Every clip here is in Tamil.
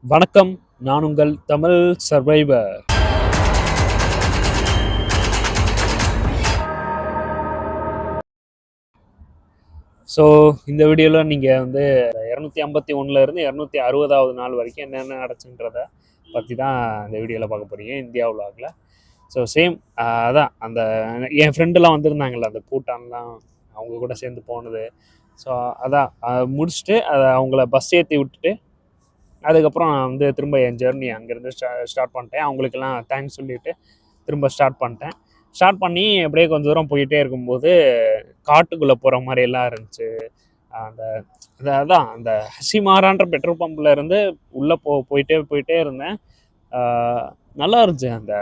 வணக்கம். நான் உங்கள் தமிழ் சர்வைவர். ஸோ இந்த வீடியோவில் நீங்கள் வந்து 251லேருந்து 260வது நாள் வரைக்கும் என்னென்ன நடச்சுன்றதை பற்றி தான் இந்த வீடியோவில் பார்க்க போகிறீங்க இந்தியா விலாகில். ஸோ சேம் அதான் அந்த என் ஃப்ரெண்டெல்லாம் வந்திருந்தாங்கள்ல, அந்த பூட்டான்லாம் அவங்க கூட சேர்ந்து போனது. ஸோ அதான் முடிச்சுட்டு அதை அவங்கள பஸ் ஏற்றி விட்டுட்டு அதுக்கப்புறம் நான் வந்து திரும்ப என் ஜேர்னி அங்கேருந்து ஸ்டார்ட் பண்ணிட்டேன். அவங்களுக்கெல்லாம் தேங்க்ஸ் சொல்லிவிட்டு திரும்ப ஸ்டார்ட் பண்ணிட்டேன். ஸ்டார்ட் பண்ணி அப்படியே கொஞ்சம் தூரம் போயிட்டே இருக்கும்போது காட்டுக்குள்ளே போகிற மாதிரியெல்லாம் இருந்துச்சு. அந்த அதான் அந்த ஹசிமாரான்ற பெட்ரோல் பம்பில் இருந்து உள்ளே போயிட்டே இருந்தேன். நல்லா இருந்துச்சு. அந்த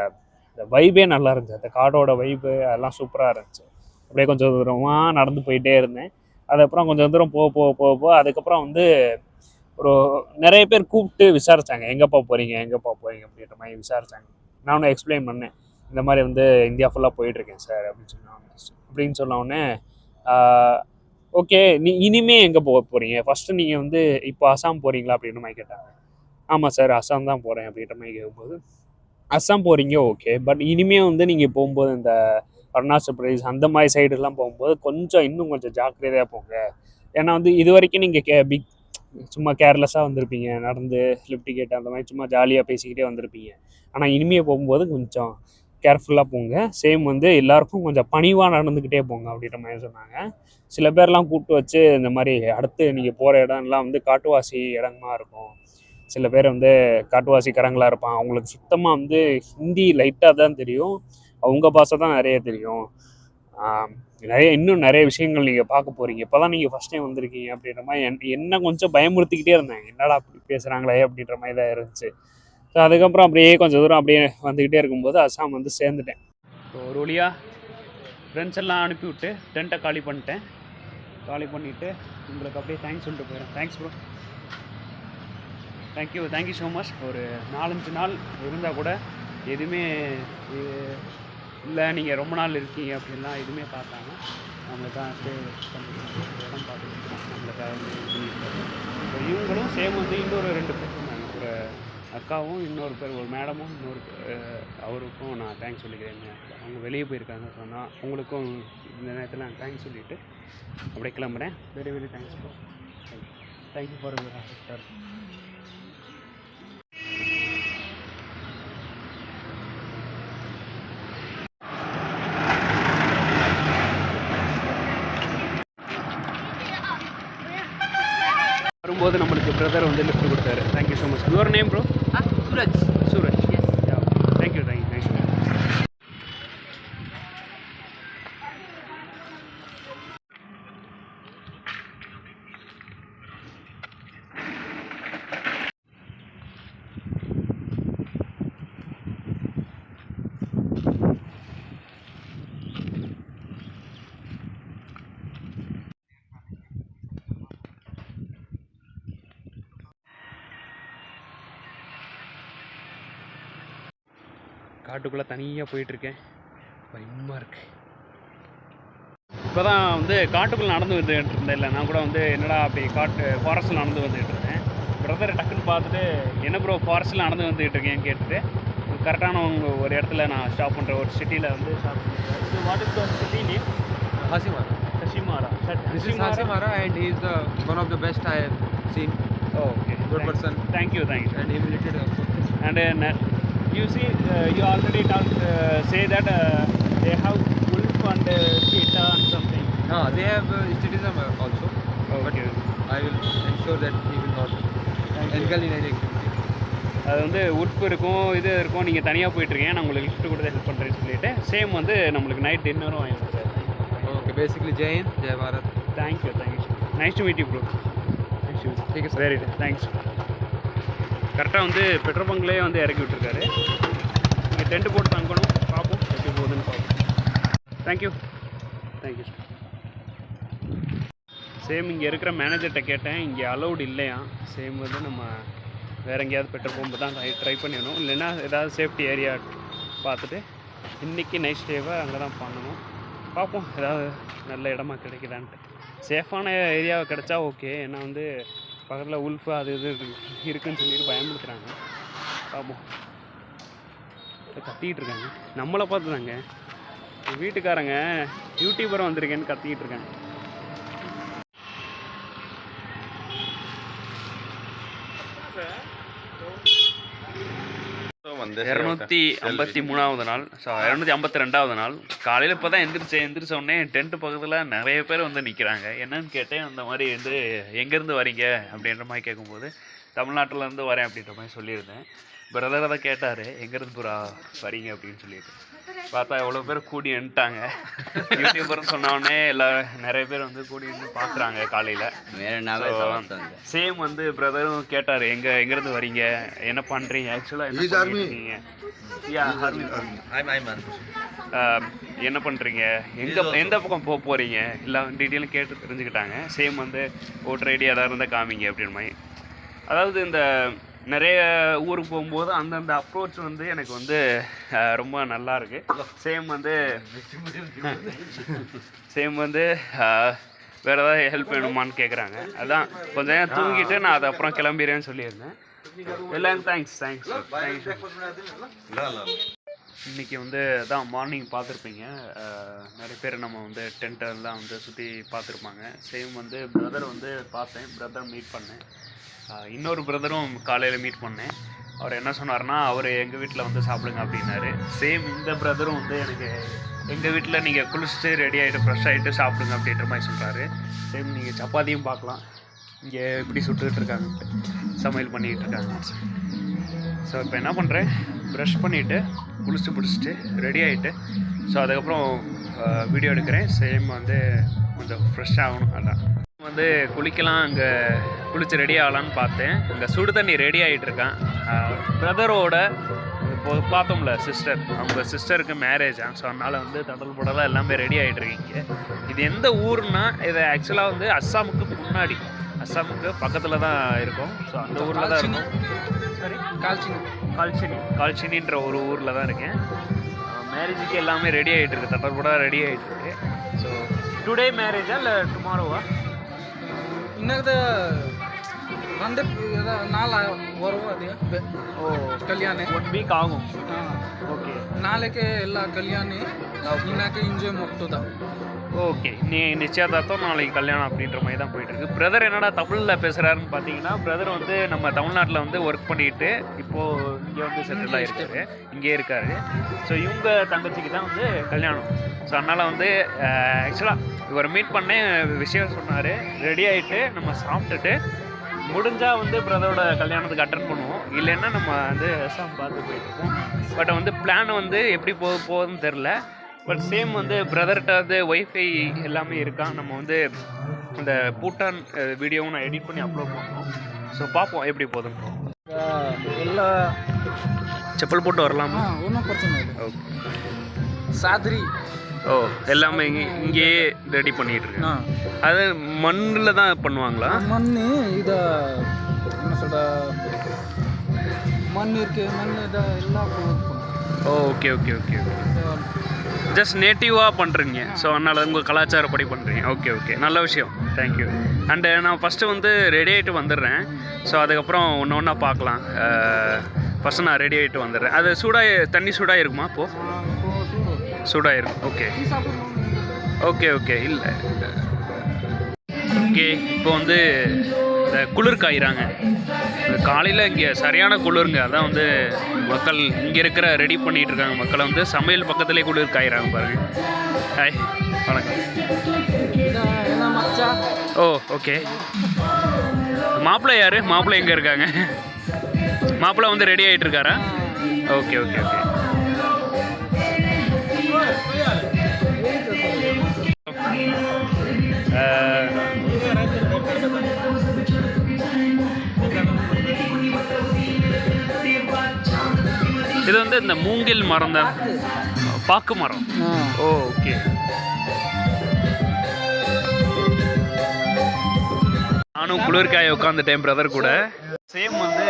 வைபே நல்லா இருந்துச்சு. அந்த காடோட வைபு அதெல்லாம் சூப்பராக இருந்துச்சு. அப்படியே கொஞ்சம் தூரமாக நடந்து போயிட்டே இருந்தேன். அதுக்கப்புறம் கொஞ்சம் தூரம் போக அதுக்கப்புறம் வந்து ஒரு நிறைய பேர் கூப்பிட்டு விசாரித்தாங்க, எங்கேப்பா போகிறீங்க அப்படின்ற மாதிரி விசாரித்தாங்க. நானும் எக்ஸ்பிளைன் பண்ணேன், இந்த மாதிரி வந்து இந்தியா ஃபுல்லாக போயிட்டுருக்கேன் சார் அப்படின்னு சொன்னோடனே ஓகே இனிமே எங்கே போக போகிறீங்க, ஃபஸ்ட்டு நீங்கள் வந்து இப்போ அசாம் போகிறீங்களா அப்படின்ற மாதிரி கேட்டாங்க. ஆமாம் சார், அசாம் தான் போகிறேன் அப்படின்ற மாதிரி கேட்கும்போது, அசாம் போகிறீங்க ஓகே, பட் இனிமேல் வந்து நீங்கள் போகும்போது இந்த அருணாச்சல் பிரதேஷ் அந்த மாதிரி சைடுலாம் போகும்போது இன்னும் கொஞ்சம் ஜாக்கிரதையாக போங்க. ஏன்னா வந்து இது வரைக்கும் நீங்கள் சும்மா கேர்லெஸ்ஸாக வந்திருப்பீங்க, நடந்து லிஃப்ட் டிக்கெட் அந்த மாதிரி சும்மா ஜாலியாக பேசிக்கிட்டே வந்திருப்பீங்க. ஆனால் இனிமேல் போகும்போது கொஞ்சம் கேர்ஃபுல்லாக போங்க. சேம் வந்து எல்லாருக்கும் கொஞ்சம் பணிவாக நடந்துக்கிட்டே போங்க அப்படின்ற மாதிரி சொன்னாங்க. சில பேர்லாம் கூப்பிட்டு வச்சு இந்த மாதிரி அடுத்து நீங்கள் போகிற இடம்லாம் வந்து காட்டுவாசி இடமா இருக்கும். சில பேர் வந்து காட்டுவாசிக்காரங்களாக இருப்பான், அவங்களுக்கு சுத்தமாக வந்து ஹிந்தி லைட்டாக தான் தெரியும், அவங்க பாஷை தான் நிறைய தெரியும். இன்னும் நிறைய விஷயங்கள் நீங்கள் பார்க்க போகிறீங்க. இப்போ தான் நீங்கள் ஃபஸ்ட் டைம் வந்திருக்கீங்க அப்படின்ற மாதிரி என்ன கொஞ்சம் பயமுறுத்திக்கிட்டே இருந்தாங்க. என்னடா அப்படி பேசுகிறாங்களே அப்படின்ற மாதிரி தான் இருந்துச்சு. ஸோ அதுக்கப்புறம் அப்படியே கொஞ்சம் தூரம் அப்படியே வந்துக்கிட்டே இருக்கும்போது அசாம் வந்து சேர்ந்துட்டேன். ஸோ ஒரு வழியாக ஃப்ரெண்ட்ஸ் எல்லாம் அனுப்பிவிட்டு டென்ட்டை காலி பண்ணிவிட்டு உங்களுக்கு அப்படியே தேங்க்ஸ் சொல்லிட்டு போயிடுறேன். Thanks bro, thank you so much. ஒரு 4-5 நாள் இருந்தால் கூட எதுவுமே இல்லை நீங்கள் ரொம்ப நாள் இருக்கீங்க அப்படின்லாம் எதுவுமே பார்த்தாங்க. நம்மளுக்காக ஸ்டே இடம் பார்த்துக்கிட்டு நம்மளுக்காக இவங்களும் சேம் வந்து இன்னொரு 2 பேர் சொன்னாங்க. ஒரு அக்காவும் இன்னொரு பேர், ஒரு மேடமும் இன்னொரு அவருக்கும் நான் தேங்க்ஸ் சொல்லிக்கிறேன். அவங்க வெளியே போயிருக்காங்க. சொன்னால் அவங்களுக்கும் இந்த நேரத்தில் நான் தேங்க்ஸ் சொல்லிவிட்டு அப்படியே கிளம்புறேன். Very thanks bro. Thank you for sir. வரும்போது நம்மளுக்கு பிரதர் வந்து லிஃப்ட் கொடுத்தாரு. Thank you so much. Your name bro? Suraj. Thank you. Nice. காட்டுக்குள்ளே தனியாக போயிட்டுருக்கேன், பயமாக இருக்குது. இப்போ தான் வந்து காட்டுக்குள்ளே நடந்து வந்துட்டு இருந்தேன். இல்லை நான் கூட வந்து என்னடா அப்படி ஃபாரஸ்ட்டில் நடந்து வந்துகிட்டு இருந்தேன். பிரதரை டக்குன்னு பார்த்துட்டு என்ன ப்ரோ ஃபாரஸ்ட்டில் நடந்து வந்துகிட்டு இருக்கேன்னு கேட்டுட்டு கரெக்டான ஒரு இடத்துல நான் ஸ்டாப் பண்ணுறேன். ஒரு சிட்டியில் வந்து ஸ்டாப் பண்ணுறேன். What is the city name? Hashimara. This is Hashimara and he is one of the best I have seen. Oh, okay. Good person. Thank you. And humiliated also. And you see, you already say that they have wolf and cheetah and something. They have citizen also. Okay. But I will ensure that he will not illegal in any activity. அது வந்து உட்பு இருக்கும், இது இருக்கும். நீங்கள் தனியாக போயிட்டுருக்கீங்க, நான் உங்களுக்கு லிஃப்ட் கூட ஹெல்ப் பண்ணுறேன்னு சொல்லிட்டு சேம் வந்து நம்மளுக்கு நைட் டின்னரும் வாங்கி கொடுத்தாரு. Okay, basically Jai Hind, Jai Bharat. Thank you. Nice to meet you bro. Thank you sir. Very good. Thanks. கரெக்டாக வந்து பெட்ரோல் பங்க்லேயே வந்து இறக்கி விட்டுருக்காரு. இங்கே டென்ட் போட்டு தங்கணும், பார்ப்போம் எப்படி போகுதுன்னு பார்ப்போம். Thank you sir. சேம் இங்கே இருக்கிற மேனேஜர்கிட்ட கேட்டேன், இங்கே அலௌடு இல்லையா. சேம் வந்து நம்ம வேறு எங்கேயாவது பெட்ரோல் பம்பு தான் ட்ரை பண்ணிடணும், இல்லைன்னா ஏதாவது சேஃப்டி ஏரியா பார்த்துட்டு இன்றைக்கி நைட் ஸ்டேவை அங்கே தான் பண்ணணும். பார்ப்போம் ஏதாவது நல்ல இடமா கிடைக்குதான்ட்டு. சேஃபான ஏரியாவை கிடச்சா ஓகே. ஏன்னா வந்து பக்கத்தில் உல்ஃபு அது இது இருக்குன்னு சொல்லிட்டு பயமுறுத்துறாங்க. பார்ப்போம். கத்திக்கிட்டு இருக்காங்க, நம்மளை பார்த்து தாங்க. வீட்டுக்காரங்க யூடியூபர் வந்திருக்கேன்னு கத்திக்கிட்டு இருக்காங்க. வந்து 253வது நாள், 252வது நாள் காலையில் இப்போ தான் எந்திரிச்ச உடனே டென்ட் பக்கத்தில் நிறைய பேர் வந்து நிற்கிறாங்க. என்னன்னு கேட்டேன். அந்த மாதிரி வந்து எங்கேருந்து வரீங்க அப்படின்ற மாதிரி கேட்கும்போது தமிழ்நாட்டிலேருந்து வரேன் அப்படின்ற மாதிரி சொல்லியிருந்தேன். பிரதர் அதை கேட்டார், எங்கேருந்து பூரா வரீங்க அப்படின்னு சொல்லிட்டு. பார்த்தா எவ்வளோ பேர் கூடி நின்ட்டாங்க. யூடியூபர்னு சொன்னோடனே நிறைய பேர் வந்து கூடி நின்று பார்க்குறாங்க காலையில். சேம் வந்து பிரதரும் கேட்டார், எங்கேருந்து வரீங்க, என்ன பண்ணுறீங்க, ஆக்சுவலாக என்ன பண்ணுறீங்க, எந்த பக்கம் போகிறீங்க, எல்லா டீட்டெயிலும் கேட்டு தெரிஞ்சுக்கிட்டாங்க. சேம் வந்து ஓட்டர் ஐடி எதாவது இருந்தால் காமிங்க அப்படின்ற மாதிரி. அதாவது இந்த நிறைய ஊருக்கு போகும்போது அந்தந்த அப்ரோச் வந்து எனக்கு வந்து ரொம்ப நல்லா இருக்கு. சேம் வந்து வேறு ஏதாவது ஹெல்ப் வேணுமான்னு கேட்குறாங்க. அதான் கொஞ்சம் நேரம் தூங்கிட்டு நான் அதை அப்புறம் கிளம்பிடுறேன்னு சொல்லியிருந்தேன். எல்லாம் தேங்க்ஸ். இன்றைக்கி வந்து அதான் மார்னிங் பார்த்துருப்பீங்க, நிறைய பேர் நம்ம வந்து டென்ட்டெல்லாம் வந்து சுற்றி பார்த்துருப்பாங்க. சேம் வந்து பிரதர் வந்து பார்த்தேன், பிரதர் மீட் பண்ணேன். இன்னொரு பிரதரும் காலையில் மீட் பண்ணேன். அவர் என்ன சொன்னார்னா, அவர் எங்கள் வீட்டில் வந்து சாப்பிடுங்க அப்படின்னாரு. சேம் இந்த பிரதரும் வந்து எனக்கு எங்கள் வீட்டில் நீங்கள் குளிச்சுட்டு ரெடி ஆகிட்டு ஃப்ரெஷ் ஆகிட்டு சாப்பிடுங்க அப்படின்ற மாதிரி சொல்கிறாரு. சேம் நீங்கள் சப்பாத்தியும் பார்க்கலாம், இங்கே எப்படி சுட்டுக்கிட்டு இருக்காங்க, சமையல் பண்ணிக்கிட்டு இருக்காங்க. ஸோ இப்போ என்ன பண்ணுறேன், ப்ரஷ் பண்ணிவிட்டு குளிச்சுட்டு பிடிச்சிட்டு ரெடி ஆகிட்டு ஸோ அதுக்கப்புறம் வீடியோ எடுக்கிறேன். சேம் வந்து கொஞ்சம் ஃப்ரெஷ் ஆகணும். அதான் வந்து குளிக்கலாம், அங்கே குளிச்சு ரெடி ஆகலான்னு பார்த்தேன். அங்கே சுடு தண்ணி ரெடி ஆகிட்டு இருக்கான். பிரதரோட இப்போ பார்த்தோம்ல சிஸ்டர், அவங்க சிஸ்டருக்கு மேரேஜா. ஸோ அதனால் வந்து தடல் புடலாம் எல்லாமே ரெடி ஆகிட்டு இருக்கீங்க. இது எந்த ஊர்னா, இது ஆக்சுவலாக வந்து அஸ்ஸாமுக்கு முன்னாடி, அஸ்ஸாமுக்கு பக்கத்தில் தான் இருக்கும். ஸோ அந்த ஊரில் தான் இருக்கும். சரி, கால்ச்சினின்ற ஒரு ஊரில் தான் இருக்கேன். மேரேஜுக்கு எல்லாமே ரெடி ஆகிட்டு இருக்கு, தடல் புடா ரெடி ஆகிட்டு இருக்கு. ஸோ டுடே மேரேஜா இல்லை டுமாரோவா? ಇನ್ನದ ಒಂದೇ ನಾಳೆ ಬರುವ ಅದೇ ಕಲ್ಯಾಣ 1 வீக் ஆகும். ஓகே, நாளைக்கு எல்லா கல்யாணி இன்னைக்கு என்ஜாய் மட்டும்தான். ஓகே, நீ நிச்சயதார்த்தம் நாளைக்கு கல்யாணம் அப்படின்ற மாதிரி தான் போயிட்டுருக்கு. பிரதர் என்னடா தமிழில் பேசுகிறாருன்னு பார்த்தீங்கன்னா, பிரதர் வந்து நம்ம தமிழ்நாட்டில் வந்து ஒர்க் பண்ணிட்டு இப்போது இங்கே வந்து செட்டில் ஆகிருக்காரு, இங்கே இருக்கார். ஸோ இவங்க தங்கச்சிக்கு தான் வந்து கல்யாணம். ஸோ அதனால் வந்து ஆக்சுவலாக இவர் மீட் பண்ணேன், விஷயம் சொன்னார். ரெடி ஆகிட்டு நம்ம சாப்பிட்டுட்டு முடிஞ்சால் வந்து பிரதரோட கல்யாணத்துக்கு அட்டன் பண்ணுவோம், இல்லைன்னா நம்ம வந்து அஸ்ஸாம் பார்த்து போயிட்டுருக்கோம். பட் வந்து பிளான் வந்து எப்படி போகுதுன்னு தெரில. பட் சேம் வந்து பிரதர்கிட்ட வந்து ஒய்ஃபை எல்லாமே இருக்கான். நம்ம வந்து இந்த பூட்டான் வீடியோவும் நான் எடிட் பண்ணி அப்லோட் பண்ணோம். ஸோ பார்ப்போம் எப்படி போகுதுன்னு. எல்லா செப்பல் போட்டு வரலாமா? ஒன்றும் பிரச்சனை இல்லை. ஓகே, சாத்ரி எல்லாமே இங்கேயே ரெடி பண்ணிட்டு இருக்கேன். அது மண்ணில் தான் பண்ணுவாங்களா? மண் இதை என்ன சொல்ற, மண் இருக்கு, மண் இதை எல்லாம் ஓகே, ஜஸ்ட் நேட்டிவாக பண்ணுறீங்க. ஸோ அதனால் உங்கள் கலாச்சாரப்படி பண்ணுறீங்க. ஓகே, நல்ல விஷயம், தேங்க்யூ. அண்டு நான் ஃபஸ்ட்டு வந்து ரெடி ஆகிட்டு வந்துடுறேன். ஸோ அதுக்கப்புறம் ஒன்று பார்க்கலாம். ஃபஸ்ட்டு நான் ரெடி ஆகிட்டு வந்துடுறேன். அது தண்ணி சூடாக இருக்குமா? அப்போது சூடாக இருக்கும். ஓகே இல்லை ஓகே. இப்போ வந்து இந்த குளிர் காய்கிறாங்க. காலையில் இங்கே சரியான குளிருங்க. அதான் வந்து மக்கள் இங்கே இருக்கிற ரெடி பண்ணிகிட்டு இருக்காங்க. மக்களை வந்து சமையல் பக்கத்துலேயே குளிர் காய்கிறாங்க பாருங்கள். ஹாய், வணக்கம். ஓகே. மாப்பிள்ளை யார்? மாப்பிள்ளை எங்கே இருக்காங்க? மாப்பிள்ளை வந்து ரெடி ஆகிட்டு இருக்காரா? ஓகே. இது வந்து இந்த மூங்கில் மரம் தான், பாக்கு மரம். ஓகே. நானும் குளிர்காய உட்காந்துட்டேன் பிரதர் கூட. சேம் வந்து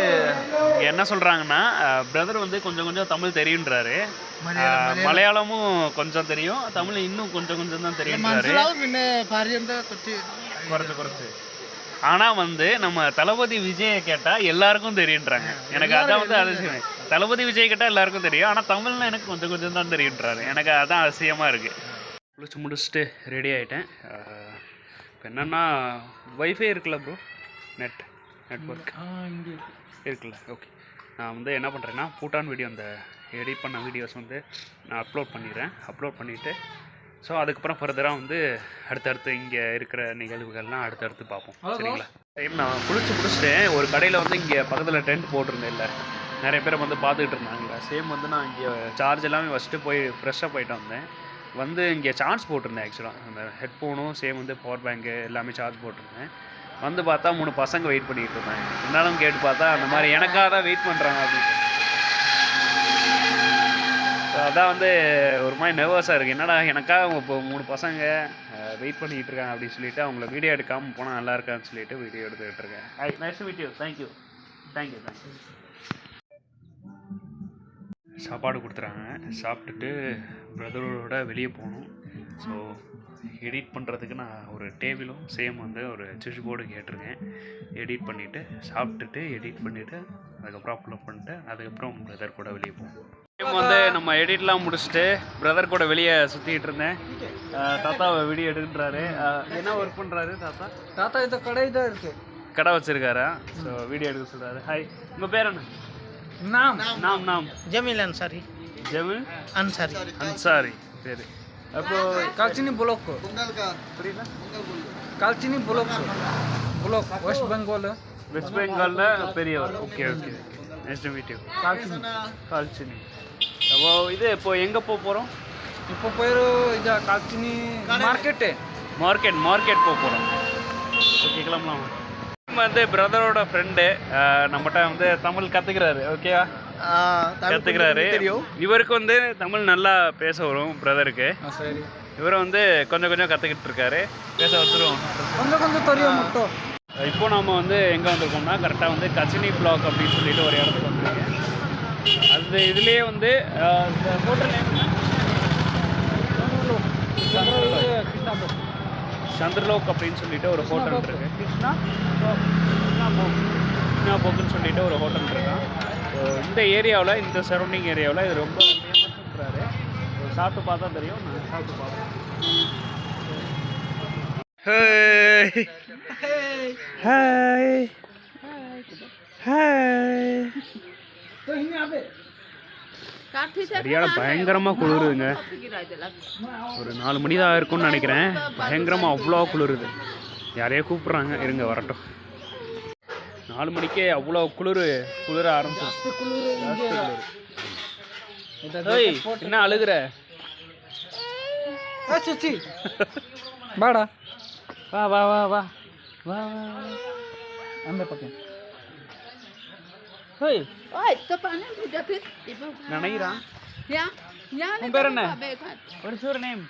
என்ன சொல்கிறாங்கன்னா, பிரதர் வந்து கொஞ்சம் தமிழ் தெரியுன்றாரு, மலையாளமும் கொஞ்சம் தெரியும், தமிழ் இன்னும் கொஞ்சம் தான் தெரியுன்றாரு. குறைச்சு ஆனால் வந்து நம்ம தளபதி விஜயை கேட்டால் எல்லாருக்கும் தெரியுன்றாங்க. எனக்கு அதான் வந்து அதிசயம். தளபதி விஜய் கேட்டால் எல்லாருக்கும் தெரியும், ஆனால் தமிழ்னா எனக்கு கொஞ்சம் கொஞ்சம் தான் தெரியுன்றாரு. எனக்கு அதான் அதிசயமாக இருக்குது. குளிச்சு முடிச்சுட்டு ரெடி ஆகிட்டேன். இப்போ என்னென்னா வைஃபை இருக்குல்ல ப்ரோ, நெட்ஒர்க் இருக்குல்ல, ஓகே. நான் வந்து என்ன பண்ணுறேன்னா பூட்டான் வீடியோ, அந்த எடிட் பண்ண வீடியோஸ் வந்து நான் அப்லோட் பண்ணிடுறேன். அப்லோட் பண்ணிவிட்டு ஸோ அதுக்கப்புறம் ஃபர்தராக வந்து அடுத்தடுத்து இங்கே இருக்கிற நிகழ்வுகள்லாம் அடுத்தடுத்து பார்ப்போம், சரிங்களா? டைம் நான் குளிச்சு முடிச்சுட்டேன். ஒரு கடையில் வந்து இங்கே பக்கத்தில் டென்ட் போட்டிருந்தேன், இல்லை நிறைய பேரை வந்து பார்த்துக்கிட்டு இருந்தாங்க. சேம் வந்து நான் இங்கே சார்ஜ் எல்லாமே வச்சுட்டு போய் ஃப்ரெஷ்ஷாக போயிட்டு வந்தேன். வந்து இங்கே சார்ஜ் போட்டிருந்தேன். ஆக்சுவலாக அந்த ஹெட்ஃபோனும் சேம் வந்து பவர் பேங்க்கு எல்லாமே சார்ஜ் போட்டிருந்தேன். வந்து பார்த்தா 3 பசங்க வெயிட் பண்ணிகிட்டு இருந்தாங்க. இருந்தாலும் கேட்டு பார்த்தா அந்த மாதிரி எனக்காக தான் வெயிட் பண்ணுறாங்க அப்படின்ட்டு. ஸோ அதான் வந்து ஒரு மாதிரி நர்வஸாக இருக்குது. என்னடா எனக்காக இப்போ 3 பசங்க வெயிட் பண்ணிகிட்டு இருக்காங்க அப்படின்னு சொல்லிட்டு அவங்கள வீடியோ எடுக்காமல் போனால் நல்லா இருக்கான்னு சொல்லிட்டு வீடியோ எடுத்துக்கிட்டு இருக்கேன். Nice to meet you. Thank you. சாப்பாடு கொடுத்துறாங்க. சாப்பிட்டுட்டு பிரதரோட வெளியே போகணும். ஸோ எடிட் பண்ணுறதுக்கு நான் ஒரு டேபிளும் சேம் வந்து ஒரு சுவிட்ச் போர்டு கேட்டிருக்கேன். எடிட் பண்ணிவிட்டு சாப்பிட்டுட்டு எடிட் பண்ணிவிட்டு அதுக்கப்புறம் அப்லோட் பண்ணிட்டு அதுக்கப்புறம் பிரதர் கூட வெளியே போகணும். சேம் வந்து நம்ம எடிட்லாம் முடிச்சுட்டு பிரதர் கூட வெளியே சுற்றிக்கிட்டு இருந்தேன். தாத்தாவை வீடியோ எடுக்கிறாரு. என்ன ஒர்க் பண்ணுறாரு தாத்தா? தாத்தா இந்த கடை தான் இருக்குது, கடை வச்சுருக்காரா? ஸோ வீடியோ எடுக்க சொல்கிறாரு. ஹாய், உங்கள் பேர் என்ன? நாம் ஜமீல் அன்சாரி. ஜமீல் அன்சாரி. சரி. அப்போ कालचिनी ब्लॉक புரியல? Kalchini block West Bengal West பெங்காலில் பெரியவர். Okay. Nice to meet you. Kalchini. அப்போ இது இப்போ எங்கே போகிறோம்? இப்போ போயிரு இது கால்ச்சினி மார்க்கெட் போகிறோம். ஓகே, கிளம்பலாம். வந்து பிரதரோட ஃப்ரெண்டு நம்மகிட்ட வந்து தமிழ் கற்றுக்கிறாரு. ஓகேவா? கற்றுக்கிறாரு. இவருக்கு வந்து தமிழ் நல்லா பேச வரும் பிரதருக்கு. சரி. இவரை வந்து கொஞ்சம் கற்றுக்கிட்டு இருக்காரு. பேச வச்சுருவோம். கொஞ்சம் தெரியும் மட்டும். இப்போ நம்ம வந்து எங்கே வந்திருக்கோம்னா கரெக்டாக வந்து கச்சினி பிளாக் அப்படின்னு சொல்லிட்டு ஒரு இடத்துக்கு வந்திருக்கேன். அது இதுலேயே வந்து இந்த ஹோட்டல் நேம் சந்திரலோக் அப்படின்னு சொல்லிட்டு ஒரு ஹோட்டல் இருக்குது. கிருஷ்ணா போக்குன்னு சொல்லிட்டு ஒரு ஹோட்டல் இருக்கான். ஸோ இந்த ஏரியாவில், இந்த சரௌண்டிங் ஏரியாவில் இது ரொம்ப ஃபேமஸ்ன்றாரு. சாப்பிட்டு பார்த்தா தெரியும். நான் சாப்பிட்டு பார்த்தேன். சரியான பயங்கரமாக குளிருதுங்க. ஒரு 4 மணி தான் இருக்கும்னு நினைக்கிறேன். பயங்கரமாக அவ்வளோ குளிருது. யாரையோ கூப்பிட்றாங்க, இருங்க வரட்டும். 4 மணிக்கே அவ்வளோ குளிர ஆரம்பிச்சு. என்ன அழுகுற? வாடா, வா அந்த பக்கம். நினைக்கிறான். उन பேர் என்ன? What is your name?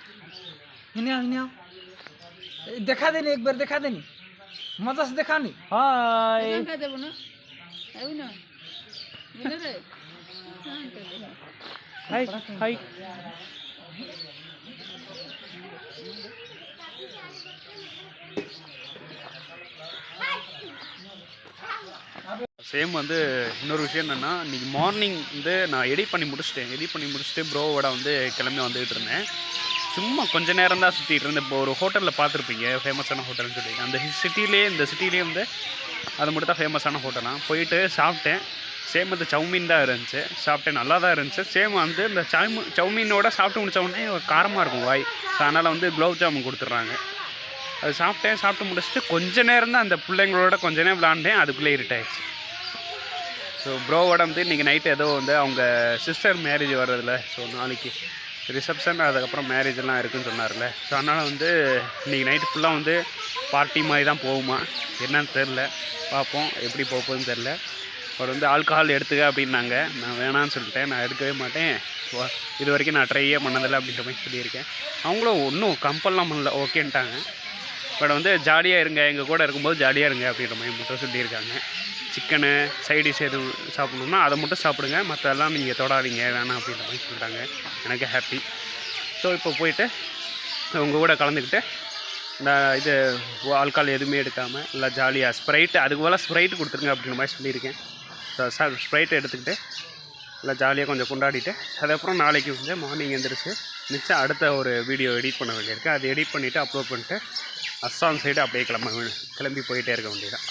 देखा देनी, एक बार देखा देनी, मजा से देखा नहीं. हाय. சேம் வந்து இன்னொரு விஷயம் என்னென்னா, இன்றைக்கி மார்னிங் வந்து நான் எடிட் பண்ணி முடிச்சுட்டு ப்ரோவோட வந்து கிளம்பி வந்துகிட்டு இருந்தேன். சும்மா கொஞ்ச நேரம் தான் சுற்றிட்டு இருந்தேன். இப்போ ஒரு ஹோட்டலில் பார்த்துருப்பீங்க, ஃபேமஸான ஹோட்டல்னு சொல்லிட்டு. அந்த இந்த சிட்டிலே வந்து அது மட்டும் தான் ஃபேமஸான ஹோட்டலாக. போயிட்டு சாப்பிட்டேன். சேம் வந்து சவுமீன் தான் இருந்துச்சு. சாப்பிட்டேன், நல்லா தான் இருந்துச்சு. சேம் வந்து இந்த சவுமீனோட சாப்பிட்டு முடிச்ச உடனே காரமாக இருக்கும் வாய். ஸோ அதனால் வந்து குலோப் ஜாமுன் கொடுத்துட்றாங்க. அது சாப்பிட்டு முடிச்சுட்டு கொஞ்ச நேரம் தான் அந்த பிள்ளைங்களோட கொஞ்ச நேரம் விளாண்டேன். அதுக்குள்ளே இருட்டாயிடுச்சு. ஸோ ப்ரோவோட வந்து இன்றைக்கி நைட்டு ஏதோ வந்து அவங்க சிஸ்டர் மேரேஜ் வர்றதில்ல. ஸோ நாளைக்கு ரிசப்ஷன், அதுக்கப்புறம் மேரேஜ் எல்லாம் இருக்குதுன்னு சொன்னார்ல. ஸோ அதனால் வந்து இன்றைக்கி நைட்டு ஃபுல்லாக வந்து பார்ட்டி மாதிரி தான் போகுமா என்னன்னு தெரில. பார்ப்போம் எப்படி போகுதுன்னு தெரில. அவர் வந்து ஆல்கஹால் எடுத்துக்க அப்படின்னாங்க. நான் வேணான்னு சொல்லிட்டேன். நான் எடுக்கவே மாட்டேன், இது வரைக்கும் நான் ட்ரையே பண்ணதில்லை அப்படின்ற மாதிரி சொல்லியிருக்கேன். அவங்களும் ஒன்றும் கம்பல்லாம் பண்ணல, ஓகேன்ட்டாங்க. பட் வந்து ஜாலியாக இருங்க, எங்கள் கூட இருக்கும்போது ஜாலியாக இருங்க அப்படின்ற மாதிரி மட்டும் சொல்லியிருக்காங்க. சிக்கனு சைடிஷ் எதுவும் சாப்பிட்ணுன்னா அதை மட்டும் சாப்பிடுங்க, மற்றெல்லாம் நீங்கள் தொடாதீங்க வேணாம் அப்படின்ற மாதிரி சொல்லிட்டாங்க. எனக்கு ஹாப்பி. ஸோ இப்போ போயிட்டு உங்கள் கூட கலந்துக்கிட்டு இந்த இது ஆல்கால் எதுவுமே எடுக்காமல் நல்லா ஜாலியாக ஸ்ப்ரைட்டு அதுக்கு போல் ஸ்ப்ரைட்டு கொடுத்துருங்க அப்படின்ற மாதிரி சொல்லியிருக்கேன். ஸோ ஸ்ப்ரைட்டை எடுத்துக்கிட்டு நல்லா ஜாலியாக கொஞ்சம் கொண்டாடிட்டு அதுக்கப்புறம் நாளைக்கு வந்து மார்னிங் எழுந்திரிச்சு மிச்சம் அடுத்த ஒரு வீடியோ எடிட் பண்ண வேண்டியிருக்கு. அதை எடிட் பண்ணிவிட்டு அப்லோட் பண்ணிட்டு அஸ்ஸாம் சைடு அப்படியே கிளம்பி போயிட்டே இருக்க வேண்டியதான்.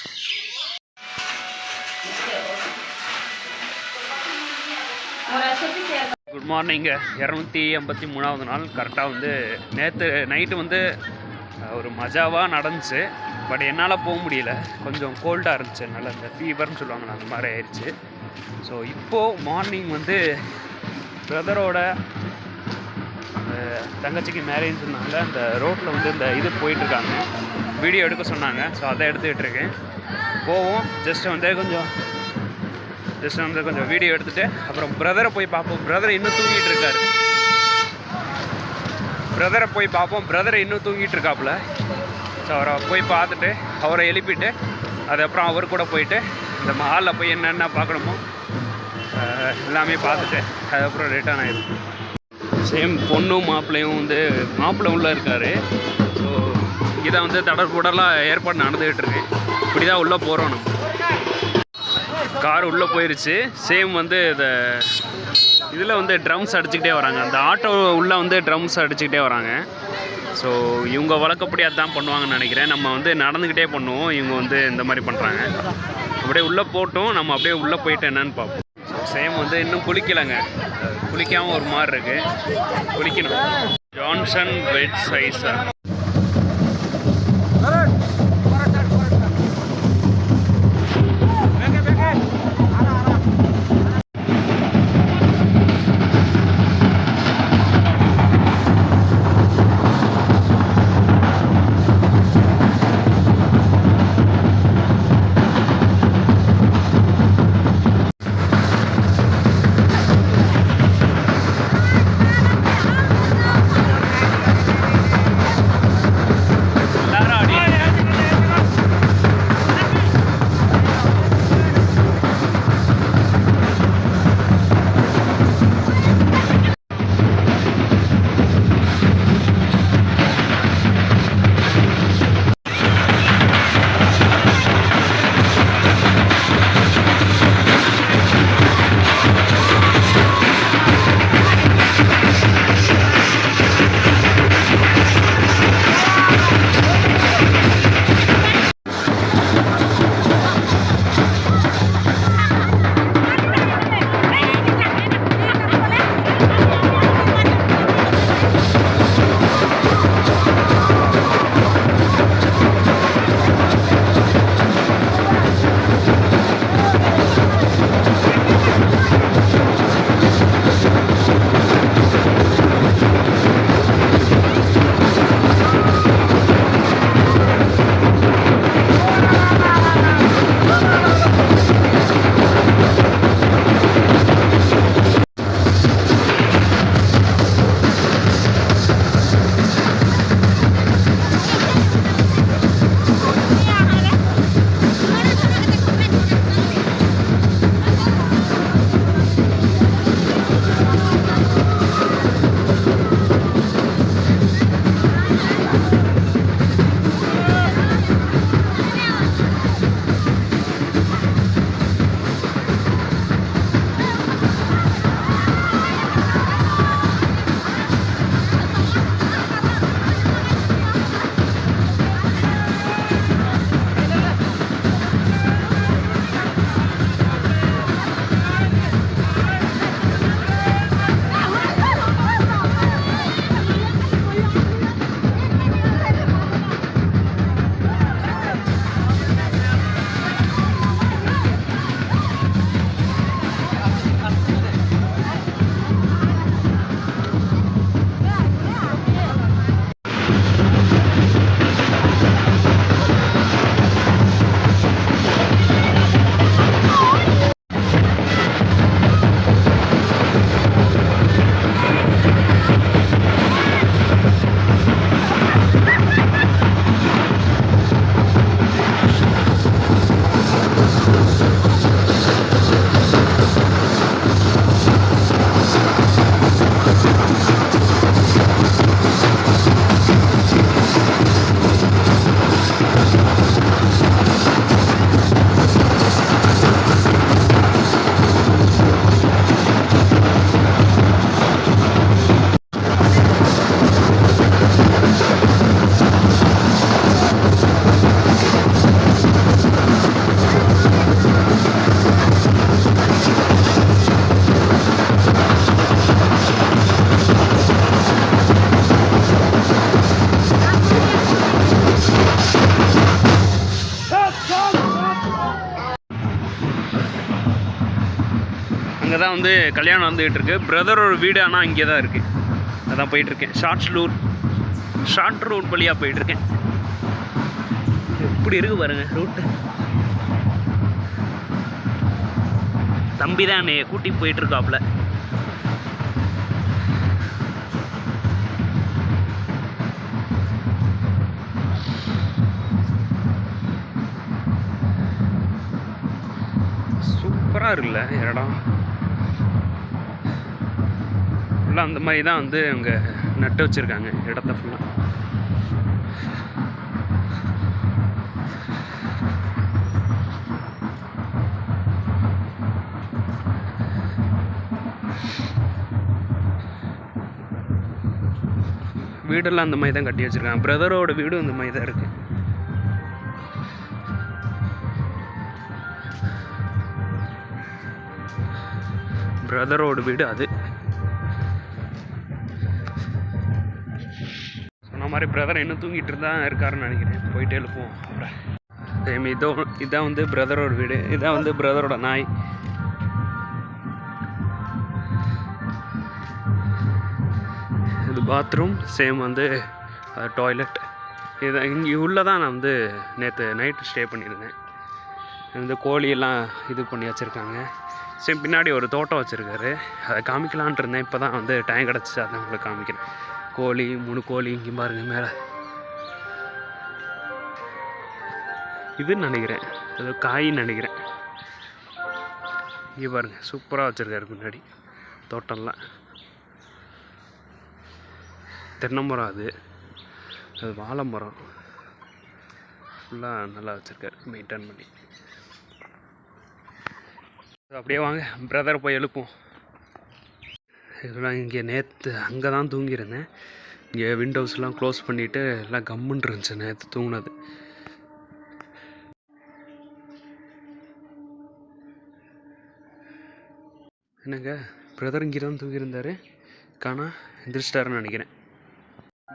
குட் மார்னிங்க. 283வது நாள் கரெக்டாக வந்து நேற்று நைட்டு வந்து ஒரு மஜாவாக நடந்துச்சு. பட் என்னால் போக முடியல, கொஞ்சம் கோல்டாக இருந்துச்சு, என்னால் இந்த ஃபீவர்னு சொல்லுவாங்க அந்த மாதிரி ஆயிடுச்சு. ஸோ இப்போது மார்னிங் வந்து பிரதரோட தங்கச்சிக்கு மேரேஜ்னால அந்த ரோட்டில் வந்து இந்த இது போயிட்டுருக்காங்க, வீடியோ எடுக்க சொன்னாங்க. ஸோ அதை எடுத்துக்கிட்டு இருக்கேன். போவோம், ஜஸ்ட் வந்து கொஞ்சம் வீடியோ எடுத்துகிட்டு அப்புறம் பிரதரை போய் பார்ப்போம். பிரதர் இன்னும் தூங்கிட்டு இருக்காரு. பிரதரை இன்னும் தூங்கிட்டு இருக்காப்புல. ஸோ அவரை போய் பார்த்துட்டு அவரை எழுப்பிட்டு அதுக்கப்புறம் அவர் கூட போயிட்டு இந்த மாலில் போய் என்னென்ன பார்க்கணுமோ எல்லாமே பார்த்துட்டு அதுக்கப்புறம் ரிட்டர்ன் ஆகிடும். சேம் பொண்ணும் மாப்பிள்ளையும் வந்து மாப்பிள்ளை உள்ளே இருக்கார். ஸோ இதை வந்து தடற்புடலாக ஏற்பாடு நடந்துகிட்டு இருக்கு. இப்படி தான் உள்ளே போகிறோம். நம்ம கார் உள்ளே போயிடுச்சு. சேம் வந்து இதில் வந்து ட்ரம்ஸ் அடிச்சுக்கிட்டே வராங்க. அந்த ஆட்டோ உள்ளே வந்து ட்ரம்ஸ் அடிச்சுக்கிட்டே வராங்க. ஸோ இவங்க வழக்கப்படி அதான் பண்ணுவாங்கன்னு நினைக்கிறேன். நம்ம வந்து நடந்துக்கிட்டே பண்ணுவோம், இவங்க வந்து இந்த மாதிரி பண்ணுறாங்க. அப்படியே உள்ளே போட்டோம், நம்ம அப்படியே உள்ளே போயிட்டு என்னன்னு பார்ப்போம். ஸோ சேம் வந்து இன்னும் குளிக்கலைங்க, குளிக்காமல் ஒரு மாதிரி இருக்குது, குளிக்கணும். ஜான்சன் வெஜ் சைஸா அங்கே தான் வந்து கல்யாணம் வந்துகிட்டு இருக்கு. பிரதரோட வீடு ஆனால் இங்கே தான் இருக்குது. அதான் போயிட்டுருக்கேன். ஷார்ட் ரூட் வழியாக போயிட்டுருக்கேன். எப்படி இருக்குது பாருங்க ரூட்டு. தம்பி தான் என்னை கூட்டி போயிட்டுருக்காப்புல. சூப்பராக இருக்குல்ல இடம். ஃபுல்லாக அந்த மாதிரி தான் வந்து அவங்க நட்டு வச்சுருக்காங்க இடத்த ஃபுல்லாக. வீடெல்லாம் அந்த மாதிரி தான் கட்டி வச்சுருக்காங்க. பிரதரோட வீடும் இந்த மாதிரி தான் இருக்குது. பிரதரோட வீடு அது. சொன்ன மாதிரி பிரதர் இன்னும் தூங்கிட்டு தான் இருக்காருன்னு நினைக்கிறேன். போயிட்டு எழுப்போம் அப்புறம். இதான் வந்து பிரதரோட வீடு. இதான் வந்து பிரதரோட நாய். இது பாத்ரூம், சேம் வந்து டாய்லெட். இதை இங்கே உள்ளே தான் நான் வந்து நேற்று நைட்டு ஸ்டே பண்ணியிருந்தேன். இந்த கோழியெல்லாம் இது பண்ணி வச்சுருக்காங்க. சேம் பின்னாடி ஒரு தோட்டம் வச்சுருக்காரு. அதை காமிக்கலான்ட்டு இருந்தேன். இப்போ தான் வந்து டைம் கிடச்சிச்சு, அதான் உங்களுக்கு காமிக்கிறேன். கோழி 3 கோழி இங்கே பாருங்க மேலே. இதுன்னு நினைக்கிறேன், ஏதோ காயின்னு நினைக்கிறேன். இங்கே பாருங்கள் சூப்பராக வச்சுருக்காரு பின்னாடி தோட்டம்லாம். தென்னை மரம் அது வாழை மரம் ஃபுல்லாக நல்லா வச்சுருக்காரு மெயின்டைன் பண்ணி. அப்படியே வாங்க பிரதர் போய் எழுப்போம். இதெல்லாம் இங்கே நேற்று அங்கே தான் தூங்கியிருந்தேன். இங்கே விண்டோஸ்லாம் க்ளோஸ் பண்ணிவிட்டு எல்லாம் கம்முன்னு இருந்துச்சு நேற்று தூங்கினது. என்னங்க பிரதர் இங்கே தான் தூங்கியிருந்தார், காணா எந்திரிச்சிட்டாருன்னு நினைக்கிறேன்.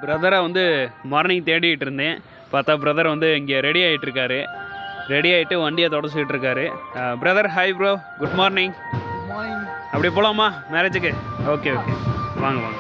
பிரதரை வந்து மார்னிங் தேடிட்டு இருந்தேன். பார்த்தா பிரதர் வந்து இங்கே ரெடி ஆகிட்டுருக்காரு. ரெடி ஆகிட்டு வண்டியை தொடச்சிக்கிட்டு இருக்காரு. Brother hi bro, good morning. அப்படி போகலாமா மேரேஜுக்கு? ஓகே வாங்க வாங்க.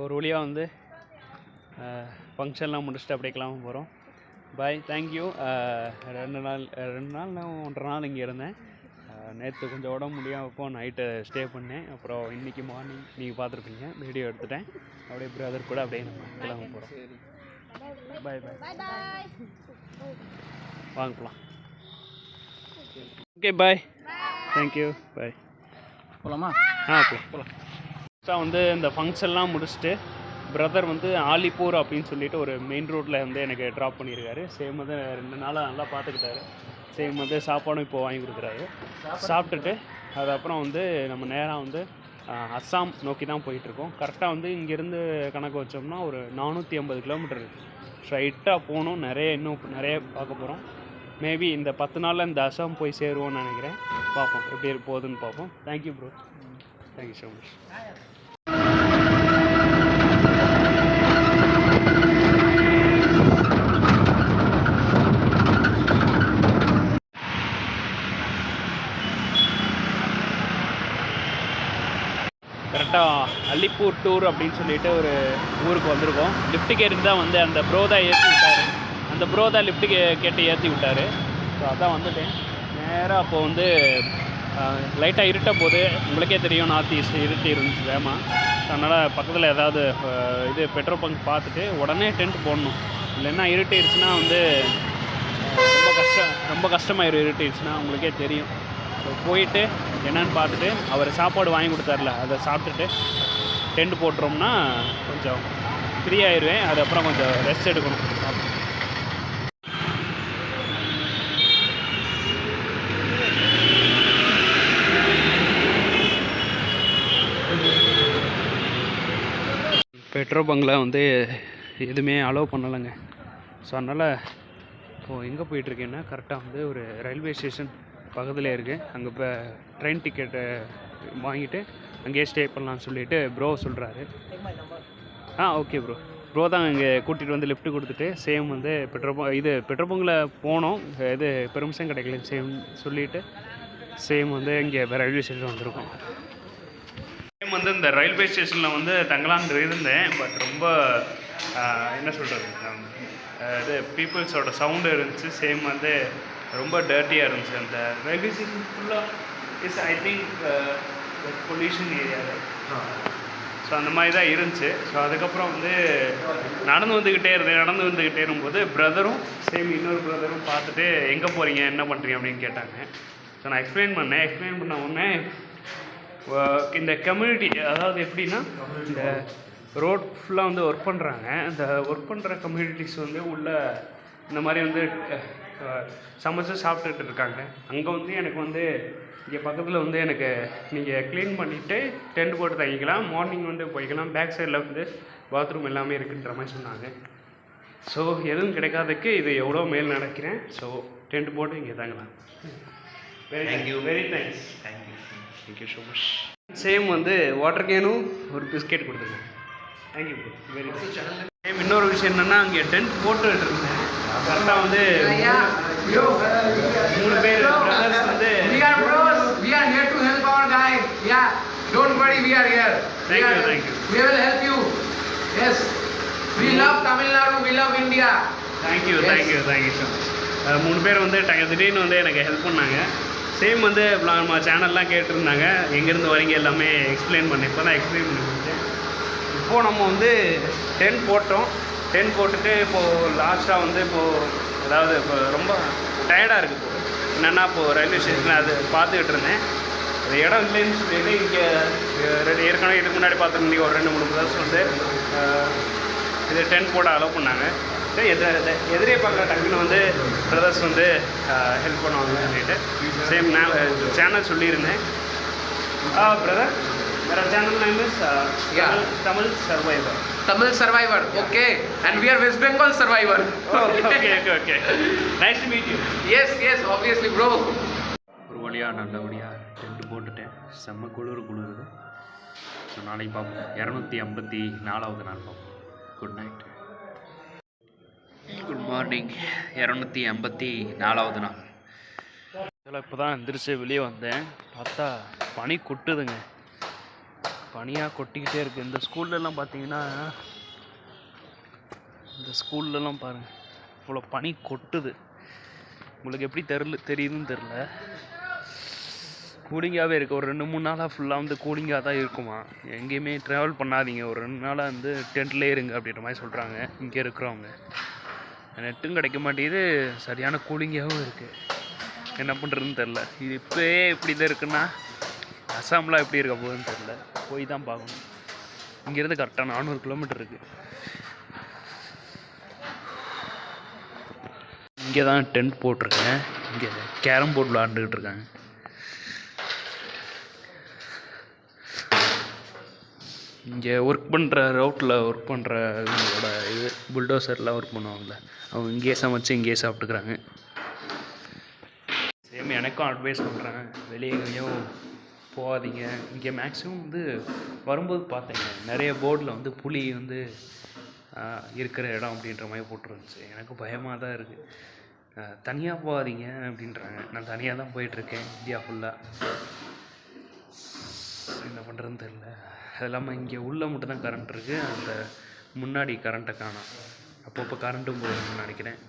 ஒரு வழியாக வந்து ஃபங்க்ஷன்லாம் முடிச்சுட்டு அப்படியே கிளம்ப போகிறோம். பாய், தேங்க்யூ. 2 நாள் நான் 1.5 நாள் இங்கே இருந்தேன். நேற்று கொஞ்சம் உடம்பு முடியாமப்போ நைட்டு ஸ்டே பண்ணேன். அப்புறம் இன்றைக்கி மார்னிங் நீங்கள் பார்த்துருப்பீங்க, வீடியோ எடுத்துட்டேன். அப்படியே பிரதர் கூட அப்படியே நம்ம கிளம்ப போகிறோம். பாய் பாய், வாங்க போகலாம். ஓகே பாய், தேங்க்யூ, பாய். போகலாமா? போகலாம். ஃபஸ்ட்டாக வந்து இந்த ஃபங்க்ஷன்லாம் முடிச்சுட்டு பிரதர் வந்து ஆலிப்பூர் அப்படின்னு சொல்லிட்டு ஒரு மெயின் ரோட்டில் வந்து எனக்கு ட்ராப் பண்ணியிருக்காரு. சேம் வந்து 2 நாளாக நல்லா பார்த்துக்கிட்டாரு. சேம் வந்து சாப்பாடும் இப்போ வாங்கி கொடுக்குறாரு. சாப்பிட்டுட்டு அதுக்கப்புறம் வந்து நம்ம நேராக வந்து அஸ்ஸாம் நோக்கி தான் போயிட்டுருக்கோம். கரெக்டாக வந்து இங்கேருந்து கணக்கு வச்சோம்னா ஒரு 450 கிலோமீட்டர் இருக்குது. ஸ்ட்ரைட்டாக போகணும். இன்னும் நிறைய பார்க்க போகிறோம். மேபி இந்த 10 நாளில் இந்த அஸ்ஸாம் போய் சேருவோம்னு நினைக்கிறேன். பார்ப்போம் எப்படி போகுதுன்னு பார்ப்போம். Thank you bro, thank you so much. கரெக்டாக அலிப்பூர் டூர் அப்படின்னு சொல்லிட்டு ஒரு ஊருக்கு வந்திருக்கோம். லிஃப்ட்டு கேட்டு தான் வந்து அந்த ப்ரோ தான் ஏற்றி விட்டார். அந்த ப்ரோ தான் லிஃப்ட்டு கேட்டு ஏற்றி விட்டார். ஸோ அதான் வந்துட்டேன் நேராக. அப்போது வந்து லைட்டாக இருட்ட போது உங்களுக்கே தெரியும், நார்த் ஈஸ்ட் இருட்டி இருந்துச்சு வேமா. அதனால் பக்கத்தில் ஏதாவது இது பெட்ரோல் பங்க் பார்த்துட்டு உடனே டென்ட் போடணும். இல்லைன்னா இருட்டிடுச்சுன்னா வந்து ரொம்ப கஷ்டமாயிரும். இருட்டிடுச்சுன்னா உங்களுக்கே தெரியும். போயிட்டு என்னன்னு பார்த்துட்டு அவர் சாப்பாடு வாங்கி கொடுத்தார்ல, அதை சாப்பிட்டுட்டு டென்ட் போட்டுறோம்னா கொஞ்சம் ஃப்ரீ ஆயிடுவேன். அதுக்கப்புறம் கொஞ்சம் ரெஸ்ட் எடுக்கணும். பெட்ரோல் பங்கில் வந்து எதுவுமே அலோவ் பண்ணலைங்க. ஸோ அதனால் இப்போது எங்கே போயிட்டுருக்கேன்னா கரெக்டாக வந்து ஒரு ரயில்வே ஸ்டேஷன் பக்கத்தில் இருக்குது. அங்கே இப்போ ட்ரெயின் டிக்கெட்டை வாங்கிட்டு அங்கேயே ஸ்டே பண்ணலான்னு சொல்லிட்டு ப்ரோ சொல்கிறாரு. ஓகே ப்ரோ தான் இங்கே கூட்டிகிட்டு வந்து லிஃப்ட்டு கொடுத்துட்டு சேம் வந்து பெட்ரோல் பங்கில் போனோம். இது பெர்மிஷன் கிடைக்கல சேம் சொல்லிவிட்டு சேம் வந்து இங்கே ரயில்வே ஸ்டேஷன் வந்திருக்கோம். சேம் வந்து இந்த ரயில்வே ஸ்டேஷனில் வந்து தங்கலான்னு இருந்தேன். பட் ரொம்ப என்ன சொல்கிறது, இது பீப்புள்ஸோட சவுண்டு இருந்துச்சு. சேம் வந்து ரொம்ப டர்ட்டியாக இருந்துச்சு. அந்த ரயில்வே ஸ்டேஷன் ஃபுல்லாக is I think pollution area. So அந்த மாதிரி தான் இருந்துச்சு. ஸோ அதுக்கப்புறம் வந்து நடந்து வந்துக்கிட்டே இருக்கும்போது பிரதரும் இன்னொரு பிரதரும் பார்த்துட்டு எங்கே போகிறீங்க, என்ன பண்ணுறீங்க அப்படின்னு கேட்டாங்க. ஸோ நான் எக்ஸ்பிளைன் பண்ண உடனே இந்த கம்யூனிட்டி, அதாவது எப்படின்னா இந்த ரோட் ஃபுல்லாக வந்து ஒர்க் பண்ணுறாங்க. அந்த ஒர்க் பண்ணுற கம்யூனிட்டிஸ் வந்து உள்ள இந்த மாதிரி வந்து சமைச்சு சாப்பிட்டுட்டு இருக்காங்க. அங்கே வந்து எனக்கு வந்து இங்கே பக்கத்தில் வந்து எனக்கு நீங்கள் க்ளீன் பண்ணிவிட்டு டென்ட் போட்டு தங்கிக்கலாம், மார்னிங் வந்து போய்க்கலாம், பேக் சைடில் வந்து பாத்ரூம் எல்லாமே இருக்குன்ற மாதிரி சொன்னாங்க. ஸோ எதுவும் கிடைக்காததுக்கு இது எவ்வளோ மேல் நடக்கிறேன். ஸோ டென்ட் போட்டு இங்கே தங்கலாம். Very thanks. Thank you so much. Same வந்து வாட்டர் கேனும் ஒரு பிஸ்கெட் கொடுத்துருக்கேன். Thank you bro, very good. Same இன்னொரு விஷயம் என்னென்னா அங்கே டென்ட் போட்டுட்டு இருந்தேன். கரெக்டாக வந்து 3 பேர் பிரதர்ஸ் வந்து We are here to help our guys. Yeah, don't worry, we are here. Thank you. We will help you. Yes, we love Tamil Nadu, we love India. Thank you so much. 3 பேர் வந்து திடீர்னு வந்து எனக்கு ஹெல்ப் பண்ணாங்க. சேம் வந்து நம்ம சேனல்லாம் கேட்டிருந்தாங்க, எங்கேருந்து வரீங்க எல்லாமே எக்ஸ்பிளைன் பண்ணேன். இப்போ தான் எக்ஸ்பிளைன் பண்ணி கொடுத்தேன். இப்போது நம்ம வந்து டென்ட் போட்டுட்டு இப்போது லாஸ்ட்டாக வந்து அதாவது இப்போ ரொம்ப டயர்டாக இருக்குது. என்னென்னா இப்போது ரயில்வே ஸ்டேஷனில் அது பார்த்துக்கிட்டு இருந்தேன். அது இடம் இல்லைன்னு சொல்லிட்டு இங்கே ஏற்கனவே இதுக்கு முன்னாடி பார்த்துருந்தீங்க ஒரு 2-3 பிரதர்ஸ் வந்து இது டென்ட் போட அலோவ் பண்ணாங்க. எதிரே பார்க்குற டக்குன்னு வந்து பிரதர்ஸ் வந்து ஹெல்ப் பண்ணுவாங்கன்னு சொல்லிட்டு சேம் சேனல் சொல்லியிருந்தேன். பிரதர், வேறு channel name is Tamil Survivor. Okay, and we are West Bengal Survivor. Okay. Nice to meet you. Yes, obviously bro. ஒரு வழியாக நல்லபடியாக டென்ட் போட்டுட்டேன். செம்ம குளிருது. ஸோ நாளைக்கு பார்ப்போம். 254வது நாள் பார்ப்போம். Good night. Good morning. 254வது நாள். இப்போ தான் எந்திரிச்சு வெளியே வந்தேன். பார்த்தா பனி கொட்டுதுங்க. பனியாக கொட்டிக்கிட்டே இருக்குது. இந்த ஸ்கூல்லலாம் பார்த்தீங்கன்னா பாருங்கள் இவ்வளோ பனி கொட்டுது. உங்களுக்கு எப்படி தெரியுதுன்னு தெரில. கூலிங்காகவே இருக்குது. ஒரு 2-3 நாளாக ஃபுல்லாக வந்து கூலிங்காக தான் இருக்குமா. எங்கேயுமே ட்ராவல் பண்ணாதீங்க, ஒரு 2 நாளாக வந்து டென்ட்லேயே இருங்க அப்படின்ற மாதிரி சொல்கிறாங்க இங்கே இருக்கிறவங்க. நெட்டும் கிடைக்க மாட்டேங்குது, சரியான கூலிங்காகவும் இருக்குது. என்ன பண்ணுறதுன்னு தெரில. இது இப்போயே இப்படி தான் இருக்குன்னா அசாம்லாம் எப்படி இருக்க போகுதுன்னு தெரில. போய் தான் பார்க்கணும். இங்கேருந்து கரெக்டாக 400 கிலோமீட்டர் இருக்குது. இங்கே தான் டென்ட் போட்டிருக்கேன். இங்கே கேரம் போர்டு விளாண்டுக்கிட்டு இருக்காங்க. இங்கே ஒர்க் பண்ணுற ரவுட்டில் ஒர்க் பண்ணுற இவங்களோட இது புல்டோசர்லாம் ஒர்க் பண்ணுவாங்கள்ல, அவங்க இங்கேயே சமைச்சு இங்கேயே சாப்பிட்டுக்கிறாங்க. சேம் எனக்கும் அட்வைஸ் பண்ணுறேன், வெளியே எங்கேயும் போகாதீங்க. இங்கே மேக்ஸிமம் வந்து வரும்போது பார்த்தேங்க, நிறைய போர்டில் வந்து புலி வந்து இருக்கிற இடம் அப்படின்ற மாதிரி போட்டுருந்துச்சு. எனக்கு பயமாக தான் இருக்குது. தனியாக போகாதீங்க அப்படின்றாங்க. நான் தனியாக தான் போயிட்டுருக்கேன் இந்தியா ஃபுல்லாக. என்ன பண்ணுறதுன்னு தெரில. அது இல்லாமல் இங்கே உள்ளே மட்டும் தான் கரண்ட் இருக்குது, அந்த முன்னாடி கரண்ட்டை காணோம். அப்பப்போ கரண்ட்டும் போகுதுன்னு நினைக்கிறேன்.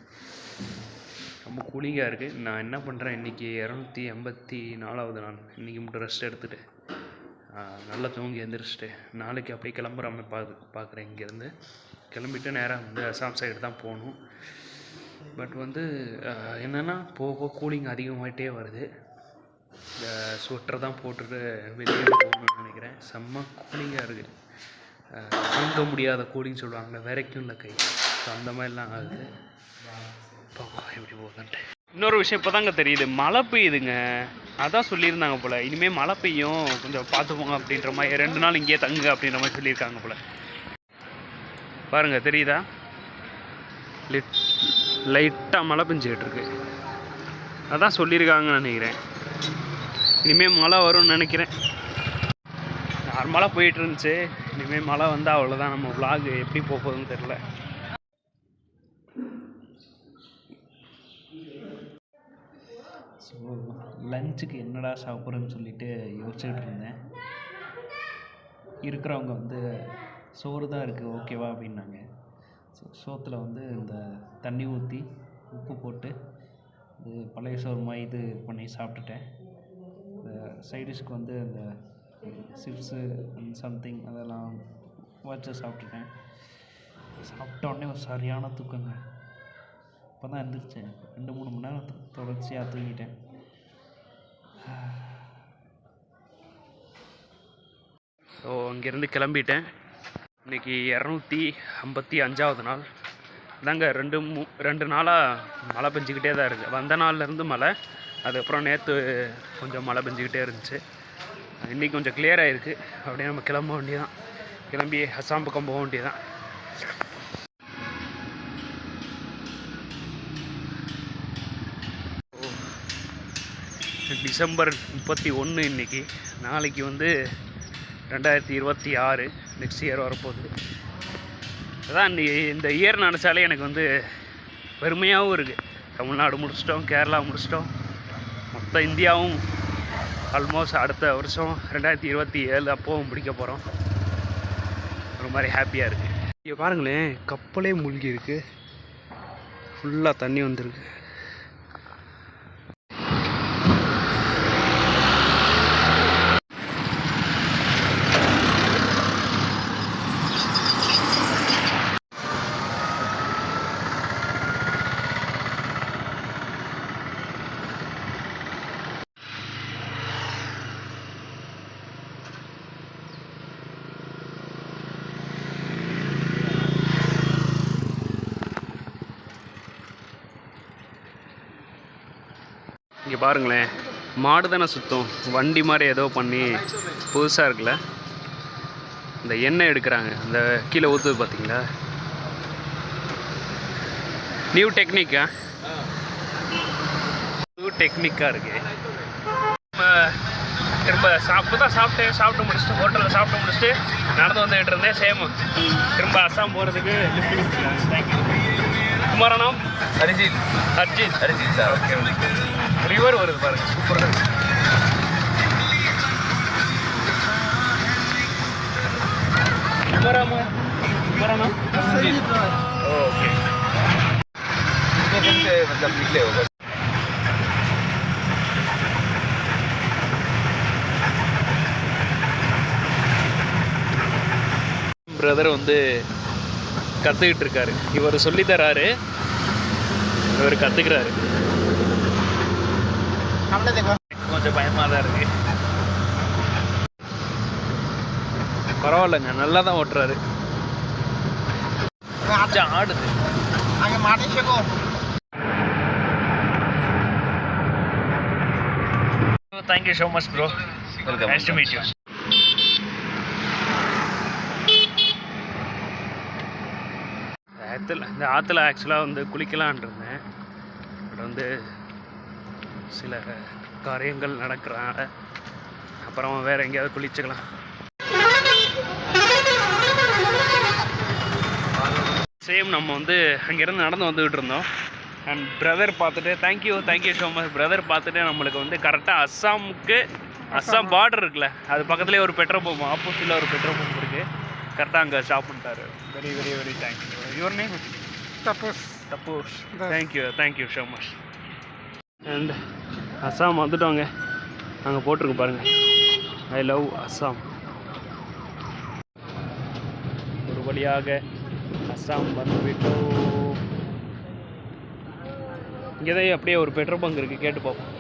ரொம்ப கூலிங்காக இருக்குது. நான் என்ன பண்ணுறேன், இன்றைக்கி 284வது நாள். இன்றைக்கி மட்டும் ரெஸ்ட் எடுத்துகிட்டு நல்லா தூங்கி எழுந்திரிச்சிட்டு நாளைக்கு அப்படியே கிளம்புற மாதிரி பார்க்குறேன். இங்கேருந்து கிளம்பிட்டு நேராக வந்து அசாம் சைடு தான் போகணும். பட் வந்து என்னென்னா போக கூலிங் அதிகமாகிட்டே வருது. இந்த ஸ்வெட்டர் தான் போட்டுட்டு வெளியே போகணும்னு நினைக்கிறேன். செம்ம கூலிங்காக இருக்குது. தாங்க முடியாத கூலிங் சொல்லுவாங்க, விரைக்கும் இல்லை கை. ஸோ அந்த மாதிரிலாம் ஆகுது. பார்ப்போம் எப்படி போகுதுன்ட்டு. இன்னொரு விஷயம் இப்போ தாங்க தெரியுது, மழை பெய்யுதுங்க. அதான் சொல்லியிருந்தாங்க போல், இனிமேல் மழை பெய்யும், கொஞ்சம் பார்த்துப்போங்க அப்படின்ற மாதிரி. 2 நாள் இங்கேயே தங்குங்க அப்படின்ற மாதிரி சொல்லியிருக்காங்க போல். பாருங்கள் தெரியுதா, லைட்டாக மழை பெஞ்சிக்கிட்டு இருக்கு. அதான் சொல்லியிருக்காங்கன்னு நினைக்கிறேன். இனிமேல் மழை வரும்னு நினைக்கிறேன். நார்மலாக போயிட்டு இருந்துச்சு. இனிமேல் மழை வந்தால் அவ்வளோதான். நம்ம vlog எப்படி போகுதுன்னு தெரில. ஸோ லஞ்சுக்கு என்னடா சாப்பிட்றேன்னு சொல்லிட்டு யோசிச்சுக்கிட்டு இருந்தேன். இருக்கிறவங்க வந்து சோறு தான் இருக்குது ஓகேவா அப்படின்னாங்க. ஸோ சோத்தில் வந்து இந்த தண்ணி ஊற்றி உப்பு போட்டு இது பழைய சோறு மாதிரி இது பண்ணி சாப்பிட்டுட்டேன். இந்த சைடிஷ்க்கு வந்து இந்த சிப்ஸு சம்திங் அதெல்லாம் வச்சு சாப்பிட்டுட்டேன். சாப்பிட்ட உடனே ஒரு சரியான தூக்கங்க. இப்போ தான் எழுந்திரிச்சேன். 2-3 மணி நேரம் தொடர்ச்சியாக தூங்கிட்டேன். ஸோ அங்கேருந்து கிளம்பிட்டேன். இன்றைக்கி 255வது நாள் தாங்க. 2 நாளாக மழை பெஞ்சிக்கிட்டே தான் இருக்குது. வந்த நாள்லேருந்து மழை, அதுக்கப்புறம் நேற்று கொஞ்சம் மழை பெஞ்சிக்கிட்டே இருந்துச்சு. இன்றைக்கி கொஞ்சம் கிளியராக இருக்குது. அப்படியே நம்ம கிளம்ப வேண்டியதான். கிளம்பி அசாம் பக்கம் போக வேண்டியதான். டிசம்பர் 31 இன்றைக்கி. நாளைக்கு வந்து 2026 நெக்ஸ்ட் இயர் வரப்போகுது. அதான் இந்த இயர் நினச்சாலே எனக்கு வந்து பெருமையாகவும் இருக்குது. தமிழ்நாடு முடிச்சிட்டோம், கேரளா முடிச்சிட்டோம், மொத்த இந்தியாவும் ஆல்மோஸ்ட் அடுத்த வருஷம் 2027 அப்போவும் பிடிக்க போகிறோம். ஒரு மாதிரி ஹாப்பியாக இருக்குது. இங்கே பாருங்களேன், கப்பலே மூழ்கி இருக்குது. ஃபுல்லாக தண்ணி வந்துருக்கு. இங்கே பாருங்களேன், மாடு தானே சுத்தம். வண்டி மாதிரி ஏதோ பண்ணி புதுசாக இருக்குல்ல. இந்த எண்ணெய் எடுக்கிறாங்க, இந்த கீழே ஊற்றுது பார்த்தீங்களா. நியூ டெக்னிக்காக இருக்குது. திரும்ப சாப்பிட்டு முடிச்சுட்டு ஹோட்டலில் சாப்பிட்டு முடிச்சுட்டு நடந்து வந்துகிட்டு இருந்தேன். சேம் திரும்ப அசாம் போகிறதுக்கு லிஃப்ட் கொடுத்துருக்காங்க. தேங்க்யூ. तुम्हारा नाम? अरिजीत सर. ओके. रिवर வருது பாருங்க, சூப்பராக இருக்கு. तुम्हारा नाम? ओके. कितने दिन से मतलब निकले होगा? பிரதர் வந்து கற்றுக்கிட்டு இருக்காரு. இவர் சொல்லி தராரு, இவர் கற்றுக்கிறாரு. கொஞ்சம் பயமாக தான் இருக்கு. பரவாயில்லைங்க, நல்லா தான் ஓட்டுறாரு. ஆடுது. Thank you so much, bro. Welcome. Nice to meet you. இந்த ஆற்றுல ஆக்சுவலாக வந்து குளிக்கலான் இருந்தேன். பட் வந்து சில காரியங்கள் நடக்கிறனால அப்புறம் வேறு எங்கேயாவது குளிச்சுக்கலாம். சேம் நம்ம வந்து அங்கேருந்து நடந்து வந்துக்கிட்டு இருந்தோம். அண்ட் பிரதர் பார்த்துட்டு தேங்க்யூ ஸோ மச். பிரதர் பார்த்துட்டு நம்மளுக்கு வந்து கரெக்டாக அஸ்ஸாம் பார்டர் இருக்குல்ல, அது பக்கத்துலேயே ஒரு பெட்ரோல் பம்ப், ஆப்போசிட்டில் ஒரு பெட்ரோல் பம்ப் இருக்குது. கரெக்டாக அங்கே ஸ்டாப் பண்ணிட்டாரு. Very very very thank you. Your name? தப்பூஸ். Thank you so much. And Assam வந்துட்டோங்க. அங்கே போட்டிருக்கு பாருங்கள், ஐ லவ் அஸ்ஸாம். ஒரு வழியாக அஸ்ஸாம் வந்துவிட்டோம். இங்கே தான் அப்படியே ஒரு பெட்ரோல் பங்க் இருக்குது, கேட்டு பார்ப்போம்.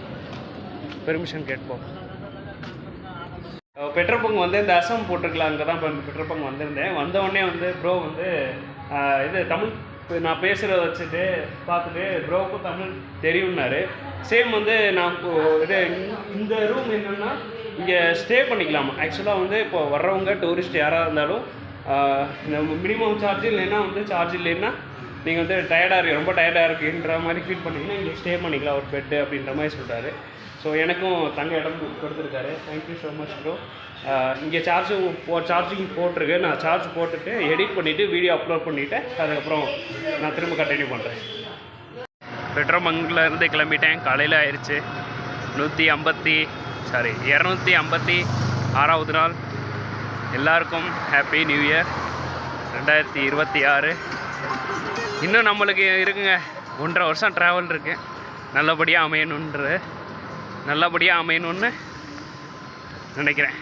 பெர்மிஷன் கேட்டு பார்ப்போம். பெட்ரோல் பங்க் வந்து இந்த அஸ்ஸாம் போட்டிருக்கலாம், அங்கே தான் பெட்ரோல் பங்க் வந்திருந்தேன். வந்தவுடனே வந்து ப்ரோ வந்து இது தமிழ் நான் பேசுகிறத வச்சுட்டு பார்த்துட்டு ப்ரோவுக்கும் தமிழ் தெரியும்னாரு. சேம் வந்து நான் இது இந்த ரூம் என்னென்னா இங்கே ஸ்டே பண்ணிக்கலாமா. ஆக்சுவலாக வந்து இப்போ வர்றவங்க டூரிஸ்ட் யாராக இருந்தாலும் இந்த மினிமம் சார்ஜ் இல்லைன்னா வந்து சார்ஜ் இல்லைன்னா நீங்கள் வந்து ரொம்ப டயர்டாக இருக்குன்ற மாதிரி ஃபீல் பண்ணிங்கன்னா இங்கே ஸ்டே பண்ணிக்கலாம் ஒரு பெட்டு அப்படின்ற மாதிரி சொல்கிறாரு. ஸோ எனக்கும் தங்க இடம் கொடுத்துருக்காரு. Thank you so much bro. இங்கே சார்ஜிங் போட்டிருக்கு. நான் சார்ஜ் போட்டுட்டு எடிட் பண்ணிவிட்டு வீடியோ அப்லோட் பண்ணிவிட்டு அதுக்கப்புறம் நான் திரும்ப கண்டினியூ பண்ணுறேன். பெட்ரோல் பங்கில் இருந்து கிளம்பிட்டேன். காலையில் ஆயிடுச்சு. 256வது நாள். எல்லாருக்கும் ஹாப்பி நியூ இயர் 2026. இன்னும் நம்மளுக்கு இருக்குங்க 1.5 வருஷம் ட்ராவல் இருக்குது. நல்லபடியாக அமையணுன்னு நினைக்கிறேன்.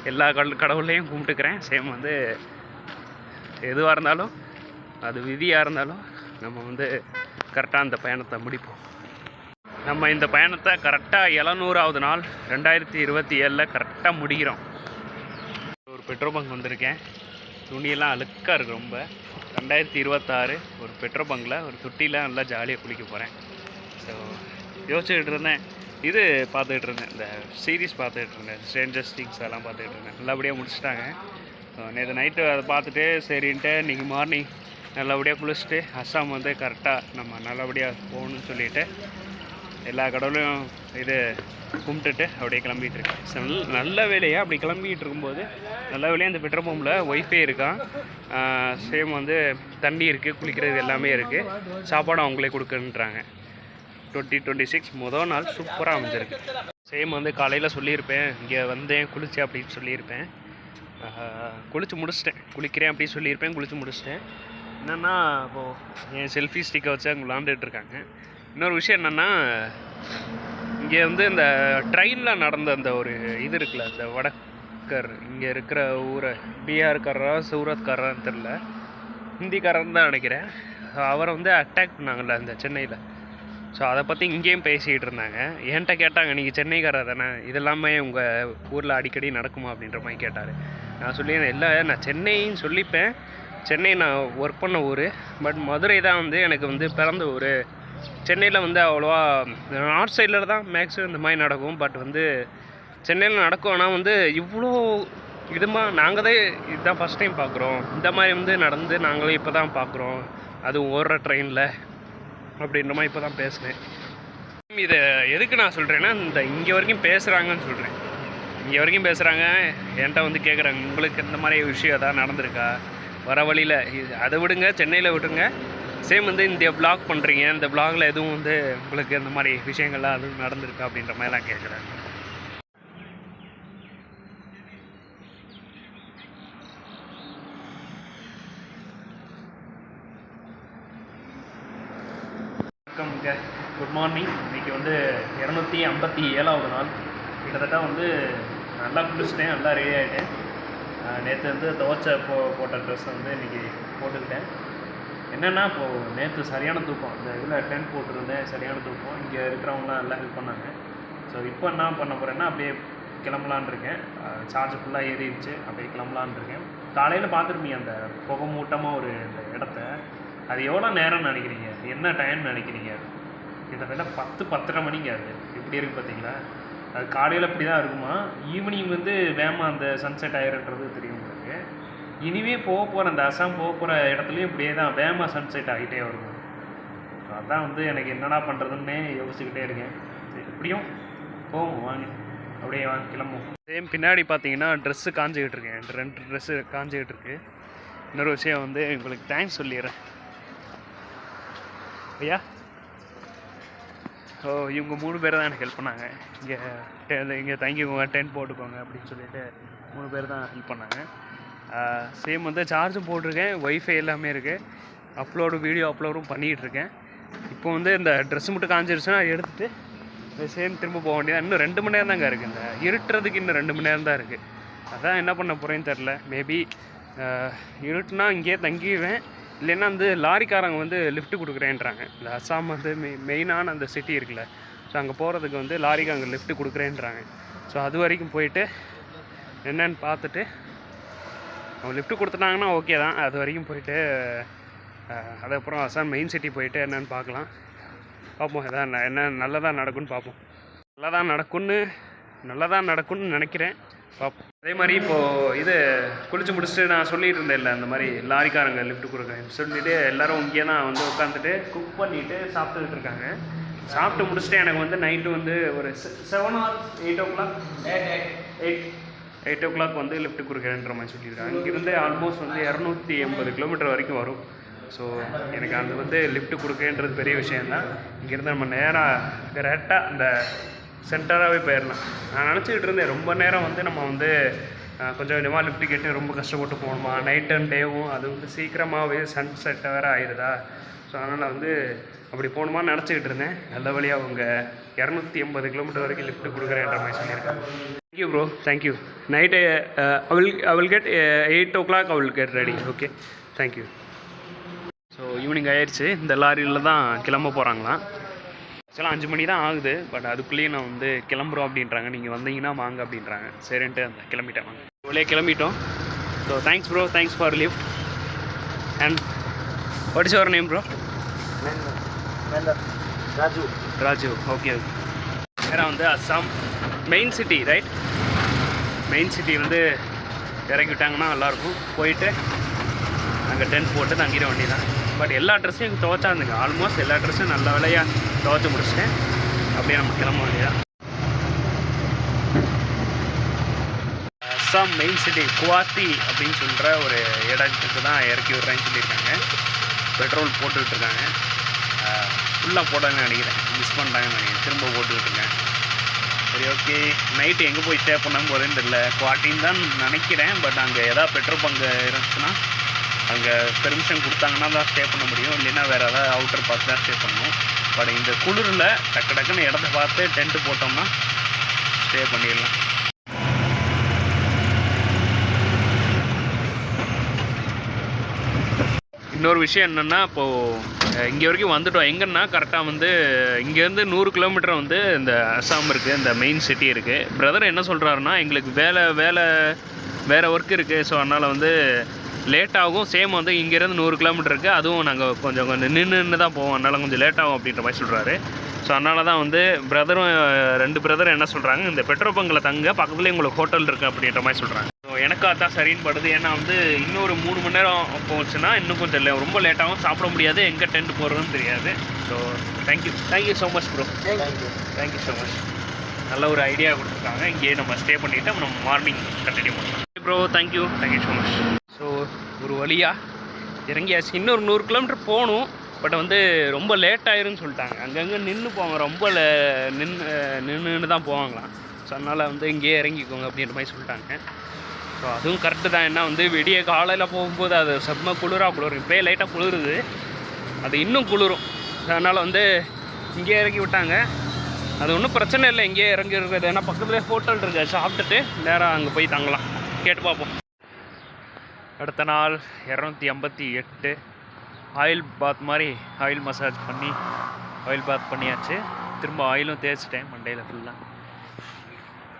எல்லா கடவுளையும் கும்பிட்டுக்கிறேன். சேம் வந்து எதுவாக இருந்தாலும், அது விதியாக இருந்தாலும் நம்ம வந்து கரெக்டாக அந்த பயணத்தை முடிப்போம். நம்ம இந்த பயணத்தை கரெக்டாக 700வது நாள் 2027 கரெக்டாக முடிக்கிறோம். ஒரு பெட்ரோல் பங்க் வந்திருக்கேன். துணியெல்லாம் அழுக்காக இருக்குது ரொம்ப. 2026 ஒரு பெட்ரோல் பங்கில் ஒரு தொட்டியில் நல்லா ஜாலியாக குளிக்க போகிறேன். ஸோ யோசிச்சுக்கிட்டு இருந்தேன். இது பார்த்துக்கிட்டு இருந்தேன், இந்த சீரீஸ் பார்த்துக்கிட்டு இருந்தேன், ஸ்ட்ரேஞ்சர் திங்ஸ் அதெல்லாம் பார்த்துக்கிட்டு இருந்தேன். நல்லபடியாக முடிச்சிட்டாங்க. ஸோ நேற்று நைட்டு அதை பார்த்துட்டு சரின்ட்டு இன்றைக்கி மார்னிங் நல்லபடியாக குளிச்சுட்டு அஸ்ஸாம் வந்து கரெக்டாக நம்ம நல்லபடியாக போகணுன்னு சொல்லிவிட்டு எல்லா கடவுளையும் இது கும்பிட்டுட்டு அப்படியே கிளம்பிகிட்டு இருக்கேன். நல்ல வேலையாக அப்படி கிளம்பிகிட்டு இருக்கும்போது நல்ல வேலையாக இந்த பெட்ரோல் பம்பில் ஒய்ஃபை இருக்கான். சேம் வந்து தண்ணி இருக்குது, குளிக்கிறது எல்லாமே இருக்குது. சாப்பாடு அவங்களே கொடுக்குன்றாங்க. 2026 முதல் நாள் சூப்பராக அமைஞ்சிருக்கு. சேம் வந்து காலையில் சொல்லியிருப்பேன், இங்கே வந்தேன் குளித்தேன் அப்படின்னு சொல்லியிருப்பேன். குளித்து முடிச்சிட்டேன், குளிக்கிறேன் அப்படின்னு சொல்லியிருப்பேன். குளித்து முடிச்சிட்டேன். என்னென்னா இப்போது என் செல்ஃபி ஸ்டிக்கை வச்சு அங்கே விளாண்டுட்ருக்காங்க. இன்னொரு விஷயம் என்னென்னா, இங்கே வந்து இந்த ட்ரெயினில் நடந்த அந்த ஒரு இது இருக்குல்ல, இந்த வடக்கர் இங்கே இருக்கிற ஊரை பீகார்காரரா சூரத்காரரான்னு தெரில, ஹிந்திக்காரன் தான் நினைக்கிறேன். அவரை வந்து அட்டாக் பண்ணாங்கல்ல இந்த சென்னையில். ஸோ அதை பற்றி இங்கேயும் பேசிக்கிட்டு இருந்தாங்க. என்கிட்ட கேட்டாங்க, நீங்கள் சென்னைக்காரர் தானே, இதெல்லாமே உங்கள் ஊரில் அடிக்கடி நடக்குமா அப்படின்ற மாதிரி கேட்டார். நான் சொல்லியிருந்தேன், இல்லை நான் சென்னைன்னு சொல்லிப்பேன், சென்னை நான் ஒர்க் பண்ண ஊர், பட் மதுரை தான் வந்து எனக்கு வந்து பிறந்த ஊர். சென்னையில் வந்து அவ்வளோவா நார்த் சைடில் தான் மேக்ஸிமம் இந்த மாதிரி நடக்கும். பட் வந்து சென்னையில் நடக்கும், ஆனால் வந்து இவ்வளோ நாங்கள் தான் இதுதான் ஃபஸ்ட் டைம் பார்க்குறோம். இந்த மாதிரி வந்து நடந்து நாங்களே இப்போ தான் பார்க்குறோம், அதுவும் ஓடுற ட்ரெயினில் அப்படின்ற மாதிரி இப்போ தான் பேசினேன். இதை எதுக்கு நான் சொல்கிறேன்னா, இங்கே வரைக்கும் பேசுகிறாங்கன்னு சொல்கிறேன். இங்கே வரைக்கும் பேசுகிறாங்க, என்கிட்ட வந்து கேட்குறாங்க, உங்களுக்கு இந்த மாதிரி விஷயம் எதாவது நடந்திருக்கா வர வழியில். அதை விடுங்க, சென்னையில் விட்டுருங்க. சேம் வந்து இந்த ப்ளாக் பண்ணுறீங்க, இந்த ப்ளாகில் எதுவும் வந்து உங்களுக்கு இந்த மாதிரி விஷயங்கள்லாம் அதுவும் நடந்திருக்கா அப்படின்ற மாதிரிலாம் கேட்குறாங்க. Good morning. இன்றைக்கி வந்து 257வது நாள். கிட்டத்தட்ட வந்து நல்லா குளிச்சிட்டேன், நல்லா ரெடி ஆகிட்டேன். நேற்று வந்து போட்ட ட்ரெஸ் வந்து இன்றைக்கி போட்டுக்கிட்டேன். என்னென்னா இப்போது நேற்று சரியான தூக்கம், இந்த இதில் டென்ட் போட்டிருந்தேன், சரியான தூக்கம். இங்கே இருக்கிறவங்களாம் எல்லாம் ஹெல்ப் பண்ணாங்க. ஸோ இப்போ என்ன பண்ண போகிறேன்னா அப்படியே கிளம்பலான் இருக்கேன். சார்ஜ் ஃபுல்லாக ஏறிடுச்சு, அப்படியே கிளம்பலான் இருக்கேன். காலையில் பார்த்துருப்பீங்க அந்த புகை மூட்டமாக ஒரு இந்த இடத்த. அது எவ்வளோ நேரம் நினைக்கிறீங்க, என்ன டைம் நினைக்கிறீங்க? கிட்டத்தட்ட 10-10:30 மணிங்க. அது எப்படி இருக்குது பார்த்தீங்களா? அது காலையில் இப்படி தான் இருக்குமா, ஈவினிங் வந்து வேமா அந்த சன்செட் ஆகிருன்றது தெரியும் உங்களுக்கு. இனிமே போக போகிற அந்த அசாம் போக போகிற இடத்துலையும் இப்படியே தான் வேமா சன்செட் ஆகிட்டே வரும். ஸோ அதான் வந்து எனக்கு என்னடா பண்ணுறதுன்னே யோசிச்சுக்கிட்டே இருக்கேன். எப்படியும் போவோம், வாங்க அப்படியே வாங்க கிளம்புவோம். சேம் பின்னாடி பார்த்தீங்கன்னா ட்ரெஸ்ஸு காஞ்சிக்கிட்டு இருக்கேன், 2 ட்ரெஸ்ஸு காஞ்சிக்கிட்டு இருக்கு. இன்னொரு விஷயம் வந்து உங்களுக்கு தேங்க்ஸ் சொல்லிடுறேன் ஐயா. ஸோ இவங்க 3 பேர் தான் எனக்கு ஹெல்ப் பண்ணாங்க. இங்கே தங்கிக்கோங்க, டென்ட் போட்டுக்கோங்க அப்படின்னு சொல்லிட்டு 3 பேர் தான் ஹெல்ப் பண்ணாங்க. சேம் வந்து சார்ஜும் போட்டிருக்கேன், ஒய்ஃபை எல்லாமே இருக்குது, வீடியோ அப்லோடும் பண்ணிகிட்ருக்கேன். இப்போ வந்து இந்த ட்ரெஸ்ஸு மட்டும் காஞ்சிருச்சுன்னா எடுத்துகிட்டு சேம் திரும்ப போக வேண்டியது. இன்னும் 2 மணி நேரம் தாங்க இருக்குது, இந்த இருட்டுறதுக்கு இன்னும் 2 மணி நேரம் தான் இருக்குது. அதான் என்ன பண்ண போகிறேன்னு தெரில. மேபி இருட்டுனா இங்கேயே தங்கிடுவேன், இல்லைன்னா வந்து லாரிக்காரங்க வந்து லிஃப்ட்டு கொடுக்குறேன்றாங்க. இந்த அஸ்ஸாம் வந்து மெயினான அந்த சிட்டி இருக்குல்ல, ஸோ அங்கே போகிறதுக்கு வந்து லாரிக்காரங்க லிஃப்ட்டு கொடுக்குறேன்றாங்க. ஸோ அது வரைக்கும் போயிட்டு என்னென்னு பார்த்துட்டு அவங்க லிஃப்ட்டு கொடுத்துட்டாங்கன்னா ஓகே தான். அது வரைக்கும் போயிட்டு அதுக்கப்புறம் அஸ்ஸாம் மெயின் சிட்டி போயிட்டு என்னென்னு பார்க்கலாம். என்ன நல்லதாக நடக்கும்னு பார்ப்போம். நல்லதாக நடக்கும்னு நினைக்கிறேன், பார்ப்போம். அதே மாதிரி இப்போது இது குளிச்சு முடிச்சுட்டு நான் சொல்லிட்டு இருந்தேன் இல்லை, அந்த மாதிரி லாரிக்காரங்க லிஃப்ட் கொடுக்குறேன்னு சொல்லிட்டு எல்லோரும் இங்கே தான் வந்து உட்காந்துட்டு குக் பண்ணிவிட்டு சாப்பிட்டுக்கிட்டு இருக்காங்க. சாப்பிட்டு முடிச்சுட்டு எனக்கு வந்து நைட்டு வந்து ஒரு 7 or 8 o'clock 8 o'clock வந்து லிஃப்ட் கொடுக்குறேன்ற மாதிரி சொல்லியிருக்காங்க. இங்கேருந்து ஆல்மோஸ்ட் வந்து 280 கிலோமீட்டர் வரைக்கும் வரும். ஸோ எனக்கு அது வந்து லிஃப்ட் கொடுக்குறேன்றது பெரிய விஷயந்தான். இங்கேருந்து நம்ம நேராக கரெக்டாக அந்த சென்டராகவே போயிடலாம். நான் நினச்சிக்கிட்டு இருந்தேன் ரொம்ப நேரம் வந்து நம்ம வந்து கொஞ்சம் கொஞ்சமாக லிஃப்ட் கேட்டு ரொம்ப கஷ்டப்பட்டு போகணுமா, நைட் அண்ட் டேவும் அது வந்து சீக்கிரமாகவே சன்செட்டை வேறு ஆயிடுதா. ஸோ அதனால் வந்து அப்படி போகணுமான்னு நினச்சிக்கிட்டு இருந்தேன். நல்ல வழியாக அவங்க 280 கிலோமீட்டர் வரைக்கும் லிஃப்ட் கொடுக்குறேன்ற மாதிரி சொல்லியிருக்காங்க. Thank you bro, thank you. Night I will get 8 o'clock I will get ready. Okay, thank you. So evening ஆயிடுச்சு. இந்த லாரியில் தான் கிளம்ப போகிறாங்களாம். ஆக்சுவலாக 5 மணி தான் ஆகுது, பட் அதுக்குள்ளேயே நான் வந்து கிளம்புறோம் அப்படின்றாங்க. நீங்கள் வந்தீங்கன்னா வாங்க அப்படின்றாங்க. சரின்ட்டு அந்த கிளம்பிட்டேன். வாங்க இவ்வளோ கிளம்பிட்டோம். So thanks bro, thanks for lift. And what is your name bro? Raju. Okay. வேறு வந்து Assam main city, right? Main city வந்து இறக்கி விட்டாங்கன்னா நல்லாயிருக்கும். போயிட்டு அங்கே டென்ட் போட்டு தங்கிட வேண்டியதான். பட் எல்லா ட்ரெஸ்ஸையும் எனக்கு துவைச்சா இருந்துங்க. ஆல்மோஸ்ட் எல்லா ட்ரெஸ்ஸும் நல்ல வேலையாக துவைச்சி முடிச்சிட்டேன். அப்படியே நம்ம கிளம்ப வேண்டியதான். அஸ்ஸாம் மெயின் சிட்டி குவாத்தி அப்படின்னு சொல்கிற ஒரு இடத்துக்கு தான் இறக்கி விட்றேன்னு சொல்லியிருக்காங்க. பெட்ரோல் போட்டுக்கிட்டு இருக்காங்க. ஃபுல்லாக போட்டாங்கன்னு நினைக்கிறேன், மிஸ் பண்ணிட்டாங்கன்னு நினைக்கிறேன். திரும்ப போட்டுக்கிட்டு இருக்கேன். சரி, ஓகே. நைட்டு எங்கே போய் ஸ்டே பண்ண போகிறேன்னு தெரியல. குவாட்டின்னு தான் நினைக்கிறேன். பட் அங்கே எதாவது பெட்ரோல் பங்கு இருந்துச்சுன்னா அங்கே பெர்மிஷன் கொடுத்தாங்கன்னா தான் ஸ்டே பண்ண முடியும், இல்லைன்னா வேறு ஏதாவது அவுட்டர் பார்த்து தான் ஸ்டே பண்ணணும். பட் இந்த குளிரில் டக்குன்னு இடத்த பார்த்து டென்ட்டு போட்டோம்னா ஸ்டே பண்ணிடலாம். இன்னொரு விஷயம் என்னென்னா, இப்போது இங்கே வரைக்கும் வந்துட்டோம். எங்கன்னா கரெக்டாக வந்து இங்கேருந்து 100 கிலோமீட்டர் வந்து இந்த அஸ்ஸாம் இருக்குது, இந்த மெயின் சிட்டி இருக்குது. பிரதர் என்ன சொல்கிறாருன்னா, எங்களுக்கு வேறு ஒர்க் இருக்குது, ஸோ அதனால் வந்து லேட் ஆகும். சேம் வந்து இங்கேருந்து 100 கிலோமீட்டர் இருக்குது, அதுவும் நாங்கள் கொஞ்சம் நின்று தான் போவோம், அதனால் கொஞ்சம் லேட் ஆகும் அப்படின்ற மாதிரி சொல்கிறாரு. ஸோ அதனால தான் வந்து பிரதரும் 2 பிரதரும் என்ன சொல்கிறாங்க, இந்த பெட்ரோல் பங்கில் தங்க பக்கத்துலேயே உங்களுக்கு ஹோட்டல் இருக்குது அப்படின்ற மாதிரி சொல்கிறாங்க. ஸோ எனக்கு அதான் சரின்னு படுது. ஏன்னா வந்து இன்னொரு 3 மணி நேரம் போச்சுன்னா இன்னும் கொஞ்சம் ரொம்ப லேட்டாகவும் சாப்பிட முடியாது, எங்கே டென்ட் போடுறதுன்னு தெரியாது. So thank you so much bro. Thank you so much. நல்ல ஒரு ஐடியா கொடுத்துருக்காங்க. இங்கேயே நம்ம ஸ்டே பண்ணிவிட்டு நம்ம மார்னிங் கண்டினியூ பண்ணலாம். Bro, thank you so much. So ஒரு வழியாக இறங்கியாச்சு. இன்னொரு 100 கிலோமீட்டர் போகணும். பட் வந்து ரொம்ப லேட் ஆயிரும்னு சொல்லிட்டாங்க. அங்கங்கே நின்று போவாங்க, ரொம்ப நின்று தான் போவாங்களாம். ஸோ அதனால் வந்து இங்கேயே இறங்கிக்கோங்க அப்படின்ற மாதிரி சொல்லிட்டாங்க. ஸோ அதுவும் கரெக்டு தான். ஏன்னா வந்து விடிய காலையில் போகும்போது அது செம்ம குளிரும். இப்போயே லைட்டாக குளிருது, அது இன்னும் குளிரும். அதனால் வந்து இங்கேயே இறக்கி விட்டாங்க. அது ஒன்றும் பிரச்சனை இல்லை, இங்கேயே இறங்கி இருக்கிறது. ஏன்னா பக்கத்துலேயே ஹோட்டல் இருக்குது, சாப்பிட்டுட்டு நேராக அங்கே போய் தங்கலாம். கேட்டு பார்ப்போம். அடுத்த நாள் 258 ஆயில் பாத் மாதிரி ஆயில் மசாஜ் பண்ணி ஆயில் பாத் பண்ணியாச்சு. திரும்ப ஆயிலும் தேய்ச்சிட்டேன் மண்டையில் ஃபுல்லாக.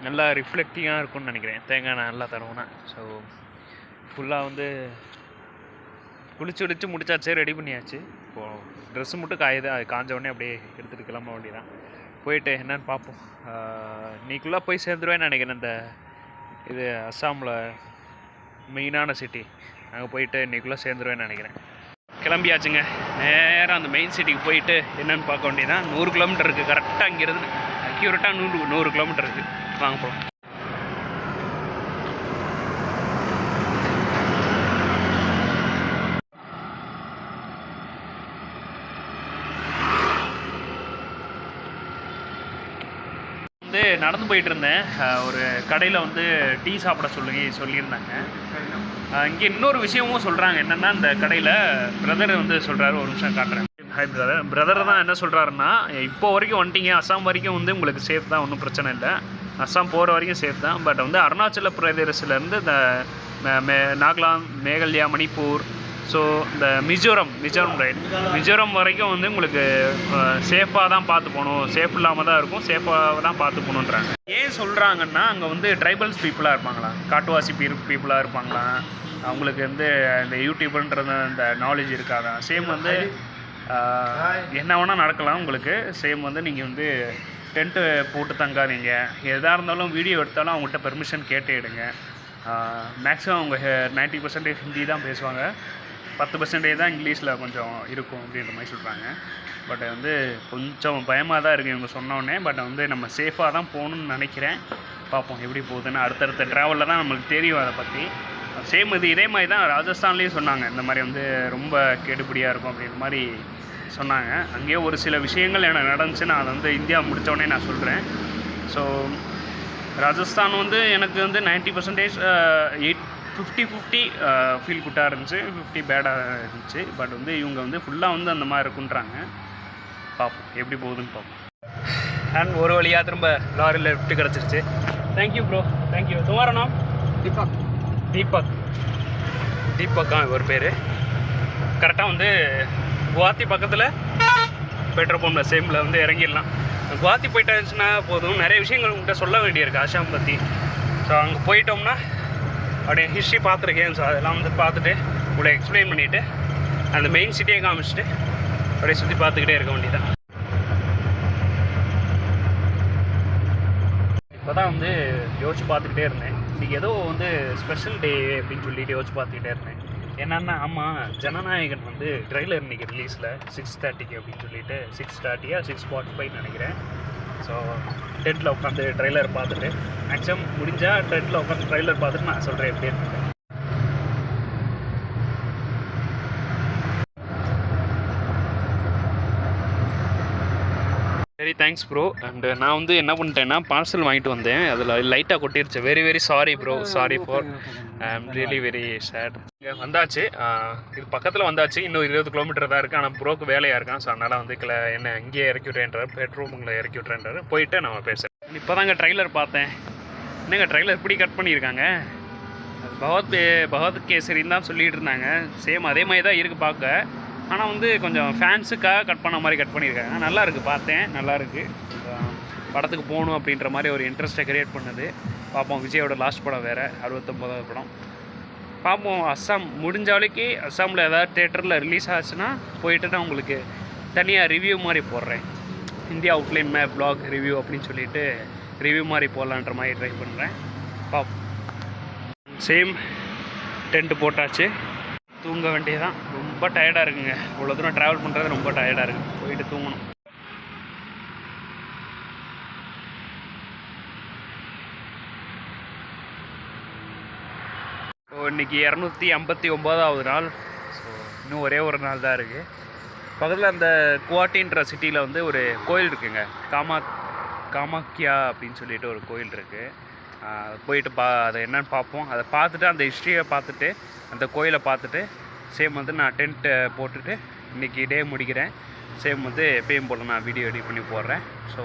நல்லா ரிஃப்ளெக்டிங்காக இருக்கும்னு நினைக்கிறேன், தேங்காய் எண்ணெய் நல்லா தருவோன்னா. ஸோ ஃபுல்லாக வந்து குளிச்சு முடிச்சாச்சு, ரெடி பண்ணியாச்சு. இப்போது ட்ரெஸ்ஸு மட்டும் காயுது, அது காஞ்ச உடனே அப்படியே எடுத்துகிட்டு கிளம்ப வேண்டியதான். போயிட்டு என்னன்னு பார்ப்போம். இன்னைக்குள்ளே போய் சேர்ந்துருவேன்னு நினைக்கிறேன். இந்த இது அஸ்ஸாமில் மெயினான சிட்டி, அங்கே போயிட்டு இன்றைக்குள்ளே சேர்ந்துருவேன்னு நினைக்கிறேன். கிளம்பியாச்சுங்க. நேராக அந்த மெயின் சிட்டிக்கு போயிட்டு என்னென்னு பார்க்க வேண்டியதான். 100 கிலோமீட்டர் இருக்குது கரெக்டாக. இங்கேருந்து அக்யூரேட்டாக 100 கிலோமீட்டர் இருக்குது. வாங்க போகலாம். வந்து நடந்து போயிட்டு இருந்தேன். ஒரு கடையில் வந்து டீ சாப்பிட சொல்லியிருந்தாங்க. இங்கே இன்னொரு விஷயமும் சொல்கிறாங்க. என்னென்னா இந்த கடையில் பிரதர் வந்து சொல்கிறாரு, ஒரு நிமிஷம் காட்டுறேன். ஹாய் பிரதர் தான் என்ன சொல்கிறாருன்னா, இப்போ வரைக்கும் வந்துட்டீங்க, அஸ்ஸாம் வரைக்கும் வந்து உங்களுக்கு சேஃப் தான், ஒன்றும் பிரச்சனை இல்லை. அஸ்ஸாம் போகிற வரைக்கும் சேஃப் தான். பட் வந்து அருணாச்சல பிரதேசத்துலேருந்து இந்த நாகாலாந்து, மேகாலயா, மணிப்பூர், ஸோ இந்த மிசோரம் ரைட், மிசோரம் வரைக்கும் வந்து உங்களுக்கு சேஃபாக தான் பார்த்து போகணும், சேஃப் இல்லாமல் தான் இருக்கும், சேஃபாக தான் பார்த்து போகணுன்றாங்க. ஏன் சொல்கிறாங்கன்னா, அங்கே வந்து ட்ரைபல்ஸ் பீப்புளாக இருப்பாங்களா, காட்டுவாசி பீப்புளாக இருப்பாங்களா, அவங்களுக்கு வந்து இந்த யூடியூப்ன்றது அந்த நாலேஜ் இருக்காதான். சேம் வந்து என்ன வேணால் நடக்கலாம் உங்களுக்கு. சேம் வந்து நீங்கள் வந்து டென்ட்டு போட்டு தங்காதீங்க. எதாக இருந்தாலும் வீடியோ எடுத்தாலும் அவங்கள்ட்ட பெர்மிஷன் கேட்டு எடுங்க. மேக்ஸிமம் அவங்க 90% ஹிந்தி தான் பேசுவாங்க, 10% தான் இங்கிலீஷில் கொஞ்சம் இருக்கும் அப்படின்ற மாதிரி சொல்கிறாங்க. பட் வந்து கொஞ்சம் பயமாக தான் இருக்குது இவங்க சொன்னோடனே. பட் வந்து நம்ம சேஃபாக தான் போகணுன்னு நினைக்கிறேன். பார்ப்போம் எப்படி போகுதுன்னு. அடுத்தடுத்த ட்ராவலில் தான் நம்மளுக்கு தெரியும் அதை பற்றி. சேம் இதே மாதிரி தான் ராஜஸ்தான்லேயும் சொன்னாங்க. இந்த மாதிரி வந்து ரொம்ப கெடுபடியாக இருக்கும் அப்படின்ற மாதிரி சொன்னாங்க. அங்கேயே ஒரு சில விஷயங்கள் எனக்கு நடந்துச்சு. நான் அதை வந்து இந்தியா முடித்தோடனே நான் சொல்கிறேன். ஸோ ராஜஸ்தான் வந்து எனக்கு வந்து 90% 50-50 ஃபீல் குட்டாக இருந்துச்சு, 50 பேடாக இருந்துச்சு. பட் வந்து இவங்க வந்து ஃபுல்லாக வந்து அந்த மாதிரி இருக்குன்றாங்க. பார்ப்போம் எப்படி போகுதுன்னு பார்ப்போம். அண்ட் ஒரு வழியாக திரும்ப லாரியில் லிஃப்ட் கிடச்சிருச்சு. Thank you bro, thank you. துமாரா நாம் தீபக்கா ஒரு பேர். கரெக்டாக வந்து குவாத்தி பக்கத்தில் பெட்ரோல் பம்பில் சேமில் வந்து இறங்கிடலாம். குவாத்தி போயிட்டாச்சுன்னா போதும், நிறைய விஷயங்கள் உங்கள்கிட்ட சொல்ல வேண்டியிருக்கு அஸ்ஸாம் பற்றி. ஸோ அங்கே போயிட்டோம்னா அப்படியே ஹிஸ்ட்ரி பார்த்துருக்கேன். ஸோ அதெல்லாம் வந்து பார்த்துட்டு கூட எக்ஸ்பிளைன் பண்ணிவிட்டு அந்த மெயின் சிட்டியை காமிச்சிட்டு அப்படியே சுற்றி பார்த்துக்கிட்டே இருக்க வேண்டியதான். இப்போ தான் வந்து யோசிச்சு பார்த்துக்கிட்டே இருந்தேன். இன்றைக்கி ஏதோ வந்து ஸ்பெஷல் டே அப்படின்னு சொல்லிட்டு யோசிச்சு பார்த்துக்கிட்டே இருந்தேன். என்னென்னா, ஆமாம், ஜனநாயகன் வந்து ட்ரெய்லர் இன்றைக்கி ரிலீஸில் 6:30 அப்படின்னு சொல்லிட்டு 6:30 6:45 நினைக்கிறேன். ஸோ டென்ட்டில் உட்காந்து ட்ரெய்லர் பார்த்துட்டு, மேக்ஸிமம் முடிஞ்சால் டென்ட்டில் உட்காந்து ட்ரெய்லர் பார்த்துட்டு நான் சொல்கிறேன் எப்படி இருக்கு. சரி, தேங்க்ஸ் ப்ரோ. அண்டு நான் வந்து என்ன பண்ணிட்டேன்னா, பார்சல் வாங்கிட்டு வந்தேன், அதில் லைட்டாக கொட்டிருச்சு. Very sorry bro, sorry for, I am really very sad. இங்கே வந்தாச்சு, இது பக்கத்தில் வந்தாச்சு. இன்னும் 20 கிலோமீட்டர் தான் இருக்குது. ஆனால் ப்ரோக்கு வேலையாக இருக்கான். ஸோ அதனால் வந்து என்ன இங்கேயே இறக்கி விட்றேன்றார், பெட்ரோல் இறக்கி விட்றேன்றார். போயிட்டு நம்ம பேசுகிறேன். இப்போ தாங்க ட்ரெய்லர் பார்த்தேன். என்னங்க ட்ரெய்லர் இப்படி கட் பண்ணியிருக்காங்க, பகவத் கேசரின்னு தான் சொல்லிகிட்டு இருந்தாங்க. சேம் அதே மாதிரி தான் இருக்குது பார்க்க. ஆனால் வந்து கொஞ்சம் ஃபேன்ஸுக்காக கட் பண்ண மாதிரி கட் பண்ணியிருக்காங்க. நல்லா இருக்குது, பார்த்தேன், நல்லாயிருக்கு. படத்துக்கு போகணும் அப்படின்ற மாதிரி ஒரு இன்ட்ரெஸ்ட்டை க்ரியேட் பண்ணுது. பார்ப்போம். விஜயோட லாஸ்ட் படம் வேறு, 69வது படம். பார்ப்போம். அஸ்ஸாம் முடிஞ்ச வரைக்கு அஸ்ஸாமில் ஏதாவது தேட்டரில் ரிலீஸ் ஆச்சுன்னா போயிட்டு நான் உங்களுக்கு தனியாக ரிவ்யூ மாதிரி போடுறேன். India outline map vlog review அப்படின்னு சொல்லிட்டு ரிவ்யூ மாதிரி போடலான்ற மாதிரி ட்ரை பண்ணுறேன். பார்ப்போம். சேம் டென்ட்டு போட்டாச்சு, தூங்க வேண்டியதான். ரொம்ப டயர்டாக இருக்குங்க. இவ்வளோ தூரம் ட்ராவல் பண்ணுறது ரொம்ப டயர்டாக இருக்குது. போயிட்டு தூங்கணும். இன்றைக்கி 259வது நாள். ஸோ இன்னும் ஒரே ஒரு நாள் தான் இருக்குது. பக்கத்தில் அந்த குவாட்டின்ற சிட்டியில் வந்து ஒரு கோயில் இருக்குங்க, காமாக்கியா அப்படின்னு சொல்லிட்டு ஒரு கோயில் இருக்குது. போயிட்டு அதை என்னென்னு பார்ப்போம். அதை பார்த்துட்டு அந்த ஹிஸ்ட்ரியை பார்த்துட்டு அந்த கோயிலை பார்த்துட்டு சேம் வந்து நான் டென்ட்டு போட்டுட்டு இன்றைக்கி டே முடிக்கிறேன். சேம் வந்து எப்பயும் போல் நான் வீடியோ எடிட் பண்ணி போடுறேன். ஸோ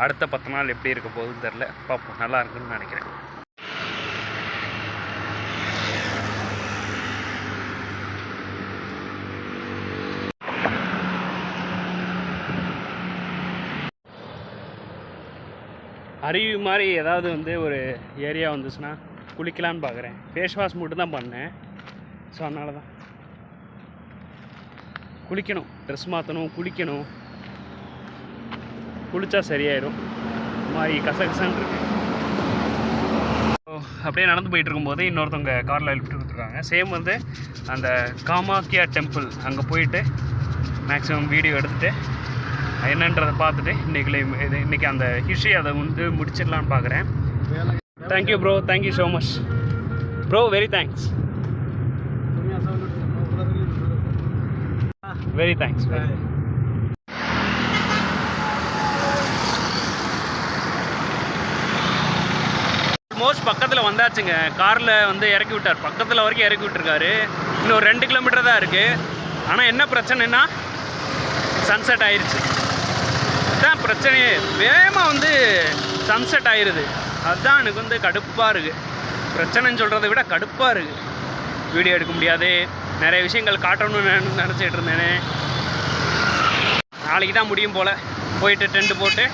அடுத்த 10 நாள் எப்படி இருக்க போகுதுன்னு தெரில, பார்ப்போம். நல்லா இருக்குன்னு நினைக்கிறேன். அருவி மாதிரி ஏதாவது வந்து ஒரு ஏரியா வந்துச்சுன்னா குளிக்கலான்னு பார்க்குறேன். ஃபேஸ் வாஷ் மட்டும் தான் பண்ணேன். ஸோ அதனால தான் குளிக்கணும், ட்ரெஸ் மாற்றணும், குளிக்கணும். குளித்தா சரியாயிடும். இந்த மாதிரி கசகசன்னு இருக்கு. அப்படியே நடந்து போயிட்டு இருக்கும்போது இன்னொருத்தவங்க காரில் எழுப்பிட்டு கொடுத்துருக்காங்க. சேம் வந்து அந்த காமாக்கியா டெம்பிள் அங்கே போயிட்டு மேக்ஸிமம் வீடியோ எடுத்துகிட்டு என்னன்றதை பார்த்துட்டு இன்றைக்கி அந்த ஹிஸ்ட்ரி அதை வந்து முடிச்சிடலான்னு பார்க்குறேன். Thank you bro, thank you so much bro, very thanks, very thanks. Almost பக்கத்தில் வந்தாச்சுங்க. காரில் வந்து இறக்கி விட்டார், பக்கத்தில் வரைக்கும் இறக்கி விட்டுருக்காரு. இன்னும் 2 கிலோமீட்டர் தான் இருக்குது. ஆனால் என்ன பிரச்சனைனா சன்செட் ஆயிடுச்சு. அதுதான் பிரச்சனையே, வேகமாக வந்து சன்செட் ஆயிடுது. அதுதான் எனக்கு வந்து கடுப்பாக இருக்குது. பிரச்சனைன்னு சொல்கிறத விட கடுப்பாக இருக்குது. வீடியோ எடுக்க முடியாது, நிறைய விஷயங்கள் காட்டணும்னு நினச்சிட்டு இருந்தேனே. நாளைக்கு தான் முடியும் போல். போயிட்டு டென்ட் போட்டு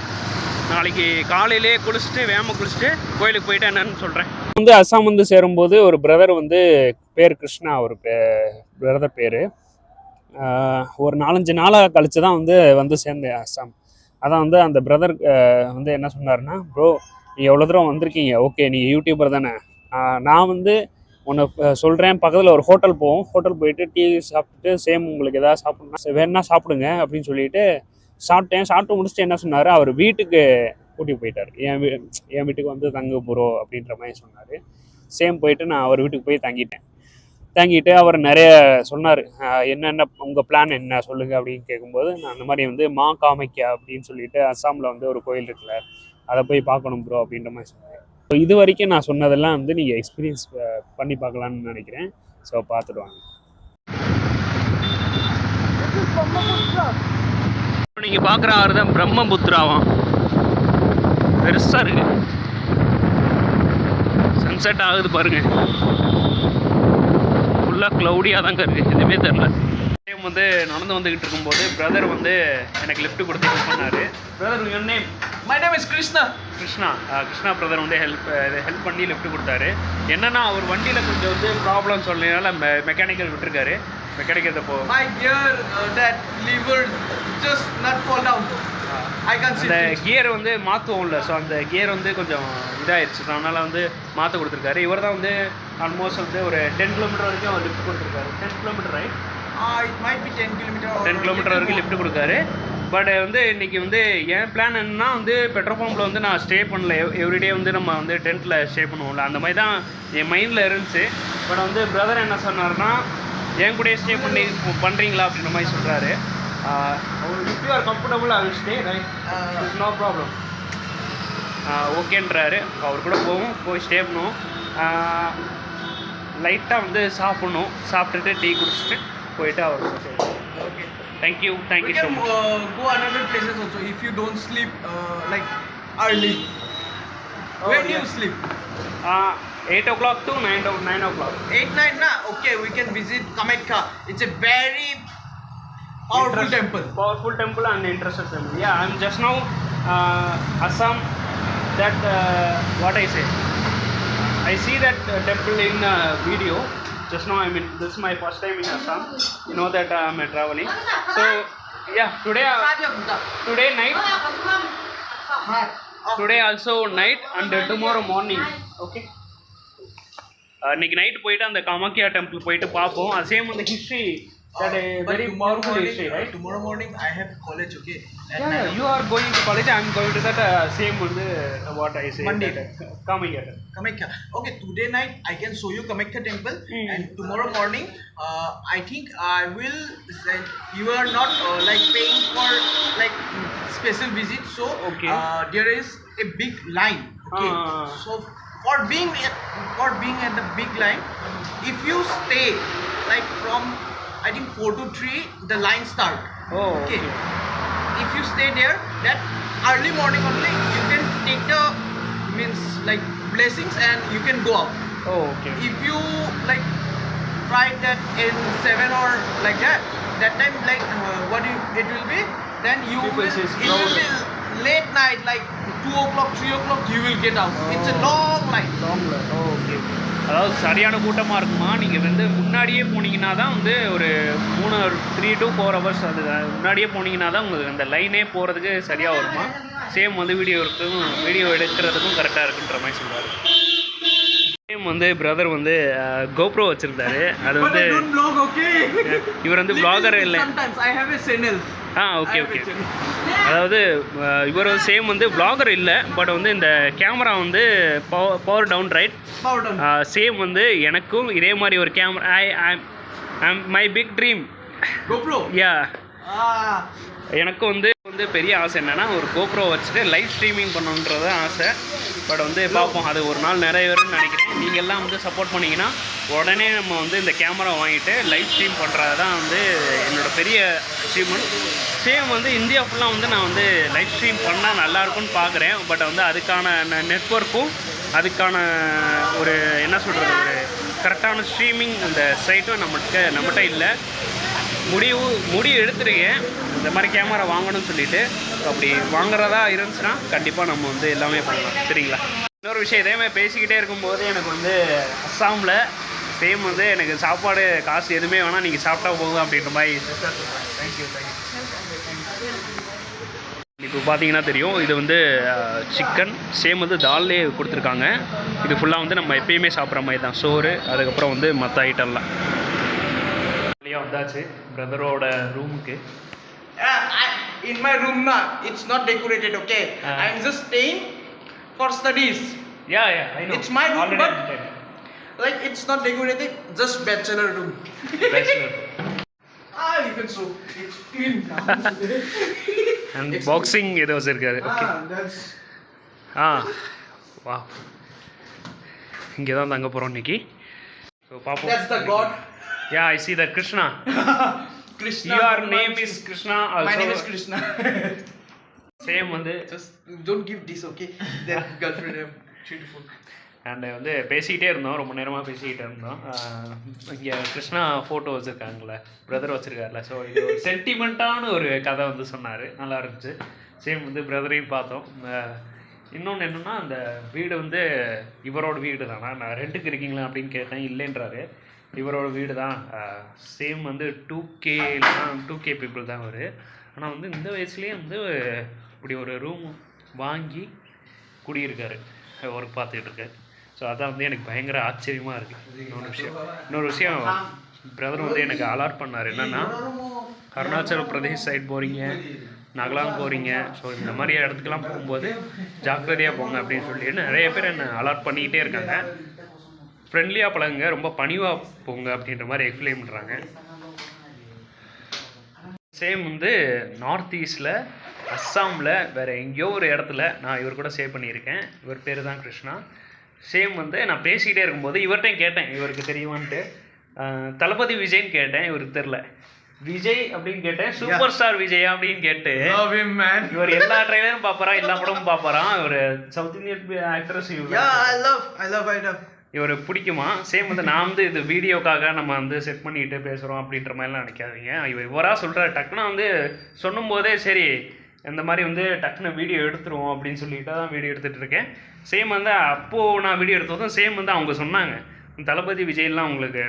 நாளைக்கு காலையிலே குளிச்சுட்டு வேகமாக குளிச்சுட்டு கோயிலுக்கு போயிட்டு என்னன்னு சொல்கிறேன். வந்து அஸ்ஸாம் வந்து சேரும்போது ஒரு பிரதர் வந்து பேர் கிருஷ்ணா, ஒரு பிரதர் பேர். ஒரு 4-5 நாளாக கழித்து தான் வந்து சேர்ந்தேன் அஸ்ஸாம். அதான் வந்து அந்த பிரதர் வந்து என்ன சொன்னார்னா, ப்ரோ நீங்கள் எவ்வளோ தூரம் வந்திருக்கீங்க, ஓகே நீங்கள் யூடியூபர் தானே, நான் வந்து ஒன்று சொல்கிறேன், பக்கத்தில் ஒரு ஹோட்டல் போவோம், ஹோட்டல் போயிட்டு டீ சாப்பிட்டுட்டு சேம் உங்களுக்கு எதாவது சாப்பிட்ணுன்னா வேணா சாப்பிடுங்க அப்படின்னு சொல்லிட்டு சாப்பிட்டு முடிச்சுட்டு என்ன சொன்னார், அவர் வீட்டுக்கு கூட்டி போயிட்டார். என் வீட்டுக்கு வந்து தங்க ப்ரோ அப்படின்ற மாதிரி சொன்னார். சேம் போயிட்டு நான் அவர் வீட்டுக்கு போய் தங்கிட்டு அவர் நிறைய சொன்னார். என்னென்ன உங்கள் பிளான் என்ன சொல்லுங்கள் அப்படின்னு கேட்கும்போது, நான் அந்த மாதிரி வந்து மா காமாக்கியா அப்படின்னு சொல்லிட்டு அஸ்ஸாமில் வந்து ஒரு கோயில் இருக்குல்ல, அதை போய் பார்க்கணும் ப்ரோ அப்படின்ற மாதிரி சொன்னேன். ஸோ இது வரைக்கும் நான் சொன்னதெல்லாம் வந்து நீங்கள் எக்ஸ்பீரியன்ஸ் பண்ணி பார்க்கலான்னு நினைக்கிறேன். ஸோ பார்த்துடுவாங்க. நீங்கள் பார்க்குற ஆறு தான் பிரம்மபுத்திராவாம். பெருசாக இருக்கு. சன்செட் ஆகுது பாருங்கள். ஃபுல்லாக க்ளவுடியாக தாங்க இருக்குது, எதுவுமே தெரில. டைம் வந்து நடந்து வந்துக்கிட்டு இருக்கும்போது பிரதர் வந்து எனக்கு லிஃப்ட் கொடுத்து ஹெல்ப் பண்ணார். Brother your name? My name is Krishna. Krishna brother வந்து ஹெல்ப் பண்ணி லிஃப்ட் கொடுத்தாரு. என்னன்னா அவர் வண்டியில் கொஞ்சம் வந்து ப்ராப்ளம் சொன்னதுனால மெக்கானிக்கல் விட்டுருக்காரு. மெக்கானிக்கல் போ My gear, that lever just not fall down. I can see அந்த கியர் வந்து மாற்றுவோம்ல, ஸோ அந்த கியர் வந்து கொஞ்சம் இதாகிடுச்சு. ஸோ அதனால் வந்து மாற்ற கொடுத்துருக்காரு. இவர் தான் வந்து ஆல்மோஸ்ட் வந்து ஒரு 10 கிலோமீட்டர் வரைக்கும் அவர் லிஃப்ட் கொடுத்துருக்காரு. 10 kilometre right? It might be 10 kilometer. 10 kilometre வரைக்கும் லிஃப்ட் கொடுக்காரு. பட் வந்து இன்றைக்கி வந்து என் பிளான் என்னன்னா வந்து பெட்ரோல் பம்பில் வந்து நான் ஸ்டே பண்ணல. எவ்ரிடே வந்து நம்ம வந்து டென்ட்டில் ஸ்டே பண்ணுவோம்ல, அந்த மாதிரி தான் என் மைண்டில் இருந்துச்சு. பட் வந்து பிரதர் என்ன சொன்னார்னா, என் கூட ஸ்டே பண்ணுறீங்களா அப்படின்ற மாதிரி சொல்கிறாரு. If you are comfortable I will stay right, it's no problem ஓகேன்றாரு. அவர் கூட போய் ஸ்டே பண்ணுவோம். லைட்டாக வந்து சாப்பிட்டுட்டு டீ குடிச்சிட்டு போயிட்டு அவர் Okay. Thank you so much. Go another places also if you don't sleep like early. When do you sleep? 8 o'clock to 9 o'clock. 8-9 na? Okay, we can visit Kamakya. It's a very powerful temple. Powerful temple and interesting temple. Yeah, I'm just now Assam. That what I say. I see that temple in video. Just now this is my first time in Assam. You know that I'm traveling. So yeah, today night. Today also night and tomorrow morning. Okay. இன்னைக்கு நைட் போயிட்டு அந்த காமாக்கியா டெம்பிள் போயிட்டு பார்ப்போம். அது சேம் அந்த history that a very powerful history, right? Tomorrow morning I have college, okay? Yeah, you are going to college. I am going to that same what I say. Monday. Kamakya. Okay, today night I can show you Kamakya temple, and tomorrow morning I think I will. You are not like paying for like special visit, so okay. There is a big line. Okay, so for being at the big line, if you stay like from I think 4 to 3 the line start. Oh, Okay. If you stay there, that early morning only, you can take the means like blessings and you can go out. Oh, okay. If you like try that in 7 or like that time like it will be, then you People will, says it will be late night like 2 o'clock 3 o'clock you will get out. It's a long line. Okay. அதாவது சரியான கூட்டமாக இருக்குமா, நீங்கள் வந்து முன்னாடியே போனீங்கன்னா தான் வந்து ஒரு 3 to 4 hours அது முன்னாடியே போனீங்கன்னா தான் உங்களுக்கு அந்த லைனே போகிறதுக்கு சரியாக வருமா. சேம் வந்து வீடியோ எடுக்கிறதுக்கும் கரெக்டாக இருக்குன்ற மாதிரி சொல்லுவார். சேம் வந்து பிரதர் வந்து கோப்ரோ வச்சுருந்தாரு. அது வந்து இவர் வந்து vlogger இல்லை. Okay okay. அதாவது இவர் சேம் வந்து vlogger இல்லை, பட் வந்து இந்த கேமரா வந்து பவர் டவுன் ரைட். சேம் வந்து எனக்கும் இதே மாதிரி ஒரு camera my big dream GoPro. Yeah. எனக்கும் வந்து பெரிய ஆசை என்னென்னா ஒரு கோப்ரோ வச்சுட்டு லைவ் ஸ்ட்ரீமிங் பண்ணணுன்றது ஆசை. பட் வந்து பார்ப்போம், அது ஒரு நாள் நிறைவேறும்னு நினைக்கிறேன். நீங்கள் எல்லாம் வந்து சப்போர்ட் பண்ணிங்கன்னா உடனே நம்ம வந்து இந்த கேமரா வாங்கிட்டு லைவ் ஸ்ட்ரீம் பண்ணுறது தான் வந்து என்னோடய பெரிய அச்சீவ்மெண்ட். சேம் வந்து இந்தியா ஃபுல்லாக வந்து நான் வந்து லைவ் ஸ்ட்ரீம் பண்ணால் நல்லாயிருக்கும்னு பார்க்குறேன். பட் வந்து அதுக்கான நெட்வொர்க்கும் அதுக்கான ஒரு என்ன சொல்கிறது ஒரு கரெக்டான ஸ்ட்ரீமிங் அந்த சைட்டும் நம்மகிட்ட இல்லை. முடிவு எடுத்துருக்கேன் இந்த மாதிரி கேமரா வாங்கணும்னு சொல்லிட்டு. அப்படி வாங்குறதா இருந்துச்சுன்னா கண்டிப்பாக நம்ம வந்து எல்லாமே பண்ணலாம், சரிங்களா. இன்னொரு விஷயம், இதே மாதிரி பேசிக்கிட்டே இருக்கும்போது எனக்கு வந்து அஸ்ஸாமில் சேம் வந்து எனக்கு சாப்பாடு காசு எதுவுமே வேணால் நீங்கள் சாப்பிட்டா போதும் அப்படின்ற மாதிரி தேங்க்யூ. இப்போ பார்த்தீங்கன்னா தெரியும், இது வந்து சிக்கன் சேம் வந்து தால்லே கொடுத்துருக்காங்க. இது ஃபுல்லாக வந்து நம்ம எப்பயுமே சாப்பிட்ற மாதிரி தான், சோறு அதுக்கப்புறம் வந்து மற்ற ஐட்டம்லாம். வந்தாச்சு பிரதரோட ரூமுக்கு. In my room na, it's not decorated, okay? I'm just staying for studies. Yeah, I know. It's my room, but like it's not decorated, just bachelor room. Bachelor. You can show. It's clean now. And boxing ஏதோ வச்சிருக்காரு. ஓகே. That's. வா. இங்கே தான் தங்க போகிறோம் இன்னைக்கு. ஸோ பார்ப்போம். That's the god. Yeah, I see that Krishna. Krishna. Your name is Krishna also. My name is Krishna. Same வந்து Just don't give this, okay? That girlfriend I'm beautiful. And வந்து பேசிக்கிட்டே இருந்தோம், ரொம்ப நேரமாக பேசிக்கிட்டே இருந்தோம். இங்கே கிருஷ்ணா ஃபோட்டோ வச்சுருக்காங்களே, பிரதர் வச்சுருக்காருல. ஸோ இது ஒரு சென்டிமெண்ட்டான ஒரு கதை வந்து சொன்னார், நல்லா இருந்துச்சு. சேம் வந்து பிரதரையும் பார்த்தோம். இன்னொன்று என்னென்னா அந்த வீடு வந்து இவரோட வீடு தானா, நான் ரெண்டுக்கு இருக்கீங்களா அப்படின்னு கேட்டேன், இல்லைன்றாரு. இவரோட வீடு தான். சேம் வந்து 2K பீப்புள் தான் அவர். ஆனால் வந்து இந்த வயசுலேயே வந்து இப்படி ஒரு ரூம் வாங்கி குடியிருக்காரு, ஒர்க் பார்த்துக்கிட்டு இருக்காரு. ஸோ அதான் வந்து எனக்கு பயங்கர ஆச்சரியமாக இருக்குது. இன்னொரு விஷயம் பிரதர் வந்து எனக்கு அலாட் பண்ணார், என்னென்னா அருணாச்சல் பிரதேஷ் சைட் போகிறீங்க, நாகாலாந்து போகிறீங்க, ஸோ இந்த மாதிரி இடத்துக்கெல்லாம் போகும்போது ஜாக்கிரதையாக போங்க அப்படின்னு சொல்லி நிறைய பேர் என்னை அலாட் பண்ணிக்கிட்டே இருக்காங்க. ஃப்ரெண்ட்லியாக பழகுங்க, ரொம்ப பணிவாக போங்க அப்படின்ற மாதிரி எக்ஸ்பிளைன் பண்ணுறாங்க. சேம் வந்து நார்த் ஈஸ்டில் அஸ்ஸாமில் வேறு எங்கேயோ ஒரு இடத்துல நான் இவர் கூட ஸ்டே பண்ணியிருக்கேன். இவர் பேர் தான் கிருஷ்ணா. சேம் வந்து நான் பேசிக்கிட்டே இருக்கும்போது இவர்கிட்டையும் கேட்டேன், இவருக்கு தெரியுமான்ட்டு. தளபதி விஜய்ன்னு கேட்டேன், இவருக்கு தெரில. விஜய் அப்படின்னு கேட்டேன், சூப்பர் ஸ்டார் விஜய் அப்படின்னு கேட்டு இவர் எல்லா ட்ரைலரும் பார்ப்பாரா, எல்லா படமும் பார்ப்பாரா. இவர் சவுத் இந்தியன் ஆக்ட்ரஸ். இவர் பிடிக்குமா. சேம் வந்து நான் வந்து இது வீடியோக்காக நம்ம வந்து செட் பண்ணிட்டு பேசுகிறோம் அப்படின்ற மாதிரிலாம் நினைக்காதீங்க. இவராக சொல்கிறார், டக்குன்னு வந்து சொல்லும் போதே சரி இந்த மாதிரி வந்து டக்குன்னு வீடியோ எடுத்துருவோம் அப்படின்னு சொல்லிட்டு தான் வீடியோ எடுத்துகிட்டு இருக்கேன். சேம் வந்து அப்போது நான் வீடியோ எடுத்ததும் சேம் வந்து அவங்க சொன்னாங்க, தளபதி விஜய்லாம் உங்களுக்கு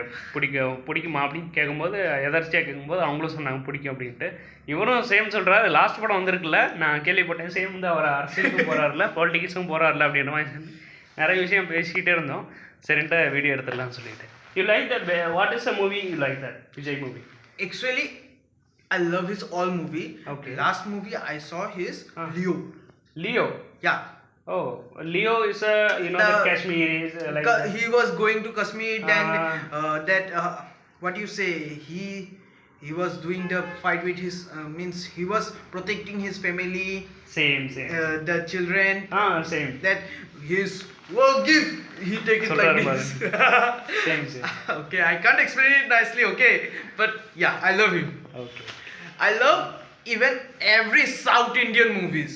பிடிக்குமா அப்படின்னு கேட்கும்போது, எதர்ச்சியாக கேட்கும்போது அவங்களும் சொன்னாங்க பிடிக்கும் அப்படின்ட்டு. இவரும் சேம் சொல்கிறாரு, லாஸ்ட் படம் வந்திருக்குல்ல நான் கேள்விப்பட்டேன், சேம் வந்து அவர் அரசியலுக்கும் போகிறாருல, பாலிட்டிக்ஸும் போகிறாருல அப்படின்ற மாதிரி நிறைய விஷயம் பேசிக்கிட்டே இருந்தோம். சரின்ட்டு வீடியோ எடுத்துடலாம்னு சொல்லிட்டு. You like that? What is the movie you like that? Vijay movie. Actually, I love his all movie. Okay. Last movie I saw his Leo. Leo. Yeah. Oh, Leo is a that Kashmir is like. He was going to Kashmir, then what you say he was doing the fight with his means he was protecting his family. Same. The children. Same. That his give he take it like this. Same. Okay, I can't explain it nicely. Okay, but yeah, I love him. Okay. I love even every South Indian movies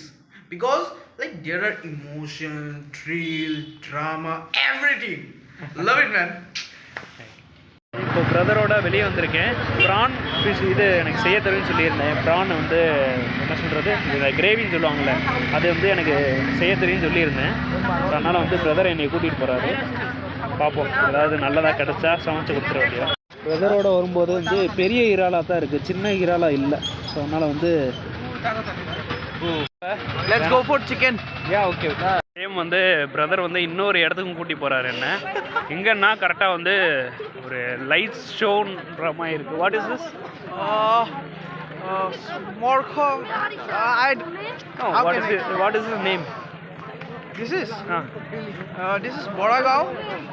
because like there are emotion, thrill, drama, everything. Love it, man. இப்போ பிரதரோட வெளியே வந்திருக்கேன். ப்ரான் ஃபிஷ் இது எனக்கு செய்ய தெரியும்னு சொல்லியிருந்தேன். ப்ரான் வந்து என்ன சொல்கிறது, இந்த கிரேவின்னு சொல்லுவாங்கள்ல, அது வந்து எனக்கு செய்ய தெரியும்னு சொல்லியிருந்தேன். அதனால் வந்து பிரதர் என்னை கூட்டிகிட்டு போகிறாரு. பார்ப்போம், ஏதாவது நல்லதாக கிடச்சா சமைச்சு கொடுத்துட வேண்டியது. பிரதரோட வரும்போது வந்து பெரிய இறாலாக தான் இருக்குது, சின்ன இறாலாக இல்லை. ஸோ அதனால் வந்து Let's go for chicken. Okay. Same வந்து பிரதர் வந்து இன்னொரு இடத்துக்கும் கூட்டி போகிறாரு என்ன. எங்கன்னா கரெக்டாக வந்து ஒரு லைட் ஷோன்ற மாதிரி இருக்குது. What is this? Morkho. What is the name? This is Boragao.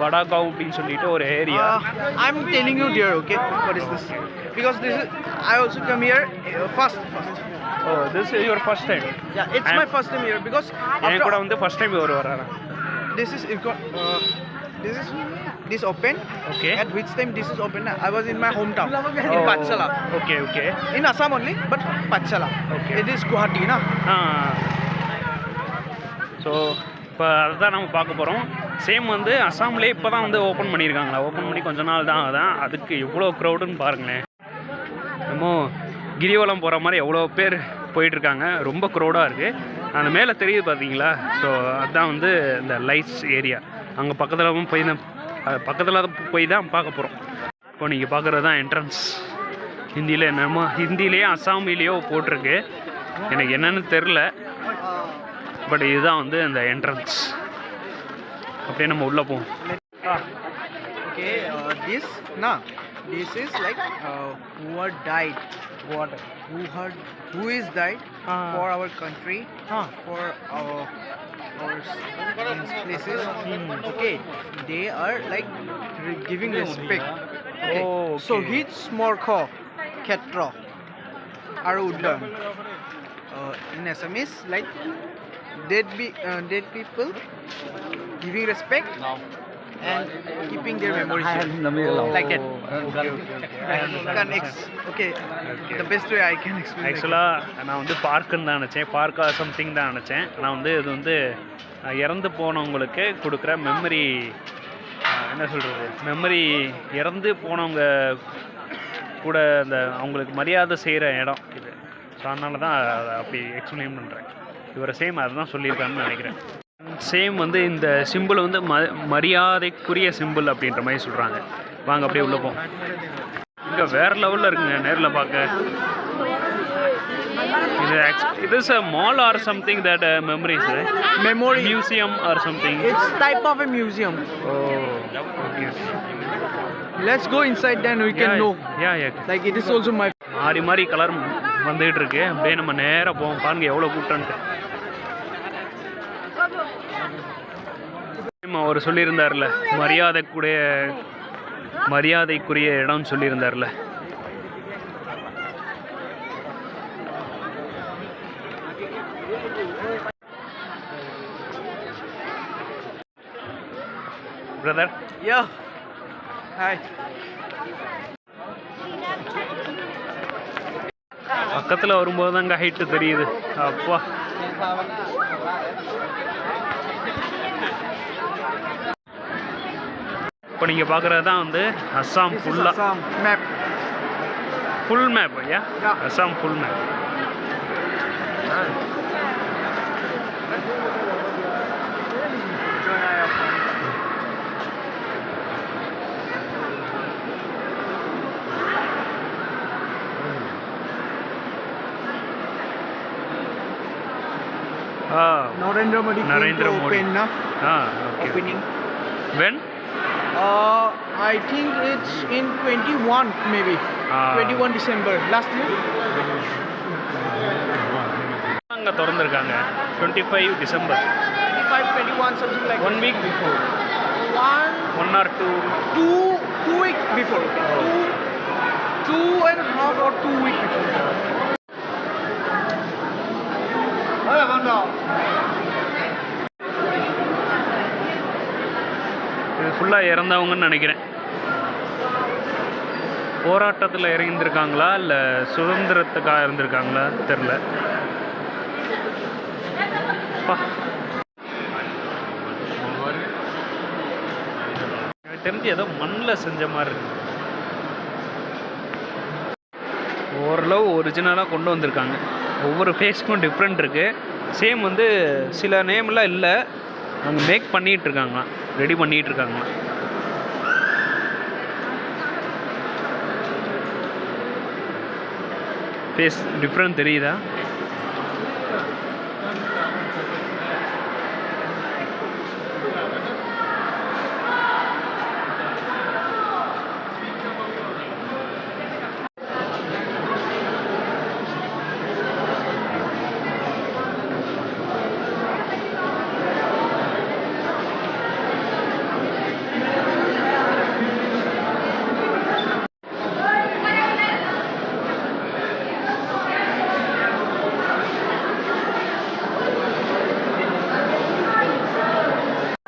படாகாவ் அப்படின்னு சொல்லிட்டு ஒரு area. I'm telling you dear, okay, what is this? Because this is, I also come here first. ஓ, this is your first time? Yeah, it's my first time here because என் கூட வந்து ஃபர்ஸ்ட் டைம் ஒரு வராங்க. this is this open. Okay. At which time this is open? I was in my hometown in Pachala. Okay okay. In Assam only, but Pachala. Okay. It is Guwahati, na? So இப்போ அதுதான் நம்ம பார்க்க போகிறோம். சேம் வந்து அஸ்ஸாம்லேயே இப்போ தான் வந்து ஓப்பன் பண்ணியிருக்காங்களா. ஓப்பன் பண்ணி கொஞ்ச நாள் தான் ஆகுதான். அதுக்கு எவ்வளோ க்ரௌடுன்னு பாருங்களேன். நம்ம கிரிவலம் போகிற மாதிரி எவ்வளோ பேர் போயிட்டுருக்காங்க. ரொம்ப க்ரௌடாக இருக்குது. அந்த மேலே தெரியுது பார்த்தீங்களா. ஸோ அதுதான் வந்து இந்த லைட்ஸ் ஏரியா. அங்கே பக்கத்தில் போய் தான் பார்க்க போகிறோம். இப்போ நீங்கள் பார்க்குறது தான் என்ட்ரன்ஸ். ஹிந்தியில் என்னமோ ஹிந்திலேயோ அஸ்ஸாமிலேயோ போட்டிருக்கு, எனக்கு என்னென்னு தெரில. பட் இதுதான் வந்து இந்த என்ட்ரன்ஸ். அப்படியே நம்ம உள்ளே போவோம். Okay, this is like who had died. Who is died for our country, for our places. Okay, they are like giving respect. Okay, okay. So hits Morkho, Ketra, Arudlan. In Assamese, like dead people giving respect and keeping their memories like that. Okay, the best way I can explain. ஆக்சுவலாக நான் வந்து பார்க்குன்னு தான் நினச்சேன், பார்க்கா சம்திங் தான் நினச்சேன். நான் வந்து இது வந்து இறந்து போனவங்களுக்கு கொடுக்குற மெமரி, என்ன சொல்கிறது, மெமரி இறந்து போனவங்க கூட அந்த அவங்களுக்கு மரியாதை செய்கிற இடம் இது. ஸோ அதனால தான் அதை அப்படி எக்ஸ்பிளைன் பண்ணுறேன். இவரை சேம் அதை தான் சொல்லியிருக்காருன்னு நினைக்கிறேன். சேம் வந்து இந்த சிம்பிள் வந்து மரியாதைக்குரிய சிம்பிள் அப்படின்ற மாதிரி சொல்கிறாங்க. வாங்க அப்படியே உள்ளே போவோம். இங்கே வேறு லெவலில் இருக்குங்க நேரில் பார்க்க. இது is a mall or something that memories, right? Memory Museum or something. It's type of a museum. Oh, okay. Let's go inside, then we can know. Yeah. Like it is also my. மாறி கலர் வந்துகிட்டு இருக்கு. அப்படியே நம்ம நேராக போவோம். பாருங்க எவ்வளோ கூட்டம்ட்டு. அவர் சொல்லியிருந்தார்ல மரியாதைக்குரிய இடம்னு சொல்லியிருந்தார்ல. பிரதர். Yeah. Hi. பக்கத்தில் வரும்போது தாங்க ஹைட்டு தெரியுது. அப்பா, இப்போ நீங்கள் பார்க்குறது தான் வந்து அஸ்ஸாம் ஃபுல்லாக. Assam map. ஃபுல் மேப் ஐயா. Assam full map. Narendra Modi. Open, na? Okay. Opening. When? I think it's in 21 maybe. 21 December last year. அங்கே திறந்துருக்காங்க 25 December. 21 something like. 1 week before. One or two weeks before. Two and a half or 2 weeks before. இது ஃபுல்லாக இறந்தவங்கன்னு நினைக்கிறேன். போராட்டத்தில் இறங்கியிருக்காங்களா இல்லை சுதந்திரத்துக்காக இருந்திருக்காங்களா தெரில. எனக்கு தெரிஞ்சு ஏதோ மண்ணில் செஞ்ச மாதிரி இருக்கு. ஓரளவு ஒரிஜினலாக கொண்டு வந்திருக்காங்க. ஒவ்வொரு ஃபேஸ்க்கும் டிஃப்ரெண்ட் இருக்குது. சேம் வந்து சில நேம்லாம் இல்லை, அவங்க மேக் பண்ணிகிட்ருக்காங்களாம், ரெடி பண்ணிகிட்ருக்காங்களாம். ஃபேஸ் டிஃப்ரெண்ட் தெரியுதா?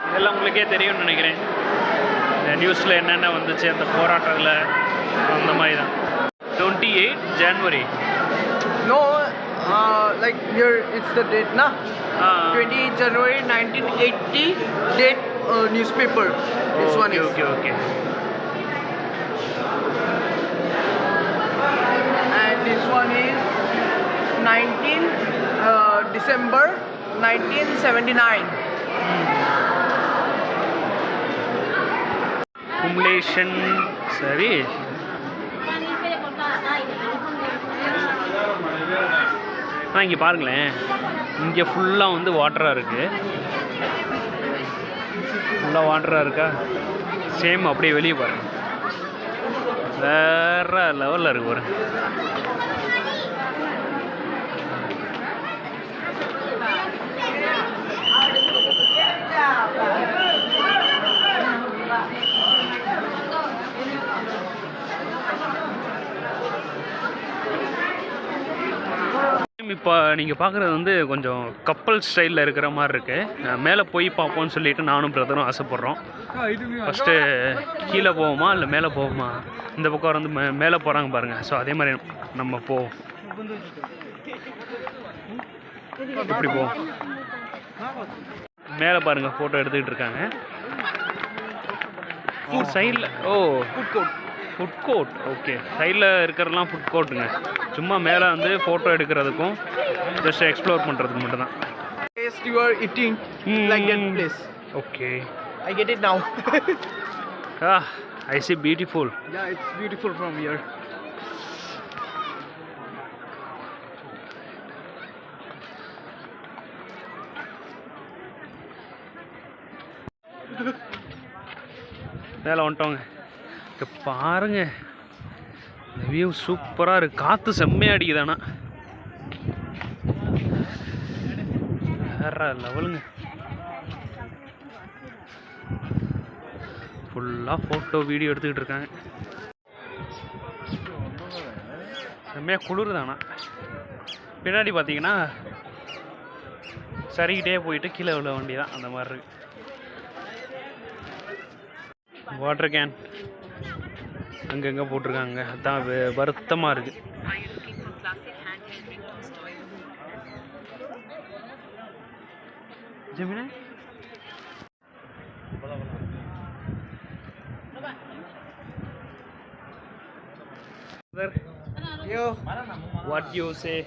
இதெல்லாம் உங்களுக்கே தெரியும்னு நினைக்கிறேன். இந்த நியூஸில் என்னென்ன வந்துச்சு அந்த போராட்டத்தில், அந்த மாதிரி தான். 28 January. No, like here it's the date, na? 28 January 1980 date newspaper. This one is. Okay. And this one is 19 December 1979. கும்லேஷன். சரி, இங்கே பாருங்களேன், இங்கே ஃபுல்லாக வந்து வாட்டராக இருக்குது. ஃபுல்லாக வாட்டராக இருக்கா? சேம் அப்படியே வெளியே பாருங்கள், வேற லெவலில் இருக்கு பாருங்க. இப்போ நீங்கள் பார்க்குறது வந்து கொஞ்சம் கப்பல் ஸ்டைலில் இருக்கிற மாதிரி இருக்குது. மேலே போய் பார்ப்போம்னு சொல்லிட்டு நானும் பிரதரும் ஆசைப்பட்றோம். ஃபஸ்ட்டு கீழே போவோமா இல்லை மேலே போவோமா? இந்த பக்கம் வந்து மேலே போகிறாங்க பாருங்கள். ஸோ அதே மாதிரி நம்ம போவோம். இப்படி போவோம். மேலே பாருங்கள், ஃபோட்டோ எடுத்துக்கிட்டு இருக்காங்க. சைடில் ஃபுட் கோர்ட். ஓகே, சைடில் இருக்கிறதெல்லாம் ஃபுட் கோர்ட்டுங்க. சும்மா மேலே வந்து ஃபோட்டோ எடுக்கிறதுக்கும் ஜஸ்ட் எக்ஸ்ப்ளோர் பண்ணுறதுக்கு மட்டும்தான். Yes, you are eating like that place. Okay. I get it now. I see beautiful. Yeah, it's beautiful from here. மேலே வந்துட்டோங்க. இப்போ பாருங்க, இந்த வியூ சூப்பராக இருக்குது. காற்று செம்மையாக அடிக்குதானா, வேற லெவலுங்க. ஃபுல்லாக ஃபோட்டோ வீடியோ எடுத்துக்கிட்டு இருக்காங்க. செம்மையாக குளிருதானா. பின்னாடி பார்த்தீங்கன்னா சரிக்கிட்டே போயிட்டு கீழே விழ வேண்டியதான், அந்த மாதிரி இருக்கு. வாட்டர் கேன் அங்கங்கே போட்டிருக்காங்க. அதான் வருத்தமாக இருக்குது. ஜெமினா, Yo, what you say?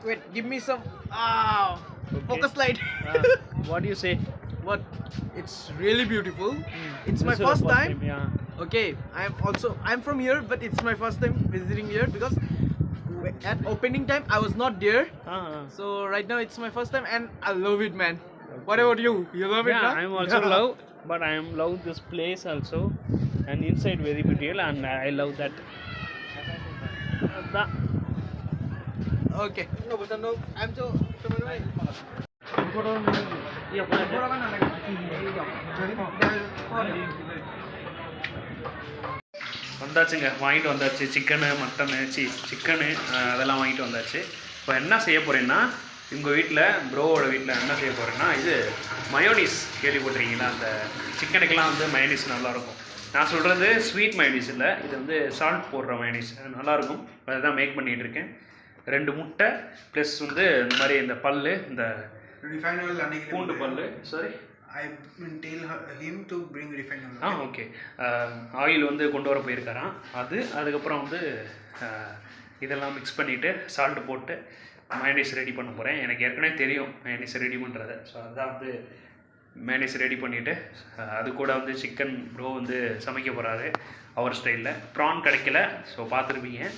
wait, give me some. Okay. Focus light. What do you say? What? It's really beautiful. It's my This is first the time. Yeah. Okay, I'm from here, but it's my first time visiting here because at opening time I was not there. So right now it's my first time and I love it, man. What about you? You love it, Yeah, huh? I'm also love, but I am love this place also, and inside very beautiful, and I love that. Okay. No, but no, I'm so. வந்தாச்சுங்க, வாங்கிட்டு வந்தாச்சு. சிக்கனு, மட்டனு, சிக்கனு அதெல்லாம் வாங்கிட்டு வந்தாச்சு. இப்போ என்ன செய்ய போகிறேன்னா, உங்கள் வீட்டில் ப்ரோவோட வீட்டில் என்ன செய்ய போகிறேன்னா, இது மயோனீஸ் கேள்விப்பட்டிருக்கீங்களா? அந்த சிக்கனுக்கெல்லாம் வந்து மயோனீஸ் நல்லாயிருக்கும். நான் சொல்கிறது ஸ்வீட் மைனீஸ் இல்லை, இது வந்து சால்ட் போடுற மைனீஸ். நல்லாயிருக்கும். அதுதான் மேக் பண்ணிகிட்டு இருக்கேன். 2 முட்டை ப்ளஸ் வந்து இந்த மாதிரி இந்த பல், இந்த refined oil பூண்டு பல். Sorry, I will tell him to bring refined oil. Okay. Oil வந்து கொண்டு வர போயிருக்காராம். அதுக்கப்புறம் வந்து இதெல்லாம் மிக்ஸ் பண்ணிவிட்டு சால்ட்டு போட்டு மயனீஸ் ரெடி பண்ண போகிறேன். எனக்கு ஏற்கனவே தெரியும் மயனீஸ் ரெடி பண்ணுறது. ஸோ அதுதான் வந்து மயனீஸ் ரெடி பண்ணிவிட்டு அது கூட வந்து சிக்கன் ப்ரோ வந்து சமைக்க போகிறாரு அவர் ஸ்டைலில். ப்ரான் கிடைக்கல, ஸோ பார்த்துருப்பீங்க.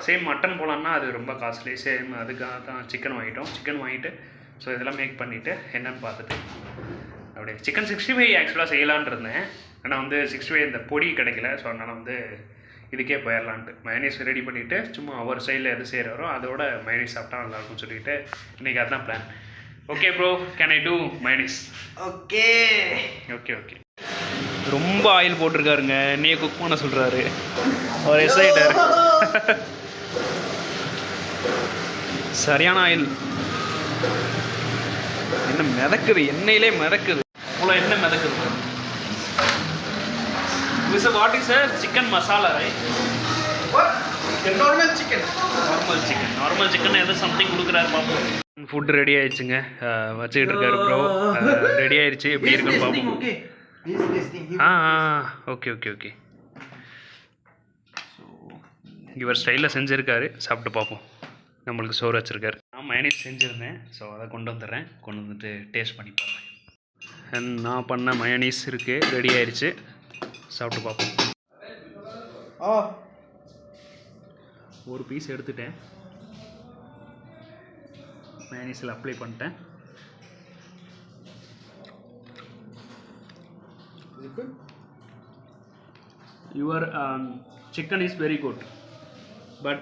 சேம் மட்டன் போலான்னா அது ரொம்ப காஸ்ட்லி. சேம் அதுக்காக தான் சிக்கன் வாங்கிட்டு ஸோ இதெல்லாம் மேக் பண்ணிவிட்டு என்னென்னு பார்த்துட்டு அப்படியே சிக்கன் 65 ஆக்சுவலாக செய்யலான் இருந்தேன். ஆனால் வந்து 65 இந்த பொடி கிடைக்கல. ஸோ அதனால் வந்து இதுக்கே போயிடலான்ட்டு மயனீஸ் ரெடி பண்ணிவிட்டு சும்மா அவர் சைடில் எது செய்கிறாரோ அதோட மயனீஸ் சாப்பிட்டா நல்லாயிருக்கும்னு சொல்லிட்டு இன்றைக்கி அதுதான் plan. Okay bro, can I do mayonnaise? Okay. ரொம்ப ஆயில் போட்டிருக்காருங்க, என்னையே குக் பண்ண சொல்கிறாரு. அவர் எஸ்ஐட்டார். சரியான ஆயில். என்ன மிதக்குது, எண்ணெயிலே மிதக்குது. இவ்வளோ எண்ணெய் மிதக்குது. What is a chicken masala, right? Normal chicken ஏதோ சம்திங் கொடுக்குறாரு பார்ப்போம். ஃபுட் ரெடி ஆயிடுச்சுங்க, வச்சுக்கிட்டு இருக்காரு ப்ரோ. ரெடி ஆயிடுச்சு, எப்படி இருக்குன்னு பார்ப்போம். ஓகே. இவர் ஸ்டைலில் செஞ்சுருக்காரு, சாப்பிட்டு பார்ப்போம். நம்மளுக்கு சோறு வச்சுருக்காரு. நான் மயனீஸ் செஞ்சுருந்தேன், ஸோ அதை கொண்டு வந்துட்டு டேஸ்ட் பண்ணி பார்ப்பேன். நான் பண்ண மயனீஸ் இருக்குது, ரெடி ஆயிடுச்சு. சாப்பிட்டு பார்ப்போம். ஒரு பீஸ் எடுத்துட்டேன், மயனீஸில் அப்ளை பண்ணிட்டேன். Your chicken is very good, but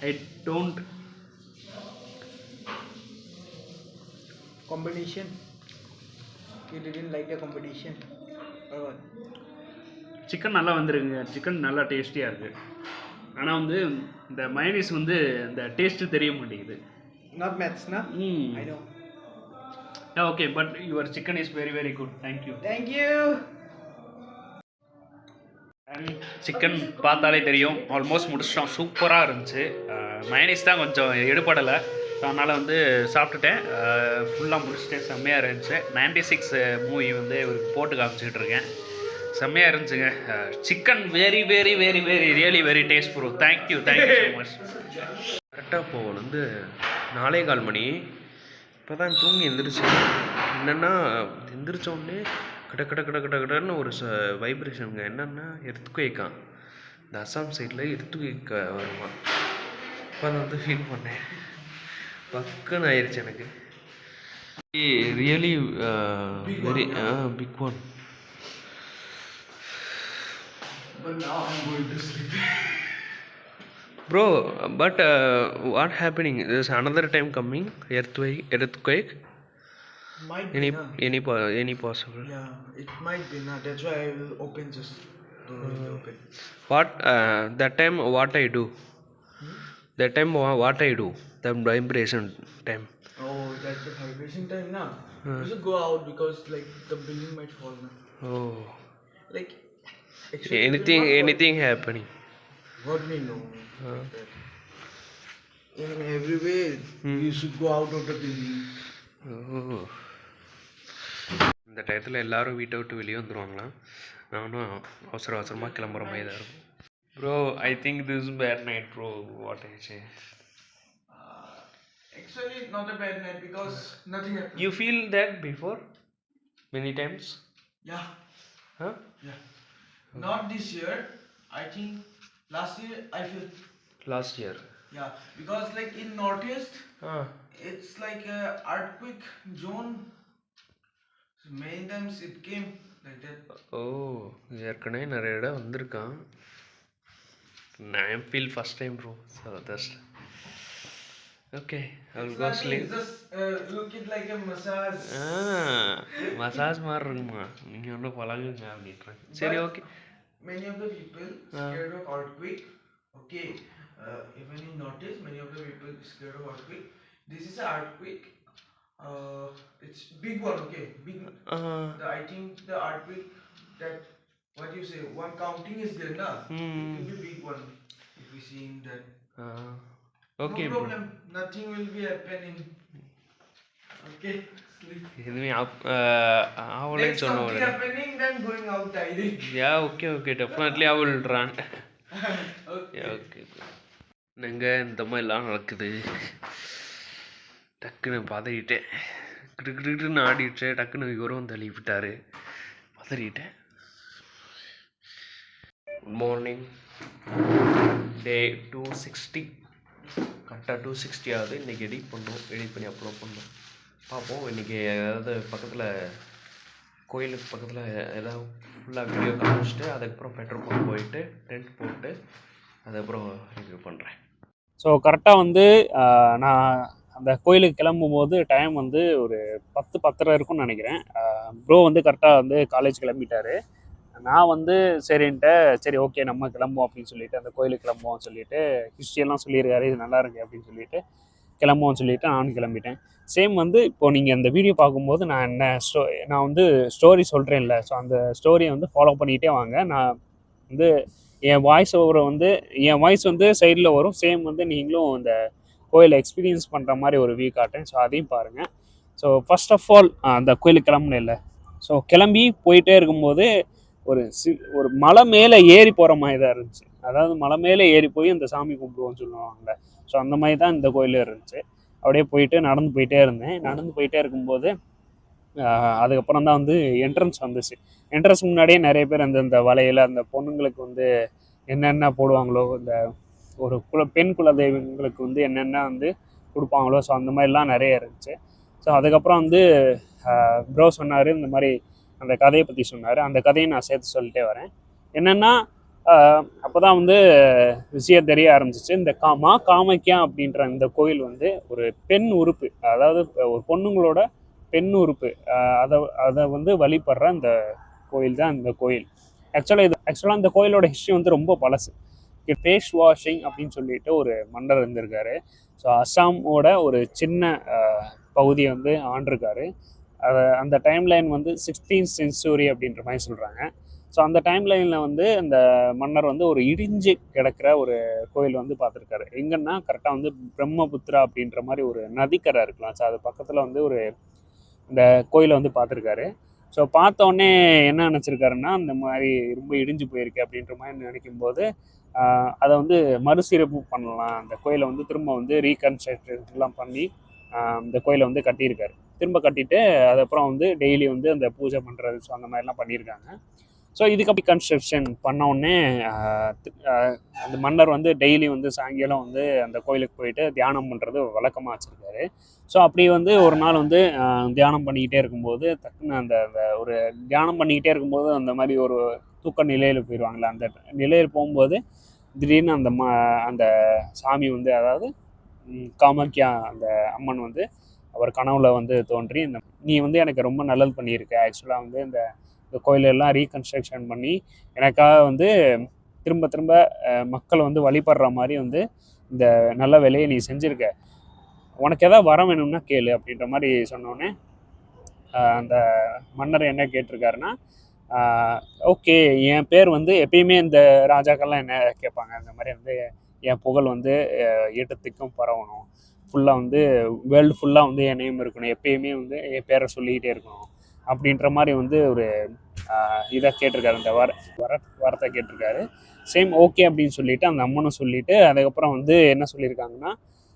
I don't combination. You didn't like the combination or what? Chicken நல்லா வந்துருங்க, சிக்கன் நல்லா டேஸ்டியாக இருக்குது. ஆனால் வந்து இந்த மயனீஸ் வந்து இந்த டேஸ்ட்டு தெரிய மாட்டேங்குது. Not maths, na? I know. Okay, but your chicken is very very good. Thank you. And chicken பார்த்தாலே தெரியும், ஆல்மோஸ்ட் முடிச்சிட்டோம். சூப்பராக இருந்துச்சு. மயனீஸ் தான் கொஞ்சம் எடுபடலை, ஸோ அதனால் வந்து சாப்பிட்டுட்டேன். ஃபுல்லாக முடிச்சுட்டேன். செம்மையாக இருந்துச்சு. 96 மூவி வந்து போட்டு காமிச்சிக்கிட்டு இருக்கேன். செம்மையாக இருந்துச்சுங்க. Chicken very very very very really very taste bro. Thank you so much. கரெக்டாக இப்போ வந்து 4:15 மணி. இப்போ தான் தூங்கி எந்திரிச்சு. என்னென்னா எந்திரிச்சோடனே கடன்னு ஒரு வைப்ரேஷனுங்க. என்னென்னா எர்த்குவேக்கான். இந்த அசாம் சைடில் எர்த்குவேக் வருமா. இப்போ அதை வந்து ஃபீல் பண்ணேன். பக்குன்னு ஆயிடுச்சு எனக்கு. Really very big one. But now I'm going to sleep. Bro, but what happening? There's another time coming. Earthquake. Might Any be, any possible? Yeah, it might be. Nah, that's why I will open just door will open. What that time? What I do? That time what I do? The vibration time. Oh, that's the vibration time now. You should go out because like the building might fall now. Oh. Like actually, it will not anything happening? fall. What we know. In every way, you should go out of the building. Oh. இந்த டயத்தில் எல்லாரும் வீட்டை விட்டு வெளியே வந்துடுவாங்களாம். நானும் அவசரமாக கிளம்புற மாதிரி தான் இருக்கும். Bro, I think this bad night bro. What I say? Actually, it's not a bad night because nothing happened. You feel that before? Many times? Yeah. Huh? Yeah. Not this year. I think last year I feel. Last year? Yeah, because like in Northeast, it's like a earthquake zone. So many times it came like that. Oh, ஏற்கனவே நிறைய இடம் வந்திருக்கான். நான் feel first time bro. So that's okay. I will go sleep. Just look it like a massage. Massage மாதிரி இருக்குமா? நீங்க ஒன்றும் பழகுங்க அப்படின்றாங்க. சரி, okay. Many of the people scared of earthquake. Okay, even in Northeast, many of the people scared of earthquake. This is an earthquake. It's big one. Okay, big. I think the earthquake that what do you say? One counting is there, na? Hmm. It will be big one. If we see in that. Okay, No bro. problem. Nothing will be happening. Okay. Sleep. எதுவுமே ஆவலைன்னு Next சொன்ன something உடனே happening, then going out, I think. Okay definitely I will run. Okay. Okay என்னங்க இந்த மாதிரிலாம் நடக்குது. டக்குன்னு பதறிட்டேன், கிட்டுன்னு ஆடிட்டு டக்குன்னு இவரும் தள்ளி விட்டார், பதறிட்டேன். Good morning. டே 260, கரெக்டாக 260 ஆகுது. இன்றைக்கி எடிட் பண்ணி அப்லோட் பண்ணோம். பார்ப்போம் இன்றைக்கி ஏதாவது பக்கத்தில் கோயிலுக்கு பக்கத்தில் ஏதாவது ஃபுல்லாக வீடியோ காமிச்சிட்டு அதுக்கப்புறம் பெட்ரோல் பம்ப் போயிட்டு டென்ட் போட்டு அதுக்கப்புறம் ரிவ்யூ பண்ணுறேன். ஸோ கரெக்டாக வந்து நான் அந்த கோயிலுக்கு கிளம்பும்போது டைம் வந்து ஒரு 10-10:30 இருக்கும்னு நினைக்கிறேன். ப்ரோ வந்து கரெக்டாக வந்து காலேஜ் கிளம்பிட்டாரு. நான் வந்து சரி ஓகே நம்ம கிளம்புவோம் அப்படின்னு சொல்லிட்டு அந்த கோயிலுக்கு கிளம்புவோம்னு சொல்லிட்டு ஹிஸ்ட்ரியெல்லாம் சொல்லியிருக்காரு, இது நல்லா இருக்கு அப்படின்னு சொல்லிட்டு கிளம்புவோம்னு சொல்லிட்டு நானும் கிளம்பிட்டேன். சேம் வந்து இப்போது நீங்கள் இந்த வீடியோ பார்க்கும்போது நான் வந்து ஸ்டோரி சொல்கிறேன்ல, ஸோ அந்த ஸ்டோரியை வந்து ஃபாலோ பண்ணிகிட்டே வாங்க. நான் வந்து என் வாய்ஸ் வந்து சைடில் வரும். சேம் வந்து நீங்களும் இந்த கோயிலை எக்ஸ்பீரியன்ஸ் பண்ணுற மாதிரி ஒரு வியூ காட்டுறேன். ஸோ அதையும் பாருங்கள். ஸோ ஃபர்ஸ்ட் ஆஃப் ஆல் அந்த கோயிலுக்கு கிளம்புனில்ல, ஸோ கிளம்பி போயிட்டே இருக்கும்போது ஒரு மலை மேலே ஏறி போகிற மாதிரி தான் இருந்துச்சு. அதாவது மலை மேலே ஏறி போய் அந்த சாமி கும்பிடுவோம்னு சொல்லுவாங்கள்ல, ஸோ அந்த மாதிரி தான் இந்த கோயிலே இருந்துச்சு. அப்படியே போயிட்டு நடந்து போயிட்டே இருந்தேன். நடந்து போயிட்டே இருக்கும்போது அதுக்கப்புறம் தான் வந்து என்ட்ரன்ஸ் வந்துச்சு. என்ட்ரன்ஸ் முன்னாடியே நிறைய பேர் அந்த வலையில் அந்த பொண்ணுங்களுக்கு வந்து என்னென்ன போடுவாங்களோ, இந்த ஒரு பெண் குலதெய்வங்களுக்கு வந்து என்னென்ன வந்து கொடுப்பாங்களோ, ஸோ அந்த மாதிரிலாம் நிறைய இருந்துச்சு. ஸோ அதுக்கப்புறம் வந்து ப்ரோ சொன்னார், இந்த மாதிரி அந்த கதையை பற்றி சொன்னார். அந்த கதையை நான் சேர்த்து சொல்லிட்டே வரேன். என்னென்னா அப்போ தான் வந்து விஷயம் தெரிய ஆரம்பிச்சிச்சு. இந்த காமாக்கியா அப்படின்ற இந்த கோயில் வந்து ஒரு பெண் உறுப்பு, அதாவது ஒரு பொண்ணுங்களோட பெண் உறுப்பு, அதை வந்து வழிபடுற அந்த கோயில் தான் இந்த கோயில். ஆக்சுவலாக இந்த கோயிலோட ஹிஸ்ட்ரி வந்து ரொம்ப பழசு. பேஷ்வாஷிங் அப்படின்னு சொல்லிட்டு ஒரு மன்னர் இருந்திருக்காரு. ஸோ அஸ்ஸாமோட ஒரு சின்ன பகுதியை வந்து ஆண்டிருக்காரு. அந்த டைம்லைன் வந்து 16th century அப்படின்ற மாதிரி சொல்கிறாங்க. ஸோ அந்த டைம்லைனில் வந்து அந்த மன்னர் வந்து ஒரு இடிஞ்சு கிடக்கிற ஒரு கோயில் வந்து பார்த்துருக்காரு. எங்கன்னா கரெக்டாக வந்து பிரம்மபுத்திரா அப்படின்ற மாதிரி ஒரு நதிக்கரை இருக்கலாம். ஸோ அது பக்கத்தில் வந்து இந்த கோயிலை வந்து பார்த்துருக்காரு. ஸோ பார்த்தோன்னே என்ன நினச்சிருக்காருன்னா, இந்த மாதிரி ரொம்ப இடிஞ்சு போயிருக்கு அப்படின்ற மாதிரி நினைக்கும்போது அதை வந்து மறுசீரமைப்பு பண்ணலாம், அந்த கோயிலை வந்து திரும்ப வந்து ரீகன்ஸ்ட்ரக்ஷன்லாம் பண்ணி இந்த கோயிலை வந்து கட்டியிருக்காரு. திரும்ப கட்டிட்டு அதுக்கப்புறம் வந்து டெய்லி வந்து அந்த பூஜை பண்ணுறது, ஸோ அந்த மாதிரிலாம் பண்ணியிருக்காங்க. ஸோ இதுக்கப்புறம் கன்ஸ்ட்ரக்ஷன் பண்ணோடனே அந்த மன்னர் வந்து டெய்லி வந்து சாயங்காலம் வந்து அந்த கோயிலுக்கு போயிட்டு தியானம் பண்ணுறது வழக்கமாக வச்சுருக்காரு. ஸோ அப்படி வந்து ஒரு நாள் வந்து தியானம் பண்ணிக்கிட்டே இருக்கும்போது டக்குன்னு அந்த ஒரு தியானம் பண்ணிக்கிட்டே இருக்கும்போது அந்த மாதிரி ஒரு தூக்க நிலையில் போயிடுவாங்களே, அந்த நிலையில் போகும்போது திடீர்னு அந்த சாமி வந்து, அதாவது காமாக்கியா அந்த அம்மன் வந்து அவர் கனவுல வந்து தோன்றி, நீ வந்து எனக்கு ரொம்ப நல்லது பண்ணியிருக்க, ஆக்சுவலாக வந்து இந்த கோயிலெல்லாம் ரீகன்ஸ்ட்ரக்ஷன் பண்ணி எனக்காக வந்து திரும்ப மக்கள் வந்து வழிபடுற மாதிரி வந்து இந்த நல்ல வேலையை நீ செஞ்சுருக்க, உனக்கு எதாவது வர வேணும்னா கேளு அப்படின்ற மாதிரி சொன்னோடனே அந்த மன்னர் என்ன கேட்டிருக்காருன்னா, ஓகே என் பேர் வந்து எப்பயுமே இந்த ராஜாக்கள்லாம் என்ன கேட்பாங்க, இந்த மாதிரி வந்து என் புகழ் வந்து 8 திக்கும் பரவணும், ஃபுல்லாக வந்து வேர்ல்டு ஃபுல்லாக வந்து என் நேம் இருக்கணும், எப்பயுமே வந்து என் பேரை சொல்லிக்கிட்டே இருக்கணும் அப்படின்ற மாதிரி வந்து ஒரு இதை கேட்டிருக்காரு, அந்த வரத்தை கேட்டிருக்காரு. சேம் ஓகே அப்படின்னு சொல்லிட்டு அந்த அம்மனும் சொல்லிட்டு அதுக்கப்புறம் வந்து என்ன சொல்லியிருக்காங்கன்னா,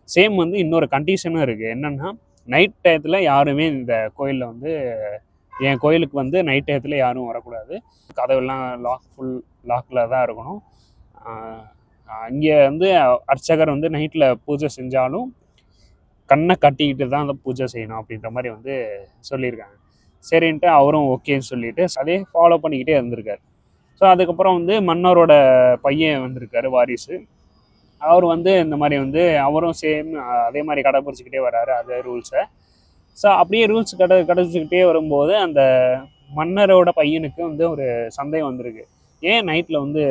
சேம் வந்து இன்னொரு கண்டிஷனும் இருக்குது. என்னென்னா, நைட் டயத்தில் யாருமே இந்த கோயிலில் வந்து, என் கோயிலுக்கு வந்து நைட் டயத்தில் யாரும் வரக்கூடாது, கதவெல்லாம் ஃபுல் லாக்கில் தான் இருக்கணும், இங்கே வந்து அர்ச்சகர் வந்து நைட்டில் பூஜை செஞ்சாலும் கண்ணை கட்டிக்கிட்டு தான் அந்த பூஜை செய்யணும் அப்படின்ற மாதிரி வந்து சொல்லியிருக்காங்க. சரின்ட்டு அவரும் ஓகேன்னு சொல்லிட்டு அதே ஃபாலோ பண்ணிக்கிட்டே இருந்திருக்காரு. ஸோ அதுக்கப்புறம் வந்து மன்னரோட பையன் வந்திருக்காரு, வாரிசு. அவர் வந்து இந்த மாதிரி வந்து அவரும் சேம் அதே மாதிரி கடைப்பிடிச்சிக்கிட்டே வர்றாரு அதே ரூல்ஸை. ஸோ அப்படியே ரூல்ஸ் கடைப்பிடிச்சிக்கிட்டே வரும்போது அந்த மன்னரோட பையனுக்கு வந்து ஒரு சந்தேகம் வந்திருக்கு. ஏன் நைட்டில் வந்து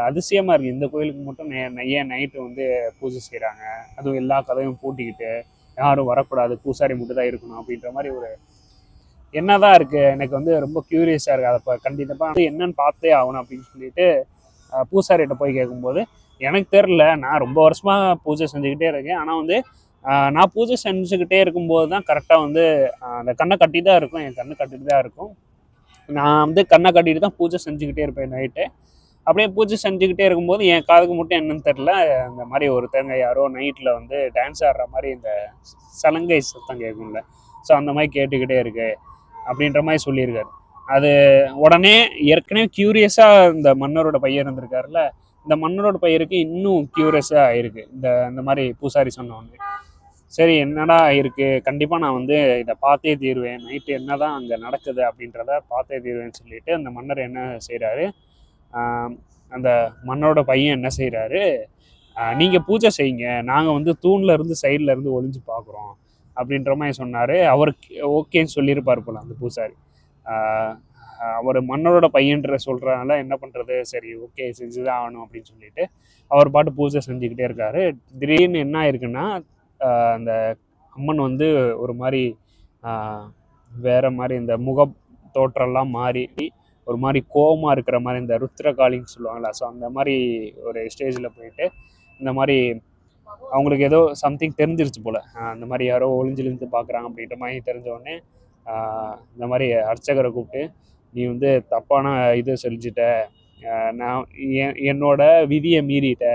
அதிசயமாக இருக்குது, இந்த கோயிலுக்கு மட்டும் ஏன் நைட்டு வந்து பூஜை செய்கிறாங்க, அதுவும் எல்லா கதையும் பூட்டிக்கிட்டு யாரும் வரக்கூடாது, பூசாரி மட்டும் தான் இருக்கணும் அப்படின்ற மாதிரி ஒரு என்னதான் இருக்குது எனக்கு வந்து ரொம்ப க்யூரியஸாக இருக்குது. அதை கண்டிப்பாக வந்து என்னன்னு பார்த்தே ஆகணும் அப்படின்னு சொல்லிட்டு பூசாரிகிட்ட போய் கேட்கும்போது எனக்கு தெரில, நான் ரொம்ப வருஷமாக பூஜை செஞ்சுக்கிட்டே இருக்கேன். ஆனால் வந்து நான் பூஜை செஞ்சுக்கிட்டே இருக்கும்போது தான் கரெக்டாக வந்து அந்த கண்ணை கட்டி தான் இருக்கும், என் கண்ணை கட்டிட்டு தான் இருக்கும். நான் வந்து கண்ணை கட்டிட்டு தான் பூஜை செஞ்சுக்கிட்டே இருப்பேன் நைட்டு. அப்படியே பூஜை செஞ்சுக்கிட்டே இருக்கும்போது என் காதுக்கு மட்டும் என்னன்னு தெரில, இந்த மாதிரி ஒருத்தங்க யாரோ நைட்டில் வந்து டான்ஸ் ஆடுற மாதிரி இந்த சலங்கை சத்தம் கேட்கும்ல, ஸோ அந்த மாதிரி கேட்டுக்கிட்டே இருக்கு அப்படின்ற மாதிரி சொல்லியிருக்காரு. அது உடனே ஏற்கனவே க்யூரியஸாக இந்த மன்னரோட பையன் இருந்திருக்காருல்ல, இந்த மன்னரோட பையனுக்கு இன்னும் க்யூரியஸாக இருக்குது இந்த மாதிரி பூசாரி சொன்னோடனே. சரி என்னடா இருக்குது, கண்டிப்பாக நான் வந்து இதை பார்த்தே தீருவேன், நைட்டு என்ன தான் அங்கே நடக்குது அப்படின்றத பார்த்தே தீருவேன்னு சொல்லிட்டு அந்த மன்னர் என்ன செய்கிறாரு, அந்த மன்னரோட பையன் என்ன செய்கிறாரு, நீங்கள் பூஜை செய்யுங்க, நாங்கள் வந்து தூணில் இருந்து சைடில் இருந்து ஒளிஞ்சு பார்க்குறோம் அப்படின்ற மாதிரி சொன்னார். அவருக்கு ஓகேன்னு சொல்லியிருப்பார் போல அந்த பூசாரி. அவர் மன்னரோட பையன்ற சொல்கிறனால என்ன பண்ணுறது, சரி ஓகே செஞ்சு தான் ஆகணும் அப்படின்னு சொல்லிட்டு அவர் பாட்டு பூஜை செஞ்சுக்கிட்டே இருக்காரு. திடீர்னு என்ன ஆயிருக்குன்னா, அந்த அம்மன் வந்து ஒரு மாதிரி வேற மாதிரி இந்த முக தோற்றம்லாம் மாறி ஒரு மாதிரி கோபமாக இருக்கிற மாதிரி இந்த ருத்ரகாளின்னு சொல்லுவாங்களா, ஸோ அந்த மாதிரி ஒரு ஸ்டேஜில் போயிட்டு இந்த மாதிரி அவங்களுக்கு ஏதோ சம்திங் தெரிஞ்சிருச்சு போல், அந்த மாதிரி யாரோ ஒளிஞ்சிலிருந்து பார்க்குறாங்க அப்படின்ற மாதிரி தெரிஞ்ச உடனே இந்த மாதிரி அர்ச்சகரை கூப்பிட்டு, நீ வந்து தப்பான இது செஞ்சுட்ட, நான் என்னோட விதியை மீறிட்ட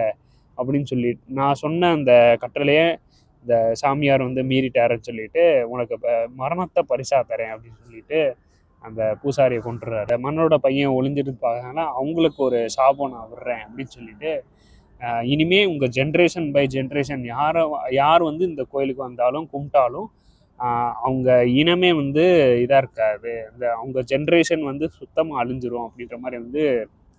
அப்படின்னு சொல்லிட்டு, நான் சொன்ன அந்த கட்டளையே இந்த சாமியார் வந்து மீறிட்டாருன்னு சொல்லிட்டு உனக்கு மரணத்தை பரிசாக தரேன் அப்படின்னு சொல்லிட்டு அந்த பூசாரியை கொண்டுறாரு. மன்னரோட பையன் ஒளிஞ்சிட்டு பார்க்கறதுனால அவங்களுக்கு ஒரு சாபம் நான் விடுறேன் அப்படின்னு சொல்லிட்டு, இனிமே உங்கள் ஜென்ரேஷன் பை ஜென்ரேஷன் யார் வந்து இந்த கோயிலுக்கு வந்தாலும் கும்பிட்டாலும் அவங்க இனமே வந்து இதாக இருக்காது, அவங்க ஜென்ரேஷன் வந்து சுத்தமாக அழிஞ்சிரும் அப்படின்ற மாதிரி வந்து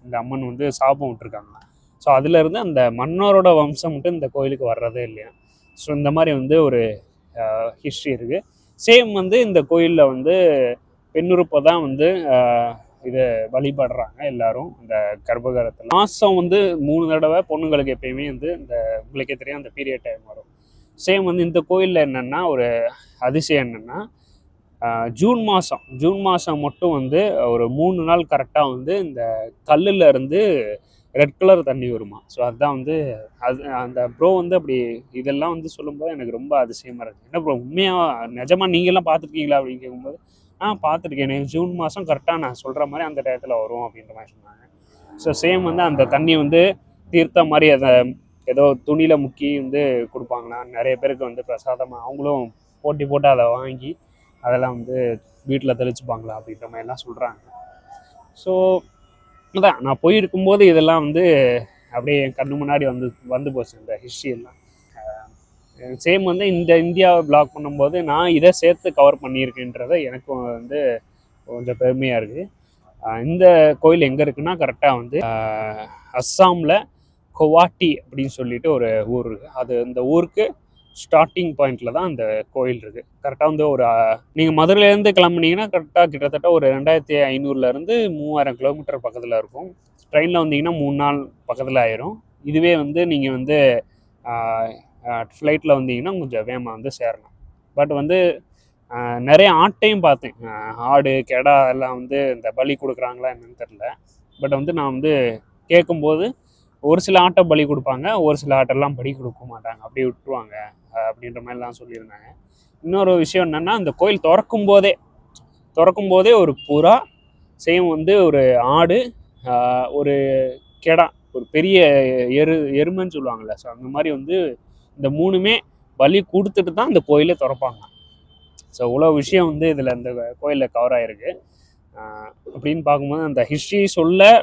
இந்த அம்மன் வந்து சாபம் விட்டுருக்காங்க. ஸோ அதுலேருந்து அந்த மன்னரோட வம்சம் மட்டும் இந்த கோயிலுக்கு வர்றதே இல்லையா. ஸோ இந்த மாதிரி வந்து ஒரு ஹிஸ்ட்ரி இருக்குது. சேம் வந்து இந்த கோயிலில் வந்து பெண்ணுறுப்பை தான் வந்து இதை வழிபடுறாங்க எல்லாரும். இந்த கர்ப்பகாரத்தில் மாதம் வந்து 3 தடவை பொண்ணுங்களுக்கு எப்பயுமே வந்து இந்த உங்களுக்கே தெரியும் அந்த பீரியட் டைம் வரும். சேம் வந்து இந்த கோயிலில் என்னென்னா ஒரு அதிசயம் என்னென்னா, ஜூன் மாதம் மட்டும் வந்து ஒரு 3 நாள் கரெக்டாக வந்து இந்த கல்லில் இருந்து ரெட் கலர் தண்ணி வருமா. ஸோ அதுதான் வந்து அந்த ப்ரோ வந்து அப்படி இதெல்லாம் வந்து சொல்லும்போது எனக்கு ரொம்ப அதிசயமாக இருக்குது. என்ன ப்ரோ உண்மையாக நிஜமாக நீங்கள்லாம் பார்த்துருக்கீங்களா அப்படின்னு கேட்கும்போது, பார்த்துருக்கேன், எனக்கு ஜூன் மாதம் கரெக்டாக நான் சொல்கிற மாதிரி அந்த டயத்தில் வரும் அப்படின்ற மாதிரி சொன்னாங்க. ஸோ சேம் வந்து அந்த தண்ணி வந்து தீர்த்த மாதிரி அதை ஏதோ துணியில் முக்கி வந்து கொடுப்பாங்களா, நிறைய பேருக்கு வந்து பிரசாதமாக அவங்களும் போட்டு அதை வாங்கி அதெல்லாம் வந்து வீட்டில் தெளிச்சுப்பாங்களா அப்படின்ற மாதிரிலாம் சொல்கிறாங்க. ஸோ அதான் நான் போயிருக்கும்போது இதெல்லாம் வந்து அப்படியே என் கண்ணு முன்னாடி வந்து போச்சு இந்த ஹிஸ்ட்ரியெல்லாம். சேம் வந்து இந்த இந்தியாவை பிளாக் பண்ணும்போது நான் இதை சேர்த்து கவர் பண்ணியிருக்கேன்றதை எனக்கும் வந்து கொஞ்சம் பெருமையாக இருக்குது. இந்த கோயில் எங்கே இருக்குன்னா கரெக்டாக வந்து அஸ்ஸாமில் குவாஹாட்டி அப்படின்னு சொல்லிட்டு ஒரு ஊர் இருக்குது. அது இந்த ஊருக்கு ஸ்டார்டிங் பாயிண்டில் தான் அந்த கோயில் இருக்குது. கரெக்டாக வந்து ஒரு நீங்கள் மதுரையிலேருந்து கிளம்புனீங்கன்னா கரெக்டாக கிட்டத்தட்ட ஒரு 2500 3000 கிலோமீட்டர் பக்கத்தில் இருக்கும். ட்ரெயினில் வந்தீங்கன்னா 3 நாள் பக்கத்தில் ஆயிரும். இதுவே வந்து நீங்கள் வந்து ஃப்ளைட்டில் வந்தீங்கன்னா கொஞ்சம் வேகமாக வந்து சேரணும். பட் வந்து நிறைய ஆட்டையும் பார்த்தேன், ஆடு கெடா எல்லாம் வந்து இந்த பலி கொடுக்குறாங்களா என்னன்னு தெரில. பட் வந்து நான் வந்து கேட்கும்போது ஒரு சில ஆட்டை பலி கொடுப்பாங்க, ஒரு சில ஆட்டெல்லாம் பலி கொடுக்க மாட்டாங்க, அப்படியே விட்டுருவாங்க அப்படின்ற மாதிரிலாம் சொல்லியிருந்தாங்க. இன்னொரு விஷயம் என்னென்னா, அந்த கோயில் திறக்கும் போதே ஒரு புறா, சேம் வந்து ஒரு ஆடு, ஒரு கெடா, ஒரு பெரிய எருமைன்னு சொல்லுவாங்கள்ல, ஸோ அந்த மாதிரி வந்து இந்த 3மே பலி கொடுத்துட்டு தான் இந்த கோயிலே திறப்பாங்க. ஸோ இவ்வளோ விஷயம் வந்து இதில் இந்த கோயிலில் கவர் ஆகிருக்கு. அப்படின்னு பார்க்கும்போது அந்த ஹிஸ்ட்ரி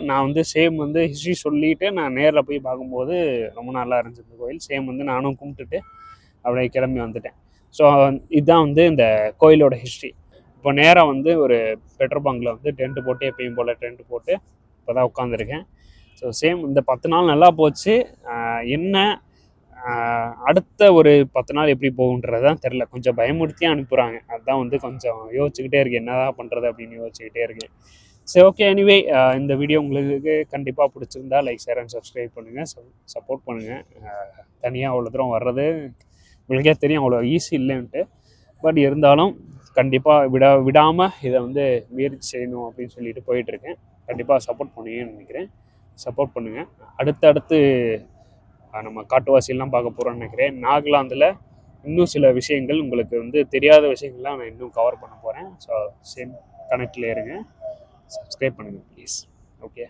நான் வந்து சேம் வந்து ஹிஸ்ட்ரி சொல்லிவிட்டு நான் நேரில் போய் பார்க்கும்போது ரொம்ப நல்லா இருந்துச்சு இந்த கோயில். சேம் வந்து நானும் கும்பிட்டுட்டு அப்படியே கிளம்பி வந்துட்டேன். ஸோ இதுதான் வந்து இந்த கோயிலோட ஹிஸ்ட்ரி. இப்போ நேராக வந்து ஒரு பெட்ரோல் பங்கில் வந்து டென்ட்டு போட்டு எப்பயும் போல் டென்ட்டு போட்டு இப்போ தான் உட்காந்துருக்கேன். ஸோ சேம் இந்த 10 நாள் நல்லா போச்சு. என்ன அடுத்த ஒரு 10 நாள் எப்படி போகுன்றது தான் தெரில. கொஞ்சம் பயமுறுத்தியே அனுப்புகிறாங்க. அதுதான் வந்து கொஞ்சம் யோசிச்சுக்கிட்டே இருக்கேன், என்னதான் பண்ணுறது அப்படின்னு யோசிச்சுக்கிட்டே இருக்கேன். சரி ஓகே, எனிவே இந்த வீடியோ உங்களுக்கு கண்டிப்பாக பிடிச்சிருந்தா லைக், ஷேர் அண்ட் சப்ஸ்கிரைப் பண்ணுங்கள், சப்போர்ட் பண்ணுங்கள். தனியாக அவ்வளோ தூரம் வர்றது உங்களுக்கே தெரியும் அவ்வளோ ஈஸி இல்லைன்ட்டு. பட் இருந்தாலும் கண்டிப்பாக விடாமல் இதை வந்து முயற்சி செய்யணும் அப்படின்னு சொல்லிட்டு போயிட்டுருக்கேன். கண்டிப்பாக சப்போர்ட் பண்ணுவீங்கன்னு நினைக்கிறேன். சப்போர்ட் பண்ணுங்கள். அடுத்தடுத்து நம்ம காட்டுவாசியெல்லாம் பார்க்க போகிறோம்னு நினைக்கிறேன். நாகாலாந்தில் இன்னும் சில விஷயங்கள் உங்களுக்கு வந்து தெரியாத விஷயங்கள்லாம் நான் இன்னும் கவர் பண்ண போகிறேன். ஸோ சேம் கனெக்டில் இருங்க. சப்ஸ்கிரைப் பண்ணுங்கள் ப்ளீஸ். ஓகே.